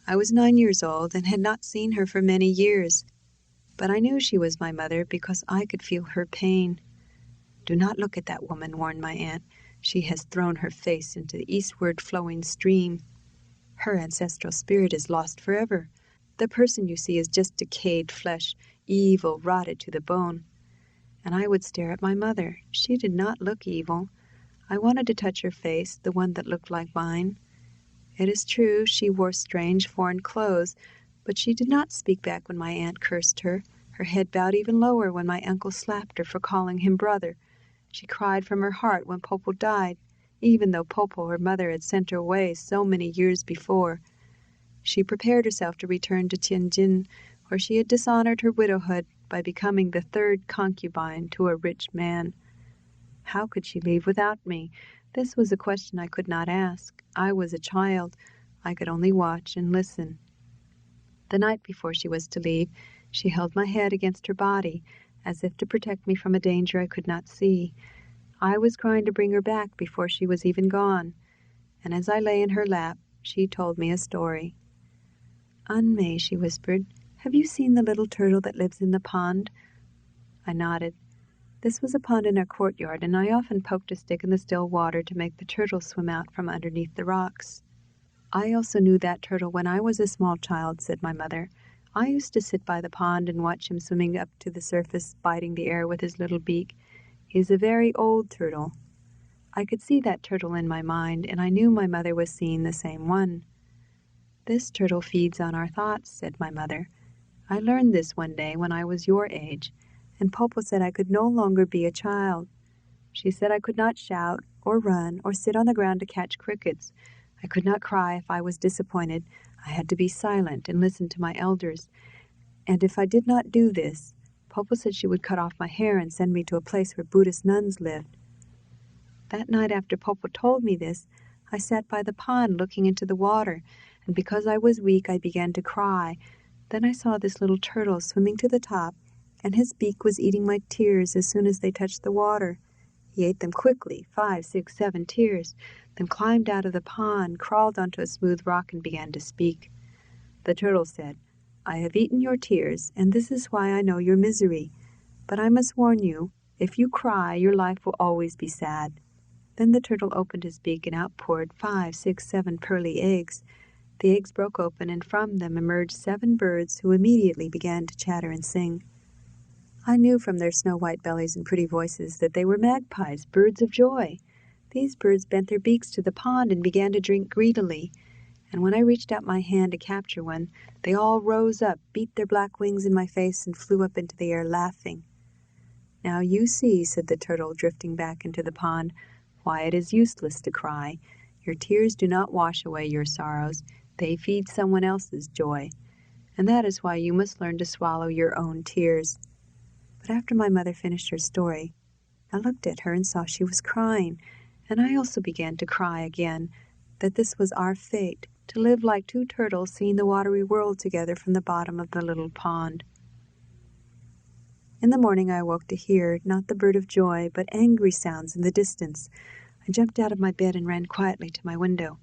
I was 9 years old and had not seen her for many years, but I knew she was my mother because I could feel her pain. "Do not look at that woman," warned my aunt. "She has thrown her face into the eastward flowing stream. Her ancestral spirit is lost forever. The person you see is just decayed flesh, evil, rotted to the bone." And I would stare at my mother. She did not look evil. I wanted to touch her face, the one that looked like mine. It is true, she wore strange foreign clothes, but she did not speak back when my aunt cursed her. Her head bowed even lower when my uncle slapped her for calling him brother. She cried from her heart when Popo died, even though Popo, her mother, had sent her away so many years before. She prepared herself to return to Tianjin, where she had dishonored her widowhood by becoming the third concubine to a rich man. How could she leave without me? This was a question I could not ask. I was a child. I could only watch and listen. The night before she was to leave, she held my head against her body, as if to protect me from a danger I could not see. I was crying to bring her back before she was even gone, and as I lay in her lap, she told me a story. "Anmei," she whispered, "have you seen the little turtle that lives in the pond?" I nodded. This was a pond in our courtyard, and I often poked a stick in the still water to make the turtle swim out from underneath the rocks. "I also knew that turtle when I was a small child," said my mother. "I used to sit by the pond and watch him swimming up to the surface, biting the air with his little beak. He is a very old turtle." I could see that turtle in my mind, and I knew my mother was seeing the same one. "This turtle feeds on our thoughts," said my mother. "I learned this one day when I was your age, and Popo said I could no longer be a child. She said I could not shout or run or sit on the ground to catch crickets. I could not cry if I was disappointed. I had to be silent and listen to my elders. And if I did not do this, Popo said she would cut off my hair and send me to a place where Buddhist nuns lived." That night after Popo told me this, I sat by the pond looking into the water, and because I was weak, I began to cry. Then I saw this little turtle swimming to the top, and his beak was eating my tears as soon as they touched the water. He ate them quickly, 5, 6, 7 tears, then climbed out of the pond, crawled onto a smooth rock, and began to speak. The turtle said, "I have eaten your tears, and this is why I know your misery. But I must warn you, if you cry, your life will always be sad." Then the turtle opened his beak and outpoured 5, 6, 7 pearly eggs. The eggs broke open, and from them emerged 7 birds who immediately began to chatter and sing. I knew from their snow-white bellies and pretty voices that they were magpies, birds of joy. These birds bent their beaks to the pond and began to drink greedily. And when I reached out my hand to capture one, they all rose up, beat their black wings in my face, and flew up into the air laughing. "Now you see," said the turtle, drifting back into the pond, "why it is useless to cry. Your tears do not wash away your sorrows. They feed someone else's joy. And that is why you must learn to swallow your own tears." But after my mother finished her story, I looked at her and saw she was crying, and I also began to cry again, that this was our fate, to live like 2 turtles seeing the watery world together from the bottom of the little pond. In the morning I awoke to hear, not the bird of joy, but angry sounds in the distance. I jumped out of my bed and ran quietly to my window.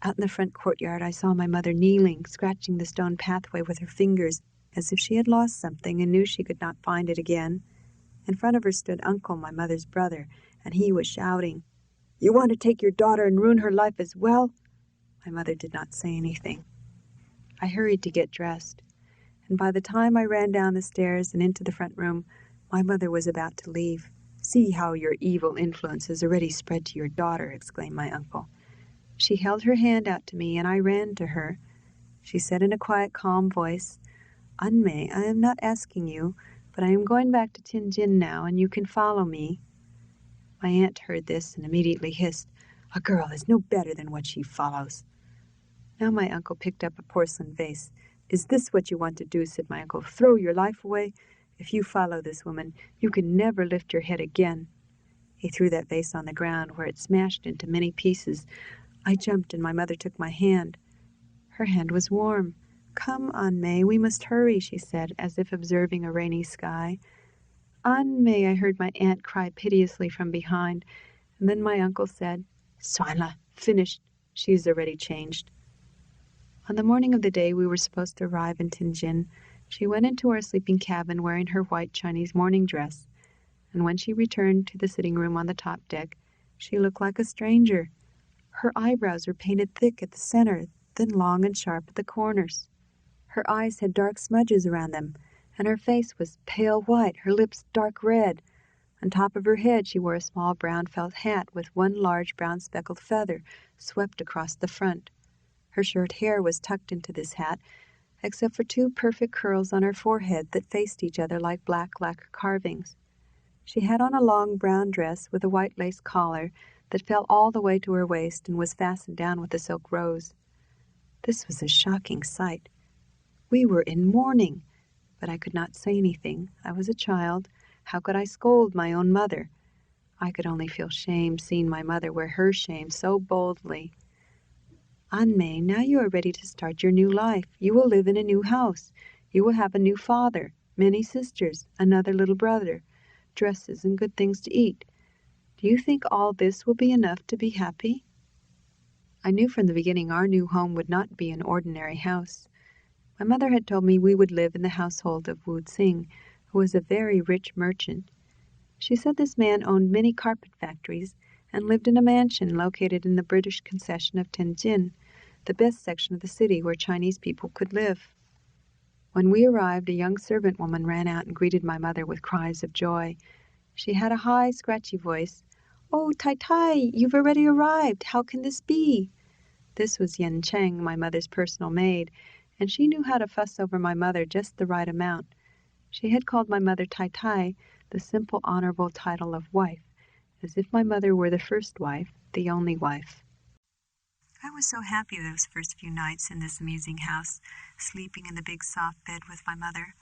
Out in the front courtyard I saw my mother kneeling, scratching the stone pathway with her fingers, as if she had lost something and knew she could not find it again. In front of her stood Uncle, my mother's brother, and he was shouting, "You want to take your daughter and ruin her life as well?" My mother did not say anything. I hurried to get dressed, and by the time I ran down the stairs and into the front room, my mother was about to leave. "See how your evil influence has already spread to your daughter," exclaimed my uncle. She held her hand out to me, and I ran to her. She said in a quiet, calm voice, "Anmei, I am not asking you, but I am going back to Tianjin now, and you can follow me." My aunt heard this and immediately hissed, "A girl is no better than what she follows." Now my uncle picked up a porcelain vase. "Is this what you want to do?" said my uncle. "Throw your life away? If you follow this woman, you can never lift your head again." He threw that vase on the ground, where it smashed into many pieces. I jumped, and my mother took my hand. Her hand was warm. "Come, Aunt May, we must hurry," she said, as if observing a rainy sky. "Aunt May," I heard my aunt cry piteously from behind, and then my uncle said, "Soanla, finished. She is already changed." On the morning of the day we were supposed to arrive in Tianjin, she went into our sleeping cabin wearing her white Chinese morning dress, and when she returned to the sitting room on the top deck, she looked like a stranger. Her eyebrows were painted thick at the center, then long and sharp at the corners. Her eyes had dark smudges around them, and her face was pale white, her lips dark red. On top of her head she wore a small brown felt hat with one large brown speckled feather swept across the front. Her short hair was tucked into this hat, except for two perfect curls on her forehead that faced each other like black lacquer carvings. She had on a long brown dress with a white lace collar that fell all the way to her waist and was fastened down with a silk rose. This was a shocking sight. We were in mourning, but I could not say anything. I was a child. How could I scold my own mother? I could only feel shame seeing my mother wear her shame so boldly. "Aunt May, now you are ready to start your new life. You will live in a new house. You will have a new father, many sisters, another little brother, dresses and good things to eat. Do you think all this will be enough to be happy?" I knew from the beginning our new home would not be an ordinary house. My mother had told me we would live in the household of Wu Tsing, who was a very rich merchant. She said this man owned many carpet factories and lived in a mansion located in the British concession of Tianjin, the best section of the city where Chinese people could live. When we arrived, a young servant woman ran out and greeted my mother with cries of joy. She had a high, scratchy voice. "Oh, Tai Tai, you've already arrived. How can this be?" This was Yen Cheng, my mother's personal maid, and she knew how to fuss over my mother just the right amount. She had called my mother Tai Tai, the simple, honorable title of wife, as if my mother were the first wife, the only wife. I was so happy those first few nights in this amusing house, sleeping in the big soft bed with my mother.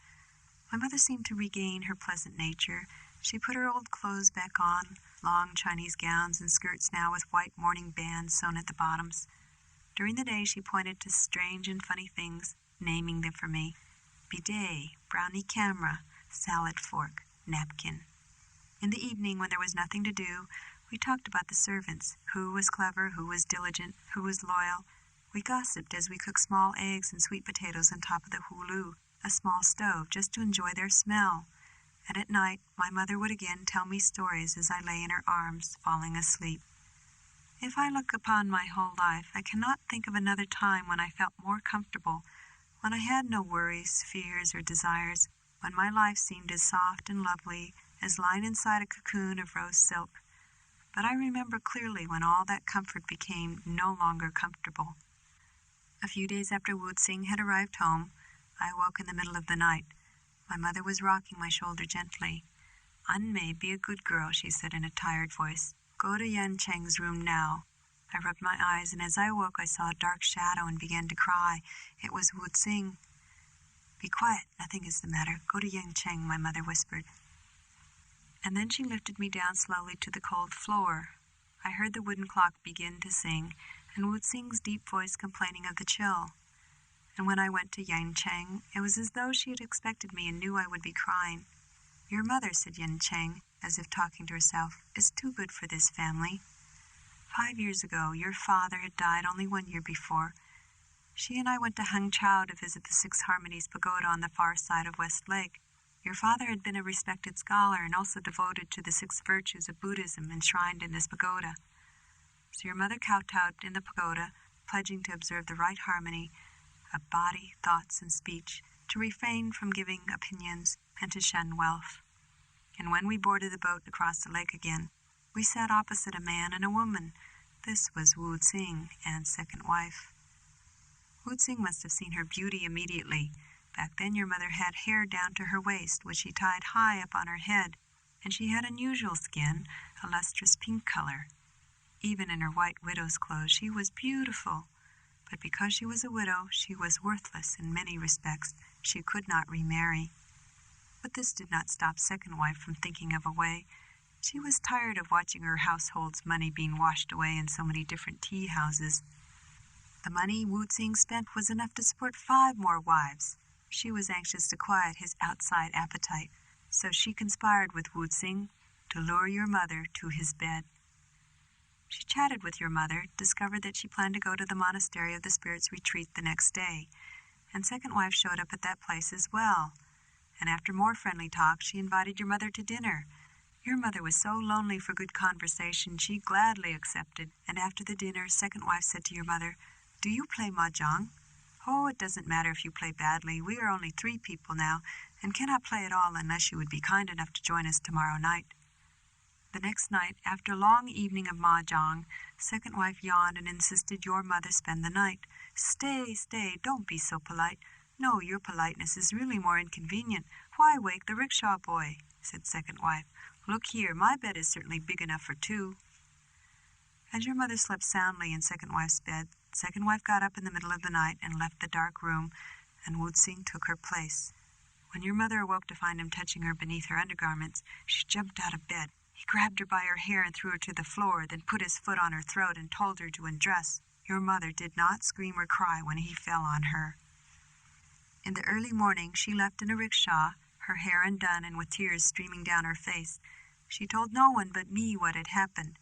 My mother seemed to regain her pleasant nature. She put her old clothes back on, long Chinese gowns and skirts now with white mourning bands sewn at the bottoms. During the day she pointed to strange and funny things, naming them for me. Bidet, brownie camera, salad fork, napkin. In the evening, when there was nothing to do, we talked about the servants, who was clever, who was diligent, who was loyal. We gossiped as we cooked small eggs and sweet potatoes on top of the hulu, a small stove, just to enjoy their smell. And at night, my mother would again tell me stories as I lay in her arms, falling asleep. If I look upon my whole life, I cannot think of another time when I felt more comfortable, when I had no worries, fears, or desires, when my life seemed as soft and lovely as lying inside a cocoon of rose silk. But I remember clearly when all that comfort became no longer comfortable. A few days after Wu Tsing had arrived home, I awoke in the middle of the night. My mother was rocking my shoulder gently. "Aunt May, be a good girl," she said in a tired voice. "Go to Yan Cheng's room now." I rubbed my eyes, and as I awoke I saw a dark shadow and began to cry. It was Wu Tsing. "Be quiet, nothing is the matter. Go to Yan Cheng," my mother whispered. And then she lifted me down slowly to the cold floor. I heard the wooden clock begin to sing, and Wu Tsing's deep voice complaining of the chill. And when I went to Yan Cheng, it was as though she had expected me and knew I would be crying. "Your mother," said Yan Cheng, as if talking to herself, "is too good for this family. 5 years ago, your father had died only 1 year before. She and I went to Hangzhou to visit the Six Harmonies Pagoda on the far side of West Lake. Your father had been a respected scholar and also devoted to the 6 virtues of Buddhism enshrined in this pagoda. So your mother kowtowed in the pagoda, pledging to observe the right harmony of body, thoughts, and speech, to refrain from giving opinions, and to shun wealth. And when we boarded the boat across the lake again, we sat opposite a man and a woman. This was Wu Tsing, Anne's second wife. Wu Tsing must have seen her beauty immediately, Back then your mother had hair down to her waist, which she tied high up on her head, and she had unusual skin, a lustrous pink color. Even in her white widow's clothes she was beautiful, but because she was a widow, she was worthless in many respects. She could not remarry. But this did not stop second wife from thinking of a way. She was tired of watching her household's money being washed away in so many different tea houses. The money Wu Tsing spent was enough to support 5 more wives. She was anxious to quiet his outside appetite, so she conspired with Wu Tsing to lure your mother to his bed. She chatted with your mother, discovered that she planned to go to the monastery of the spirits retreat the next day, and second wife showed up at that place as well. And after more friendly talk, she invited your mother to dinner. Your mother was so lonely for good conversation, she gladly accepted, and after the dinner, second wife said to your mother, "Do you play Mahjong?" "Oh, it doesn't matter if you play badly. We are only 3 people now, and cannot play at all unless you would be kind enough to join us tomorrow night." The next night, after a long evening of Mahjong, second wife yawned and insisted your mother spend the night. Stay, don't be so polite. No, your politeness is really more inconvenient. Why wake the rickshaw boy?" said second wife. "Look here, my bed is certainly big enough for 2. As your mother slept soundly in second wife's bed, second wife got up in the middle of the night and left the dark room, and Wu Tsing took her place. When your mother awoke to find him touching her beneath her undergarments, she jumped out of bed. He grabbed her by her hair and threw her to the floor, then put his foot on her throat and told her to undress. Your mother did not scream or cry when he fell on her. In the early morning, she left in a rickshaw, her hair undone and with tears streaming down her face. She told no one but me what had happened.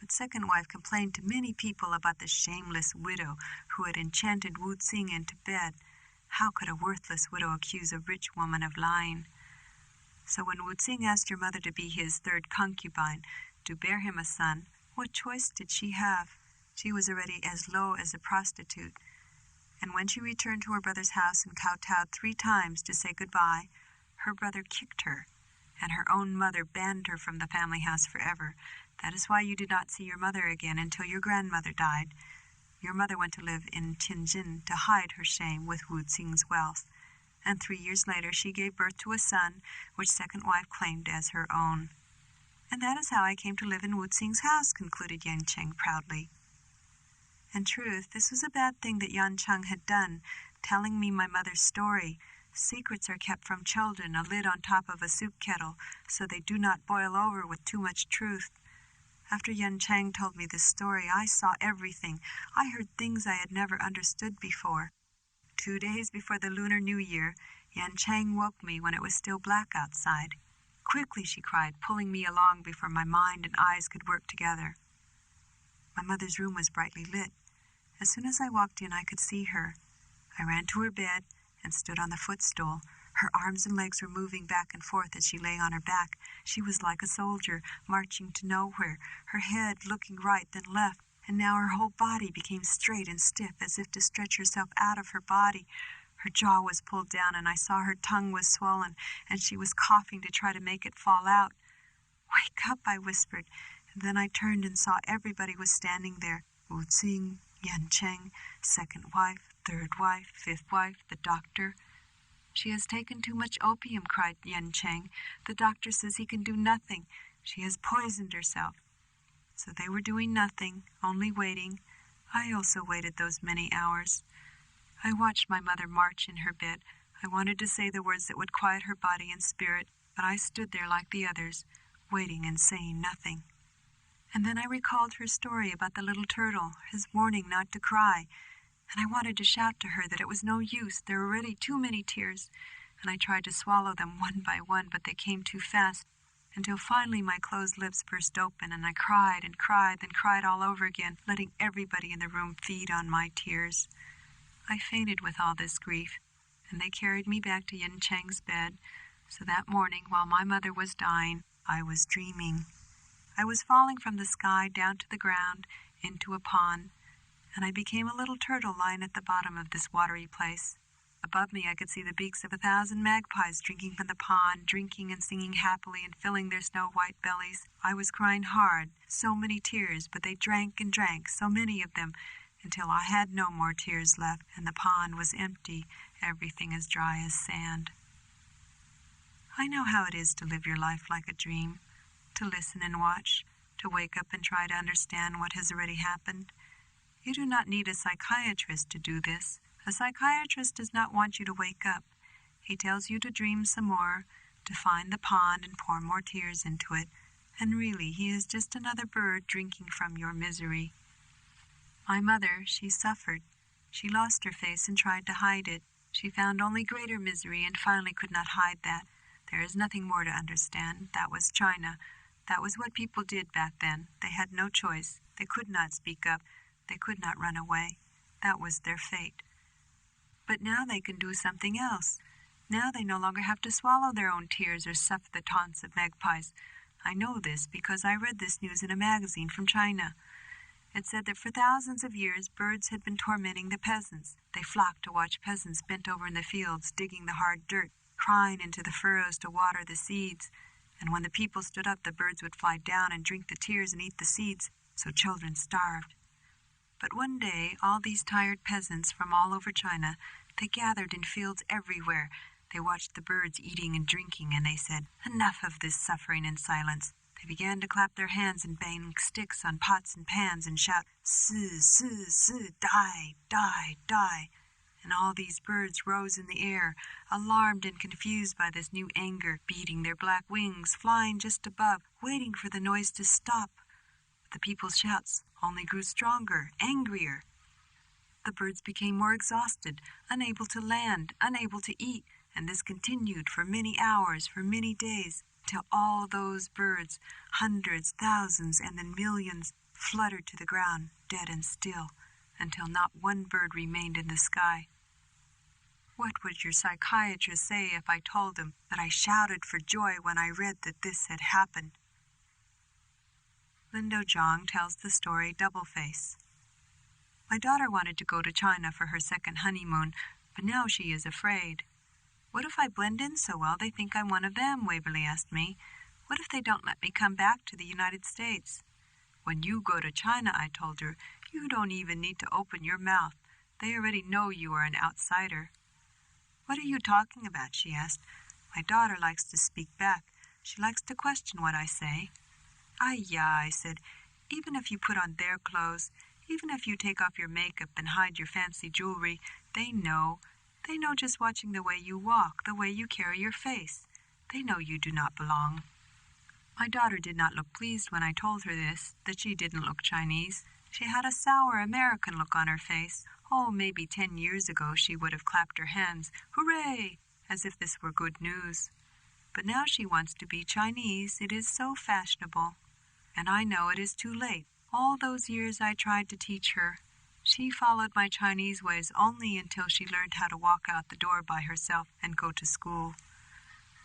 But second wife complained to many people about the shameless widow who had enchanted Wu Tsing into bed. How could a worthless widow accuse a rich woman of lying? So when Wu Tsing asked your mother to be his 3rd concubine, to bear him a son, what choice did she have? She was already as low as a prostitute. And when she returned to her brother's house and kowtowed 3 times to say goodbye, her brother kicked her, and her own mother banned her from the family house forever. That is why you did not see your mother again until your grandmother died. Your mother went to live in Tianjin to hide her shame with Wu Tsing's wealth, and 3 years later she gave birth to a son, which second wife claimed as her own. And that is how I came to live in Wu Tsing's house, concluded Yan Cheng proudly. In truth, this was a bad thing that Yan Cheng had done, telling me my mother's story. Secrets are kept from children, a lid on top of a soup kettle, so they do not boil over with too much truth. After Yan Cheng told me this story, I saw everything. I heard things I had never understood before. 2 days before the Lunar New Year, Yan Cheng woke me when it was still black outside. "Quickly," she cried, pulling me along before my mind and eyes could work together. My mother's room was brightly lit. As soon as I walked in, I could see her. I ran to her bed and stood on the footstool. Her arms and legs were moving back and forth as she lay on her back. She was like a soldier, marching to nowhere, her head looking right then left, and now her whole body became straight and stiff, as if to stretch herself out of her body. Her jaw was pulled down, and I saw her tongue was swollen, and she was coughing to try to make it fall out. "Wake up," I whispered, and then I turned and saw everybody was standing there. Wu Tsing, Yan Cheng, second wife, 3rd wife, 5th wife, the doctor. "She has taken too much opium," cried Yan Cheng. "The doctor says he can do nothing. She has poisoned herself." So they were doing nothing, only waiting. I also waited those many hours. I watched my mother march in her bed. I wanted to say the words that would quiet her body and spirit, but I stood there like the others, waiting and saying nothing. And then I recalled her story about the little turtle, his warning not to cry, and I wanted to shout to her that it was no use, there were already too many tears, and I tried to swallow them one by one, but they came too fast, until finally my closed lips burst open, and I cried and cried, then cried all over again, letting everybody in the room feed on my tears. I fainted with all this grief, and they carried me back to Yan Cheng's bed, so that morning, while my mother was dying, I was dreaming. I was falling from the sky down to the ground, into a pond, and I became a little turtle lying at the bottom of this watery place. Above me I could see the beaks of 1,000 magpies drinking from the pond, drinking and singing happily and filling their snow-white bellies. I was crying hard, so many tears, but they drank and drank, so many of them, until I had no more tears left and the pond was empty, everything as dry as sand. I know how it is to live your life like a dream, to listen and watch, to wake up and try to understand what has already happened. You do not need a psychiatrist to do this. A psychiatrist does not want you to wake up. He tells you to dream some more, to find the pond and pour more tears into it, and really he is just another bird drinking from your misery. My mother, she suffered. She lost her face and tried to hide it. She found only greater misery and finally could not hide that. There is nothing more to understand. That was China. That was what people did back then. They had no choice. They could not speak up. They could not run away. That was their fate. But now they can do something else. Now they no longer have to swallow their own tears or suffer the taunts of magpies. I know this because I read this news in a magazine from China. It said that for thousands of years, birds had been tormenting the peasants. They flocked to watch peasants bent over in the fields, digging the hard dirt, crying into the furrows to water the seeds. And when the people stood up, the birds would fly down and drink the tears and eat the seeds, so children starved. But one day, all these tired peasants from all over China, they gathered in fields everywhere. They watched the birds eating and drinking, and they said, "Enough of this suffering in silence." They began to clap their hands and bang sticks on pots and pans and shout, "Si, si, si, die, die, die." And all these birds rose in the air, alarmed and confused by this new anger, beating their black wings, flying just above, waiting for the noise to stop. But the people's shouts only grew stronger, angrier. The birds became more exhausted, unable to land, unable to eat, and this continued for many hours, for many days, till all those birds, hundreds, thousands, and then millions, fluttered to the ground, dead and still, until not one bird remained in the sky. What would your psychiatrist say if I told him that I shouted for joy when I read that this had happened? Lindo Zhang tells the story Double Face. My daughter wanted to go to China for her second honeymoon, but now she is afraid. What if I blend in so well they think I'm one of them, Waverly asked me. What if they don't let me come back to the United States? When you go to China, I told her, you don't even need to open your mouth. They already know you are an outsider. What are you talking about? She asked. My daughter likes to speak back. She likes to question what I say. Yeah, I said, even if you put on their clothes, even if you take off your makeup and hide your fancy jewelry, they know. They know just watching the way you walk, the way you carry your face. They know you do not belong. My daughter did not look pleased when I told her this, that she didn't look Chinese. She had a sour American look on her face. Oh, maybe 10 years ago she would have clapped her hands, hooray, as if this were good news. But now she wants to be Chinese. It is so fashionable. And I know it is too late. All those years I tried to teach her. She followed my Chinese ways only until she learned how to walk out the door by herself and go to school.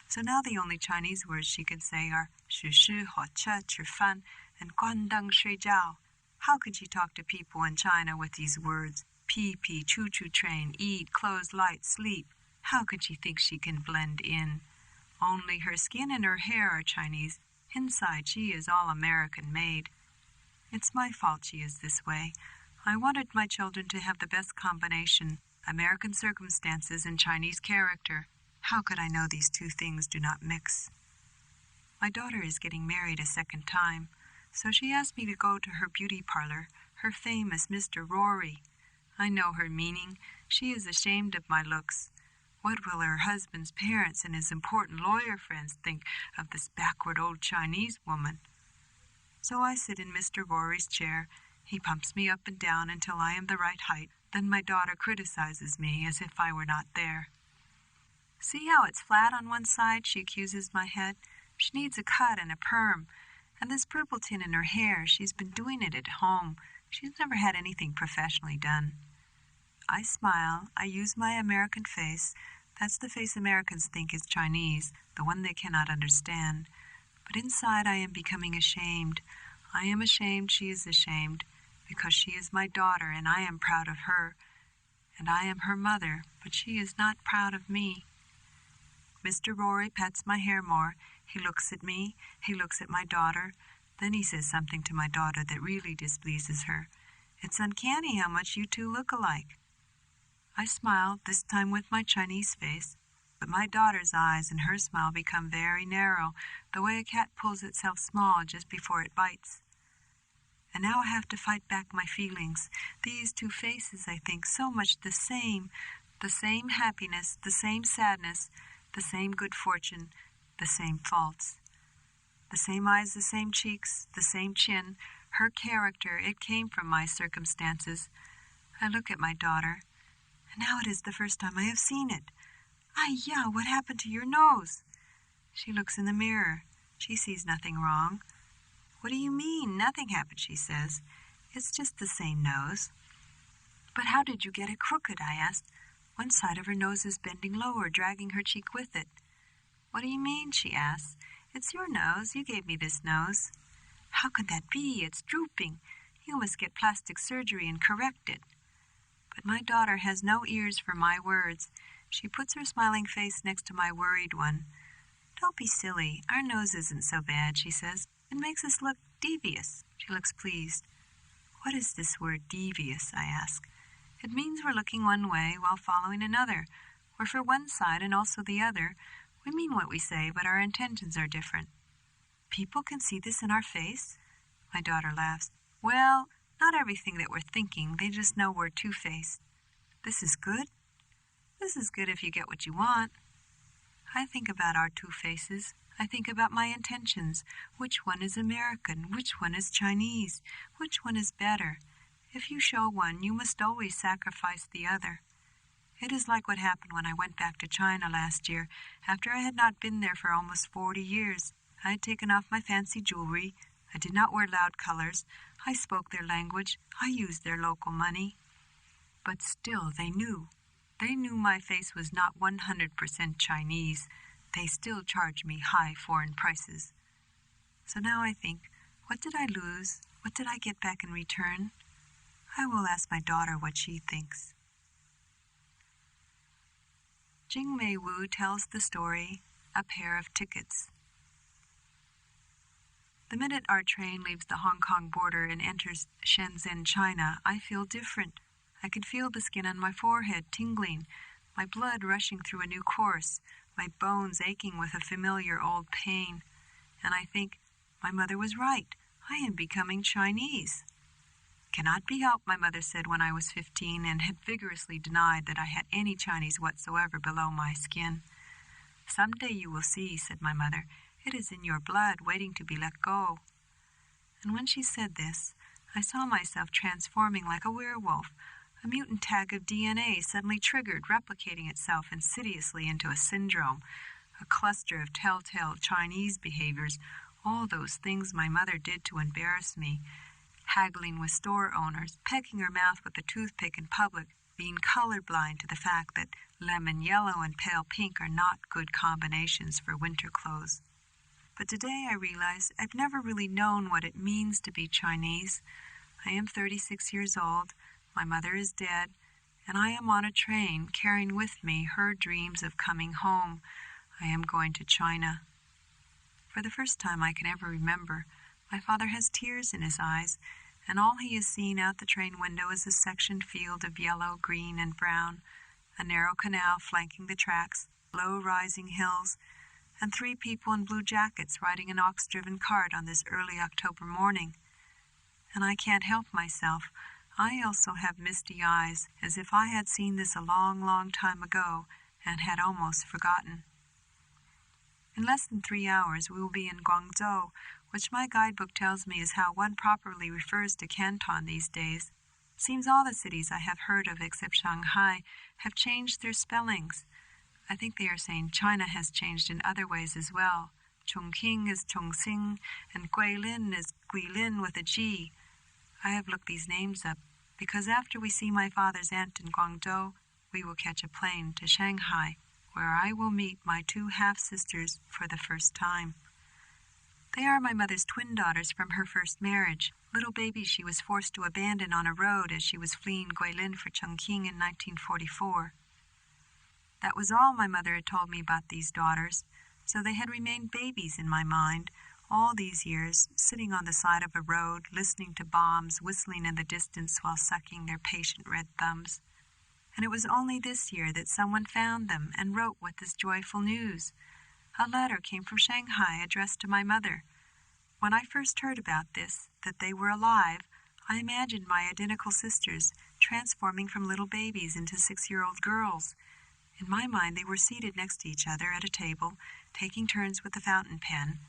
So now the only Chinese words she can say are 许吃好吃吃饭 and 关灯睡觉. How could she talk to people in China with these words? Pee, choo-choo train, eat, clothes, light, sleep. How could she think she can blend in? Only her skin and her hair are Chinese. Inside she is all American made. It's my fault she is this way. I wanted my children to have the best combination, American circumstances and Chinese character. How could I know these two things do not mix? My daughter is getting married a second time, so she asked me to go to her beauty parlor, her famous Mr. Rory. I know her meaning. She is ashamed of my looks. What will her husband's parents and his important lawyer friends think of this backward old Chinese woman? So I sit in Mr. Rory's chair. He pumps me up and down until I am the right height. Then my daughter criticizes me as if I were not there. See how it's flat on one side, she accuses my head. She needs a cut and a perm. And this purple tint in her hair, she's been doing it at home. She's never had anything professionally done. I smile. I use my American face. That's the face Americans think is Chinese, the one they cannot understand. But inside I am becoming ashamed. I am ashamed she is ashamed, because she is my daughter and I am proud of her. And I am her mother, but she is not proud of me. Mr. Rory pets my hair more. He looks at me. He looks at my daughter. Then he says something to my daughter that really displeases her. It's uncanny how much you two look alike." I smiled, this time with my Chinese face, but my daughter's eyes and her smile become very narrow, the way a cat pulls itself small just before it bites. And now I have to fight back my feelings. These two faces, I think, so much the same happiness, the same sadness, the same good fortune, the same faults. The same eyes, the same cheeks, the same chin. Her character, it came from my circumstances. I look at my daughter, and now it is the first time I have seen it. Yeah, what happened to your nose? She looks in the mirror. She sees nothing wrong. What do you mean? Nothing happened, she says. It's just the same nose. But how did you get it crooked? I asked. One side of her nose is bending lower, dragging her cheek with it. What do you mean? She asks. It's your nose. You gave me this nose. How can that be? It's drooping. You must get plastic surgery and correct it. But my daughter has no ears for my words. She puts her smiling face next to my worried one. Don't be silly. Our nose isn't so bad, she says. It makes us look devious. She looks pleased. What is this word devious? I ask. It means we're looking one way while following another. We're for one side and also the other. We mean what we say, but our intentions are different. People can see this in our face? My daughter laughs. Well, not everything that we're thinking. They just know we're two-faced. This is good? This is good if you get what you want. I think about our two faces. I think about my intentions. Which one is American? Which one is Chinese? Which one is better? If you show one, you must always sacrifice the other. It is like what happened when I went back to China last year, after I had not been there for almost 40 years. I had taken off my fancy jewelry. I did not wear loud colors. I spoke their language. I used their local money. But still, they knew. They knew my face was not 100% Chinese. They still charged me high foreign prices. So now I think, what did I lose? What did I get back in return? I will ask my daughter what she thinks. Jing Mei Wu tells the story, A Pair of Tickets. The minute our train leaves the Hong Kong border and enters Shenzhen, China, I feel different. I can feel the skin on my forehead tingling, my blood rushing through a new course, my bones aching with a familiar old pain. And I think, my mother was right. I am becoming Chinese. Cannot be helped, my mother said when I was 15 and had vigorously denied that I had any Chinese whatsoever below my skin. Someday you will see, said my mother. It is in your blood, waiting to be let go. And when she said this, I saw myself transforming like a werewolf, a mutant tag of DNA suddenly triggered, replicating itself insidiously into a syndrome, a cluster of telltale Chinese behaviors, all those things my mother did to embarrass me, haggling with store owners, pecking her mouth with a toothpick in public, being colorblind to the fact that lemon yellow and pale pink are not good combinations for winter clothes. But today I realize I've never really known what it means to be Chinese. I am 36 years old, my mother is dead, and I am on a train carrying with me her dreams of coming home. I am going to China. For the first time I can ever remember, my father has tears in his eyes, and all he has seen out the train window is a sectioned field of yellow, green, and brown, a narrow canal flanking the tracks, low rising hills, and 3 people in blue jackets riding an ox-driven cart on this early October morning. And I can't help myself. I also have misty eyes, as if I had seen this a long, long time ago and had almost forgotten. In less than 3 hours we will be in Guangzhou, which my guidebook tells me is how one properly refers to Canton these days. Seems all the cities I have heard of except Shanghai have changed their spellings. I think they are saying China has changed in other ways as well. Chongqing is Chongqing, and Guilin is Guilin with a G. I have looked these names up, because after we see my father's aunt in Guangzhou, we will catch a plane to Shanghai, where I will meet my 2 half-sisters for the first time. They are my mother's twin daughters from her first marriage, little babies she was forced to abandon on a road as she was fleeing Guilin for Chongqing in 1944. That was all my mother had told me about these daughters, so they had remained babies in my mind, All these years, sitting on the side of a road, listening to bombs whistling in the distance while sucking their patient red thumbs. And it was only this year that someone found them and wrote with this joyful news. A letter came from Shanghai addressed to my mother. When I first heard about this, that they were alive, I imagined my identical sisters transforming from little babies into 6-year-old girls. In my mind, they were seated next to each other at a table, taking turns with the fountain pen.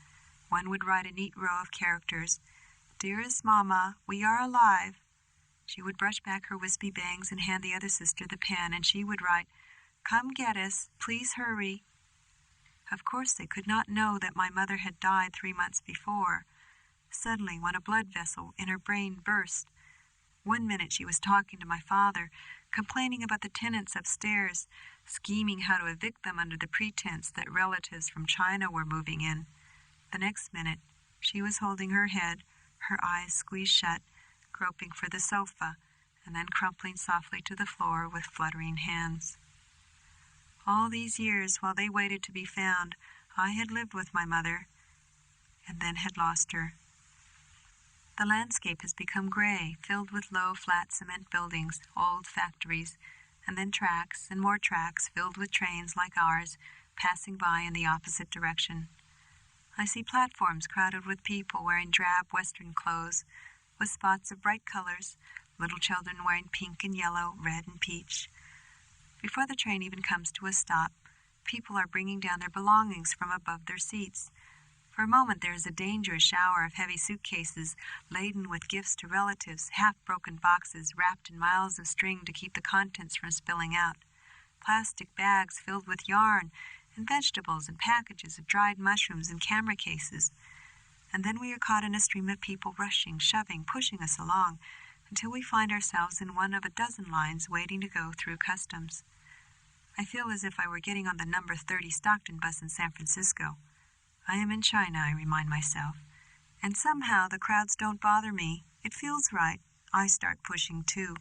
One would write a neat row of characters. "Dearest Mama, we are alive." She would brush back her wispy bangs and hand the other sister the pen, and she would write, "Come get us, please hurry." Of course, they could not know that my mother had died 3 months before. Suddenly, when a blood vessel in her brain burst, one minute she was talking to my father, complaining about the tenants upstairs, scheming how to evict them under the pretense that relatives from China were moving in. The next minute, she was holding her head, her eyes squeezed shut, groping for the sofa, and then crumpling softly to the floor with fluttering hands. All these years, while they waited to be found, I had lived with my mother, and then had lost her. The landscape has become gray, filled with low, flat cement buildings, old factories, and then tracks and more tracks filled with trains like ours, passing by in the opposite direction. I see platforms crowded with people wearing drab Western clothes, with spots of bright colors, little children wearing pink and yellow, red and peach. Before the train even comes to a stop, people are bringing down their belongings from above their seats. For a moment there is a dangerous shower of heavy suitcases laden with gifts to relatives, half-broken boxes wrapped in miles of string to keep the contents from spilling out, plastic bags filled with yarn, and vegetables and packages of dried mushrooms and camera cases. And then we are caught in a stream of people rushing, shoving, pushing us along, until we find ourselves in one of a dozen lines waiting to go through customs. I feel as if I were getting on the number 30 Stockton bus in San Francisco. I am in China, I remind myself. And somehow the crowds don't bother me. It feels right. I start pushing too.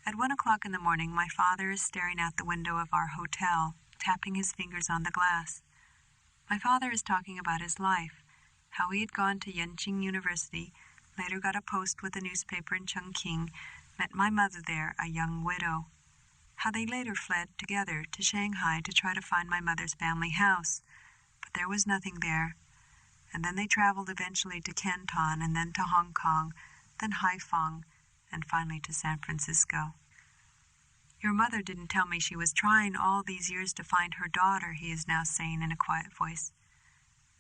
At 1 o'clock in the morning, my father is staring out the window of our hotel, tapping his fingers on the glass. My father is talking about his life, how he had gone to Yenching University, later got a post with a newspaper in Chongqing, met my mother there, a young widow. How they later fled together to Shanghai to try to find my mother's family house, but there was nothing there. And then they traveled eventually to Canton, and then to Hong Kong, then Haiphong, and finally to San Francisco. "Your mother didn't tell me she was trying all these years to find her daughter," he is now saying in a quiet voice.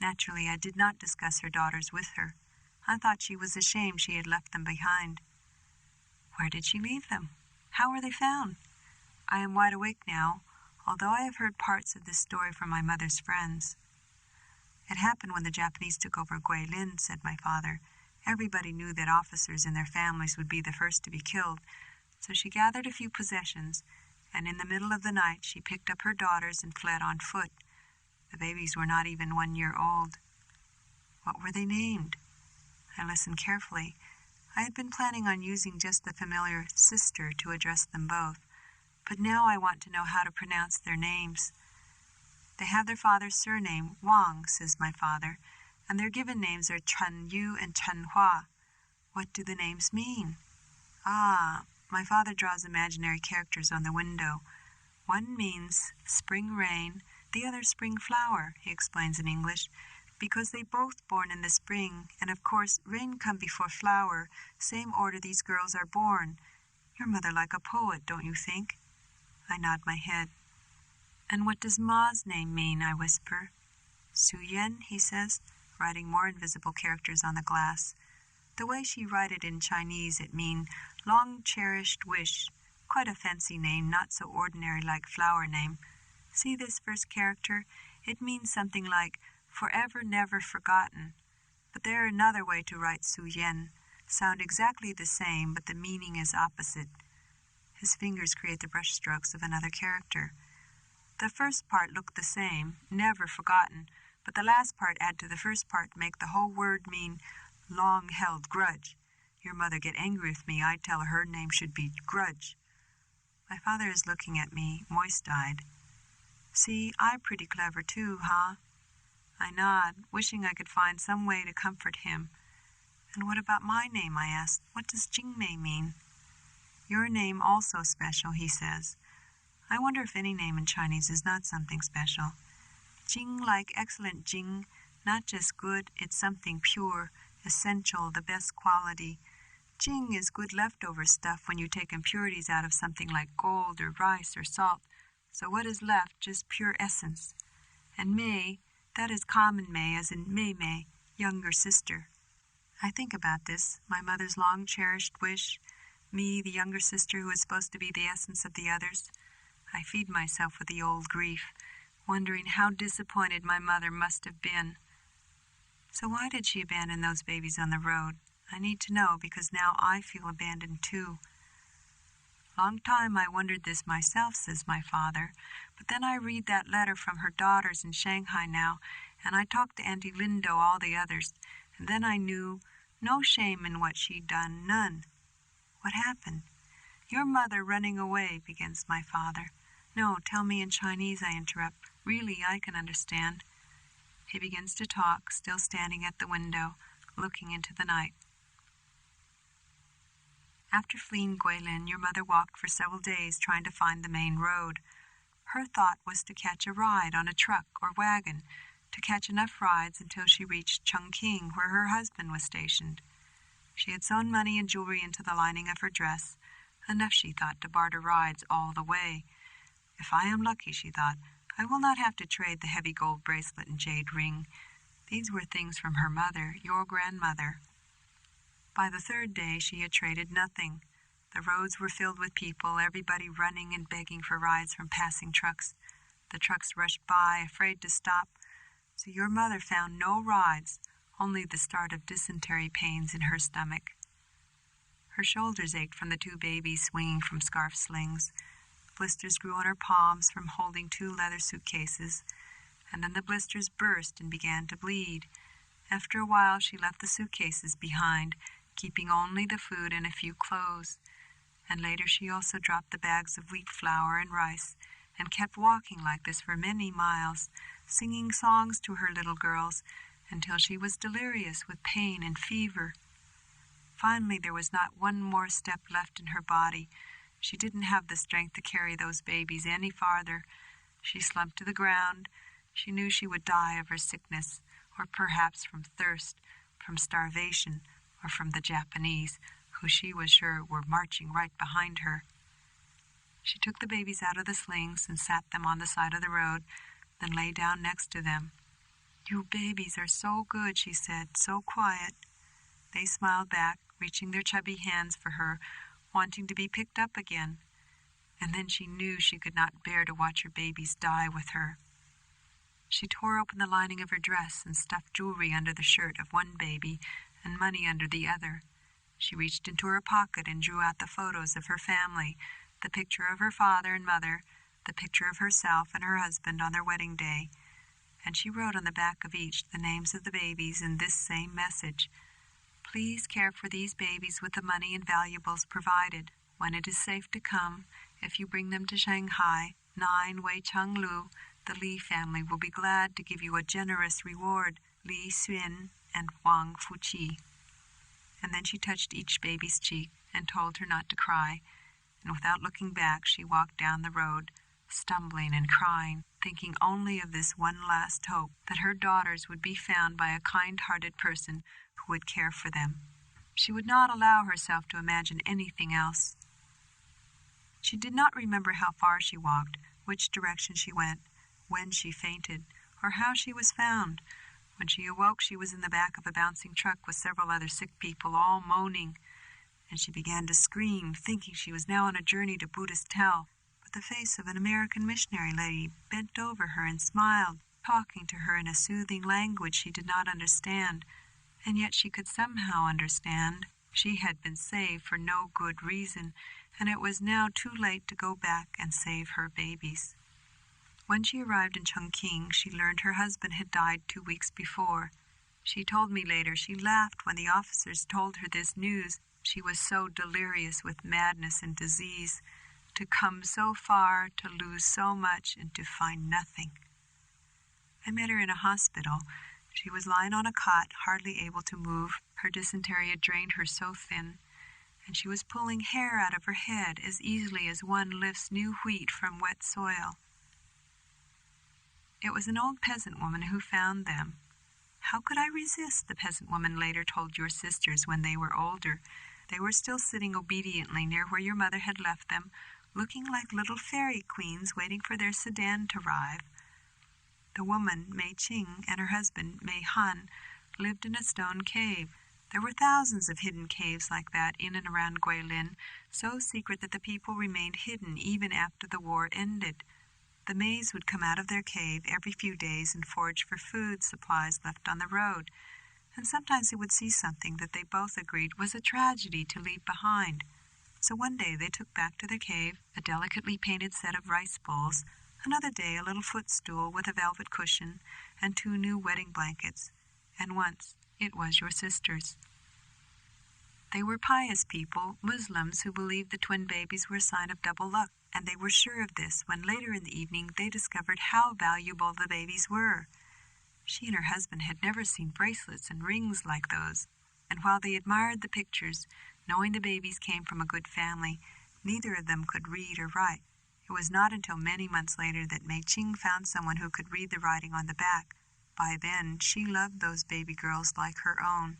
Naturally, I did not discuss her daughters with her. I thought she was ashamed she had left them behind. Where did she leave them? How were they found? I am wide awake now, although I have heard parts of this story from my mother's friends. "It happened when the Japanese took over Guilin," said my father. "Everybody knew that officers and their families would be the first to be killed, so she gathered a few possessions, and in the middle of the night she picked up her daughters and fled on foot. The babies were not even 1 year old." "What were they named?" I listened carefully. I had been planning on using just the familiar sister to address them both, but now I want to know how to pronounce their names. "They have their father's surname, Wang," says my father, "and their given names are Chen Yu and Chen Hua." "What do the names mean?" "Ah," my father draws imaginary characters on the window. "One means spring rain, the other spring flower," he explains in English, "because they both born in the spring, and of course rain come before flower, same order these girls are born. Your mother like a poet, don't you think?" I nod my head. "And what does Ma's name mean?" I whisper. "Suyen," he says, writing more invisible characters on the glass. The way she write it in Chinese, it mean long cherished wish. Quite a fancy name, not so ordinary like flower name. See this first character? It means something like forever never forgotten. But there another way to write Suyen. Sound exactly the same, but the meaning is opposite. His fingers create the brush strokes of another character. The first part look the same, never forgotten, but the last part add to the first part to make the whole word mean long-held grudge. Your mother get angry with me, I tell her name should be Grudge. My father is looking at me, moist-eyed. "See, I'm pretty clever too, huh?" I nod, wishing I could find some way to comfort him. And what about my name, I asked. What does Jingmei mean? Your name also special, he says. I wonder if any name in Chinese is not something special. Jing like excellent Jing, not just good, it's something pure, essential, the best quality. Jing is good leftover stuff when you take impurities out of something like gold or rice or salt. So what is left? Just pure essence. And Mei, that is common Mei, as in Mei Mei, younger sister. I think about this, my mother's long-cherished wish, me, the younger sister who is supposed to be the essence of the others. I feed myself with the old grief, wondering how disappointed my mother must have been. So why did she abandon those babies on the road? I need to know, because now I feel abandoned too. Long time I wondered this myself, says my father, but then I read that letter from her daughters in Shanghai now, and I talked to Auntie Lindo, all the others, and then I knew no shame in what she'd done, none. What happened? Your mother running away, begins my father. No, tell me in Chinese, I interrupt. Really, I can understand. He begins to talk, still standing at the window, looking into the night. After fleeing Guilin, your mother walked for several days trying to find the main road. Her thought was to catch a ride on a truck or wagon, to catch enough rides until she reached Chongqing, where her husband was stationed. She had sewn money and jewelry into the lining of her dress, enough, she thought, to barter rides all the way. If I am lucky, she thought, I will not have to trade the heavy gold bracelet and jade ring. These were things from her mother, your grandmother. By the third day, she had traded nothing. The roads were filled with people, everybody running and begging for rides from passing trucks. The trucks rushed by, afraid to stop. So your mother found no rides, only the start of dysentery pains in her stomach. Her shoulders ached from the two babies swinging from scarf slings. Blisters grew on her palms from holding 2 leather suitcases, and then the blisters burst and began to bleed. After a while, she left the suitcases behind, keeping only the food and a few clothes. And later she also dropped the bags of wheat flour and rice, and kept walking like this for many miles, singing songs to her little girls, until she was delirious with pain and fever. Finally, there was not one more step left in her body. She didn't have the strength to carry those babies any farther. She slumped to the ground. She knew she would die of her sickness, or perhaps from thirst, from starvation, or from the Japanese, who she was sure were marching right behind her. She took the babies out of the slings and sat them on the side of the road, then lay down next to them. You babies are so good, she said, so quiet. They smiled back, reaching their chubby hands for her, wanting to be picked up again. And then she knew she could not bear to watch her babies die with her. She tore open the lining of her dress and stuffed jewelry under the shirt of one baby and money under the other. She reached into her pocket and drew out the photos of her family, the picture of her father and mother, the picture of herself and her husband on their wedding day, and she wrote on the back of each the names of the babies in this same message. Please care for these babies with the money and valuables provided. When it is safe to come, if you bring them to Shanghai, 9 Wei Cheng Lu, the Li family will be glad to give you a generous reward, Li Xun and Wang Fuqi. And then she touched each baby's cheek and told her not to cry, and without looking back she walked down the road, stumbling and crying, thinking only of this one last hope, that her daughters would be found by a kind-hearted person who would care for them. She would not allow herself to imagine anything else. She did not remember how far she walked, which direction she went, when she fainted, or how she was found. When she awoke, she was in the back of a bouncing truck with several other sick people, all moaning, and she began to scream, thinking she was now on a journey to Buddhist hell. But the face of an American missionary lady bent over her and smiled, talking to her in a soothing language she did not understand, and yet she could somehow understand. She had been saved for no good reason, and it was now too late to go back and save her babies. When she arrived in Chongqing, she learned her husband had died 2 weeks before. She told me later she laughed when the officers told her this news. She was so delirious with madness and disease, to come so far, to lose so much, and to find nothing. I met her in a hospital. She was lying on a cot, hardly able to move. Her dysentery had drained her so thin, and she was pulling hair out of her head as easily as one lifts new wheat from wet soil. It was an old peasant woman who found them. How could I resist, the peasant woman later told your sisters when they were older. They were still sitting obediently near where your mother had left them, looking like little fairy queens waiting for their sedan to arrive. The woman, Mei Ching, and her husband, Mei Han, lived in a stone cave. There were thousands of hidden caves like that in and around Guilin, so secret that the people remained hidden even after the war ended. The Meis would come out of their cave every few days and forage for food supplies left on the road, and sometimes they would see something that they both agreed was a tragedy to leave behind. So one day they took back to their cave a delicately painted set of rice bowls, another day a little footstool with a velvet cushion, and 2 new wedding blankets, and once it was your sisters. They were pious people, Muslims, who believed the twin babies were a sign of double luck, and they were sure of this when later in the evening they discovered how valuable the babies were. She and her husband had never seen bracelets and rings like those, and while they admired the pictures, knowing the babies came from a good family, neither of them could read or write. It was not until many months later that Mei Ching found someone who could read the writing on the back. By then, she loved those baby girls like her own.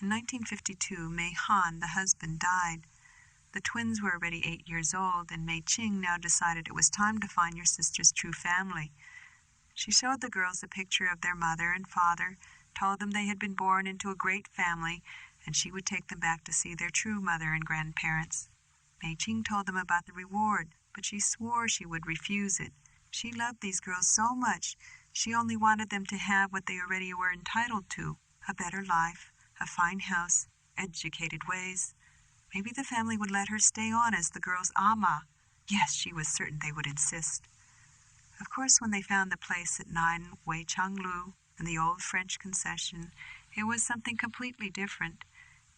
In 1952, Mei Han, the husband, died. The twins were already 8 years old, and Mei Ching now decided it was time to find your sister's true family. She showed the girls a picture of their mother and father, told them they had been born into a great family, and she would take them back to see their true mother and grandparents. Mei Ching told them about the reward, but she swore she would refuse it. She loved these girls so much, she only wanted them to have what they already were entitled to, a better life, a fine house, educated ways. Maybe the family would let her stay on as the girls' ama. Yes, she was certain they would insist. Of course, when they found the place at 9 Wei Changlu and the old French concession, it was something completely different.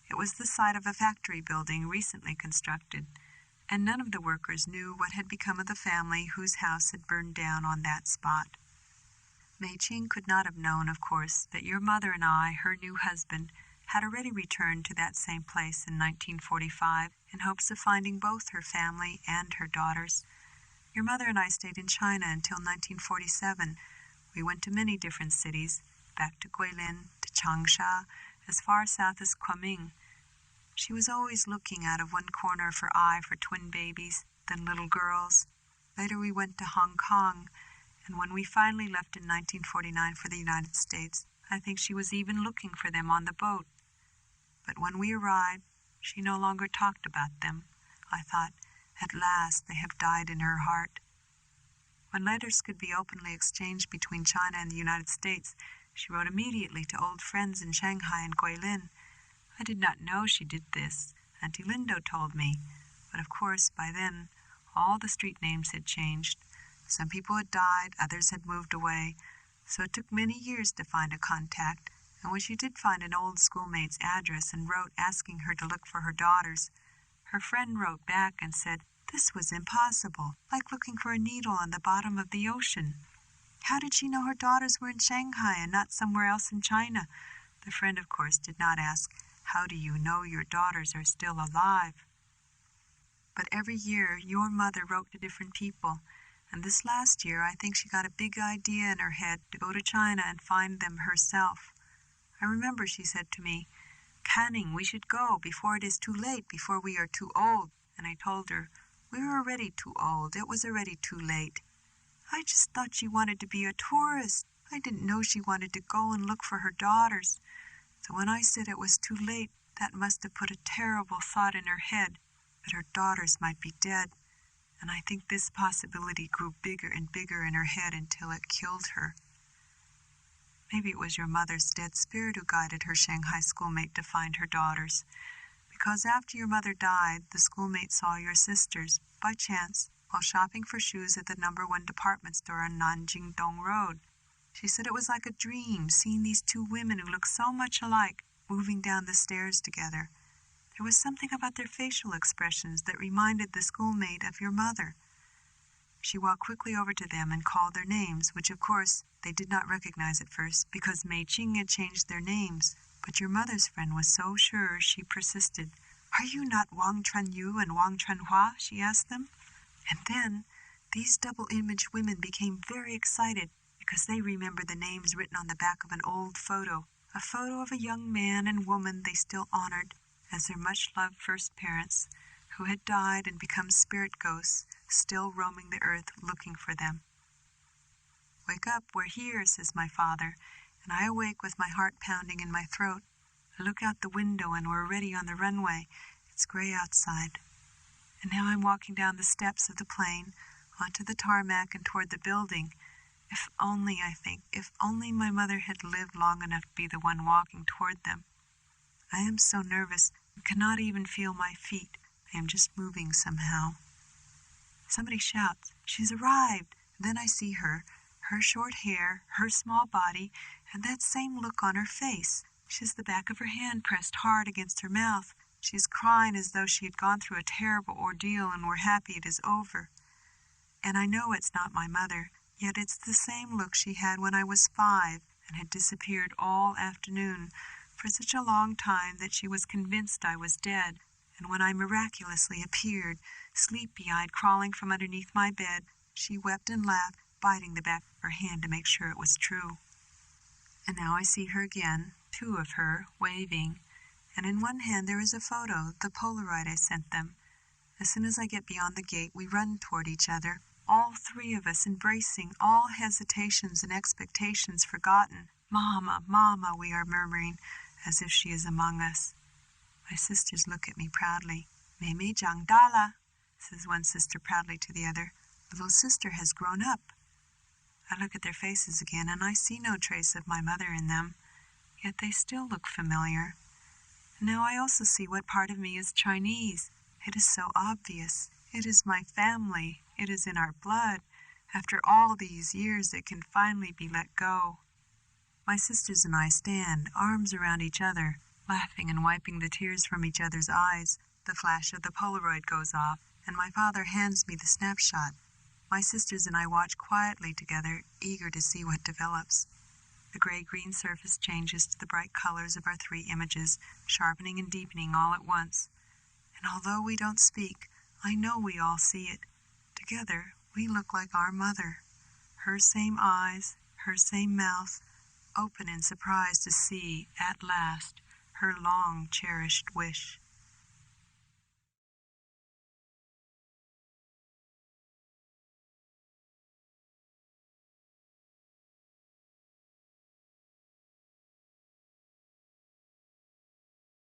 It was the site of a factory building recently constructed, and none of the workers knew what had become of the family whose house had burned down on that spot. Mei Ching could not have known, of course, that your mother and I, her new husband, had already returned to that same place in 1945 in hopes of finding both her family and her daughters. Your mother and I stayed in China until 1947. We went to many different cities, back to Guilin, to Changsha, as far south as Kunming. She was always looking out of one corner of her eye for twin babies, then little girls. Later we went to Hong Kong, and when we finally left in 1949 for the United States, I think she was even looking for them on the boat. But when we arrived, she no longer talked about them. I thought, at last they have died in her heart. When letters could be openly exchanged between China and the United States, she wrote immediately to old friends in Shanghai and Guilin. I did not know she did this. Auntie Lindo told me. But of course, by then, all the street names had changed. Some people had died, others had moved away, so it took many years to find a contact. And when she did find an old schoolmate's address and wrote asking her to look for her daughters, her friend wrote back and said, this was impossible, like looking for a needle on the bottom of the ocean. How did she know her daughters were in Shanghai and not somewhere else in China? The friend, of course, did not ask, how do you know your daughters are still alive? But every year, your mother wrote to different people, and this last year I think she got a big idea in her head to go to China and find them herself. I remember she said to me, Canning, we should go before it is too late, before we are too old. And I told her, we were already too old. It was already too late. I just thought she wanted to be a tourist. I didn't know she wanted to go and look for her daughters. So when I said it was too late, that must have put a terrible thought in her head, that her daughters might be dead. And I think this possibility grew bigger and bigger in her head until it killed her. Maybe it was your mother's dead spirit who guided her Shanghai schoolmate to find her daughters. Because after your mother died, the schoolmate saw your sisters, by chance, while shopping for shoes at the No. 1 department store on Nanjing Dong Road. She said it was like a dream, seeing these two women who looked so much alike, moving down the stairs together. There was something about their facial expressions that reminded the schoolmate of your mother. She walked quickly over to them and called their names, which of course they did not recognize at first because Mei Ching had changed their names. But your mother's friend was so sure she persisted. "Are you not Wang Chunyu and Wang Chunhua?" she asked them. And then these double-image women became very excited because they remembered the names written on the back of an old photo, a photo of a young man and woman they still honored as their much-loved first parents, who had died and become spirit ghosts, still roaming the earth looking for them. "Wake up, we're here," says my father, and I awake with my heart pounding in my throat. I look out the window and we're already on the runway. It's gray outside. And now I'm walking down the steps of the plane, onto the tarmac and toward the building. If only, I think, if only my mother had lived long enough to be the one walking toward them. I am so nervous and cannot even feel my feet. I am just moving somehow. Somebody shouts, "She's arrived!" Then I see her short hair, her small body, and that same look on her face. She has the back of her hand pressed hard against her mouth. She is crying as though she had gone through a terrible ordeal and were happy it is over. And I know it's not my mother, yet it's the same look she had when I was 5 and had disappeared all afternoon for such a long time that she was convinced I was dead. And when I miraculously appeared, sleepy-eyed, crawling from underneath my bed, she wept and laughed, biting the back of her hand to make sure it was true. And now I see her again, 2 of her, waving, and in one hand there is a photo, the Polaroid I sent them. As soon as I get beyond the gate, we run toward each other, all 3 of us embracing, all hesitations and expectations forgotten. "Mama, Mama," we are murmuring, as if she is among us. My sisters look at me proudly. "Mei Mei Zhang Da," says one sister proudly to the other. "Little sister has grown up." I look at their faces again, and I see no trace of my mother in them, yet they still look familiar. And now I also see what part of me is Chinese. It is so obvious. It is my family. It is in our blood. After all these years, it can finally be let go. My sisters and I stand, arms around each other, laughing and wiping the tears from each other's eyes. The flash of the Polaroid goes off, and my father hands me the snapshot. My sisters and I watch quietly together, eager to see what develops. The gray-green surface changes to the bright colors of our 3 images, sharpening and deepening all at once. And although we don't speak, I know we all see it. Together, we look like our mother. Her same eyes, her same mouth, open in surprise to see, at last, her long-cherished wish.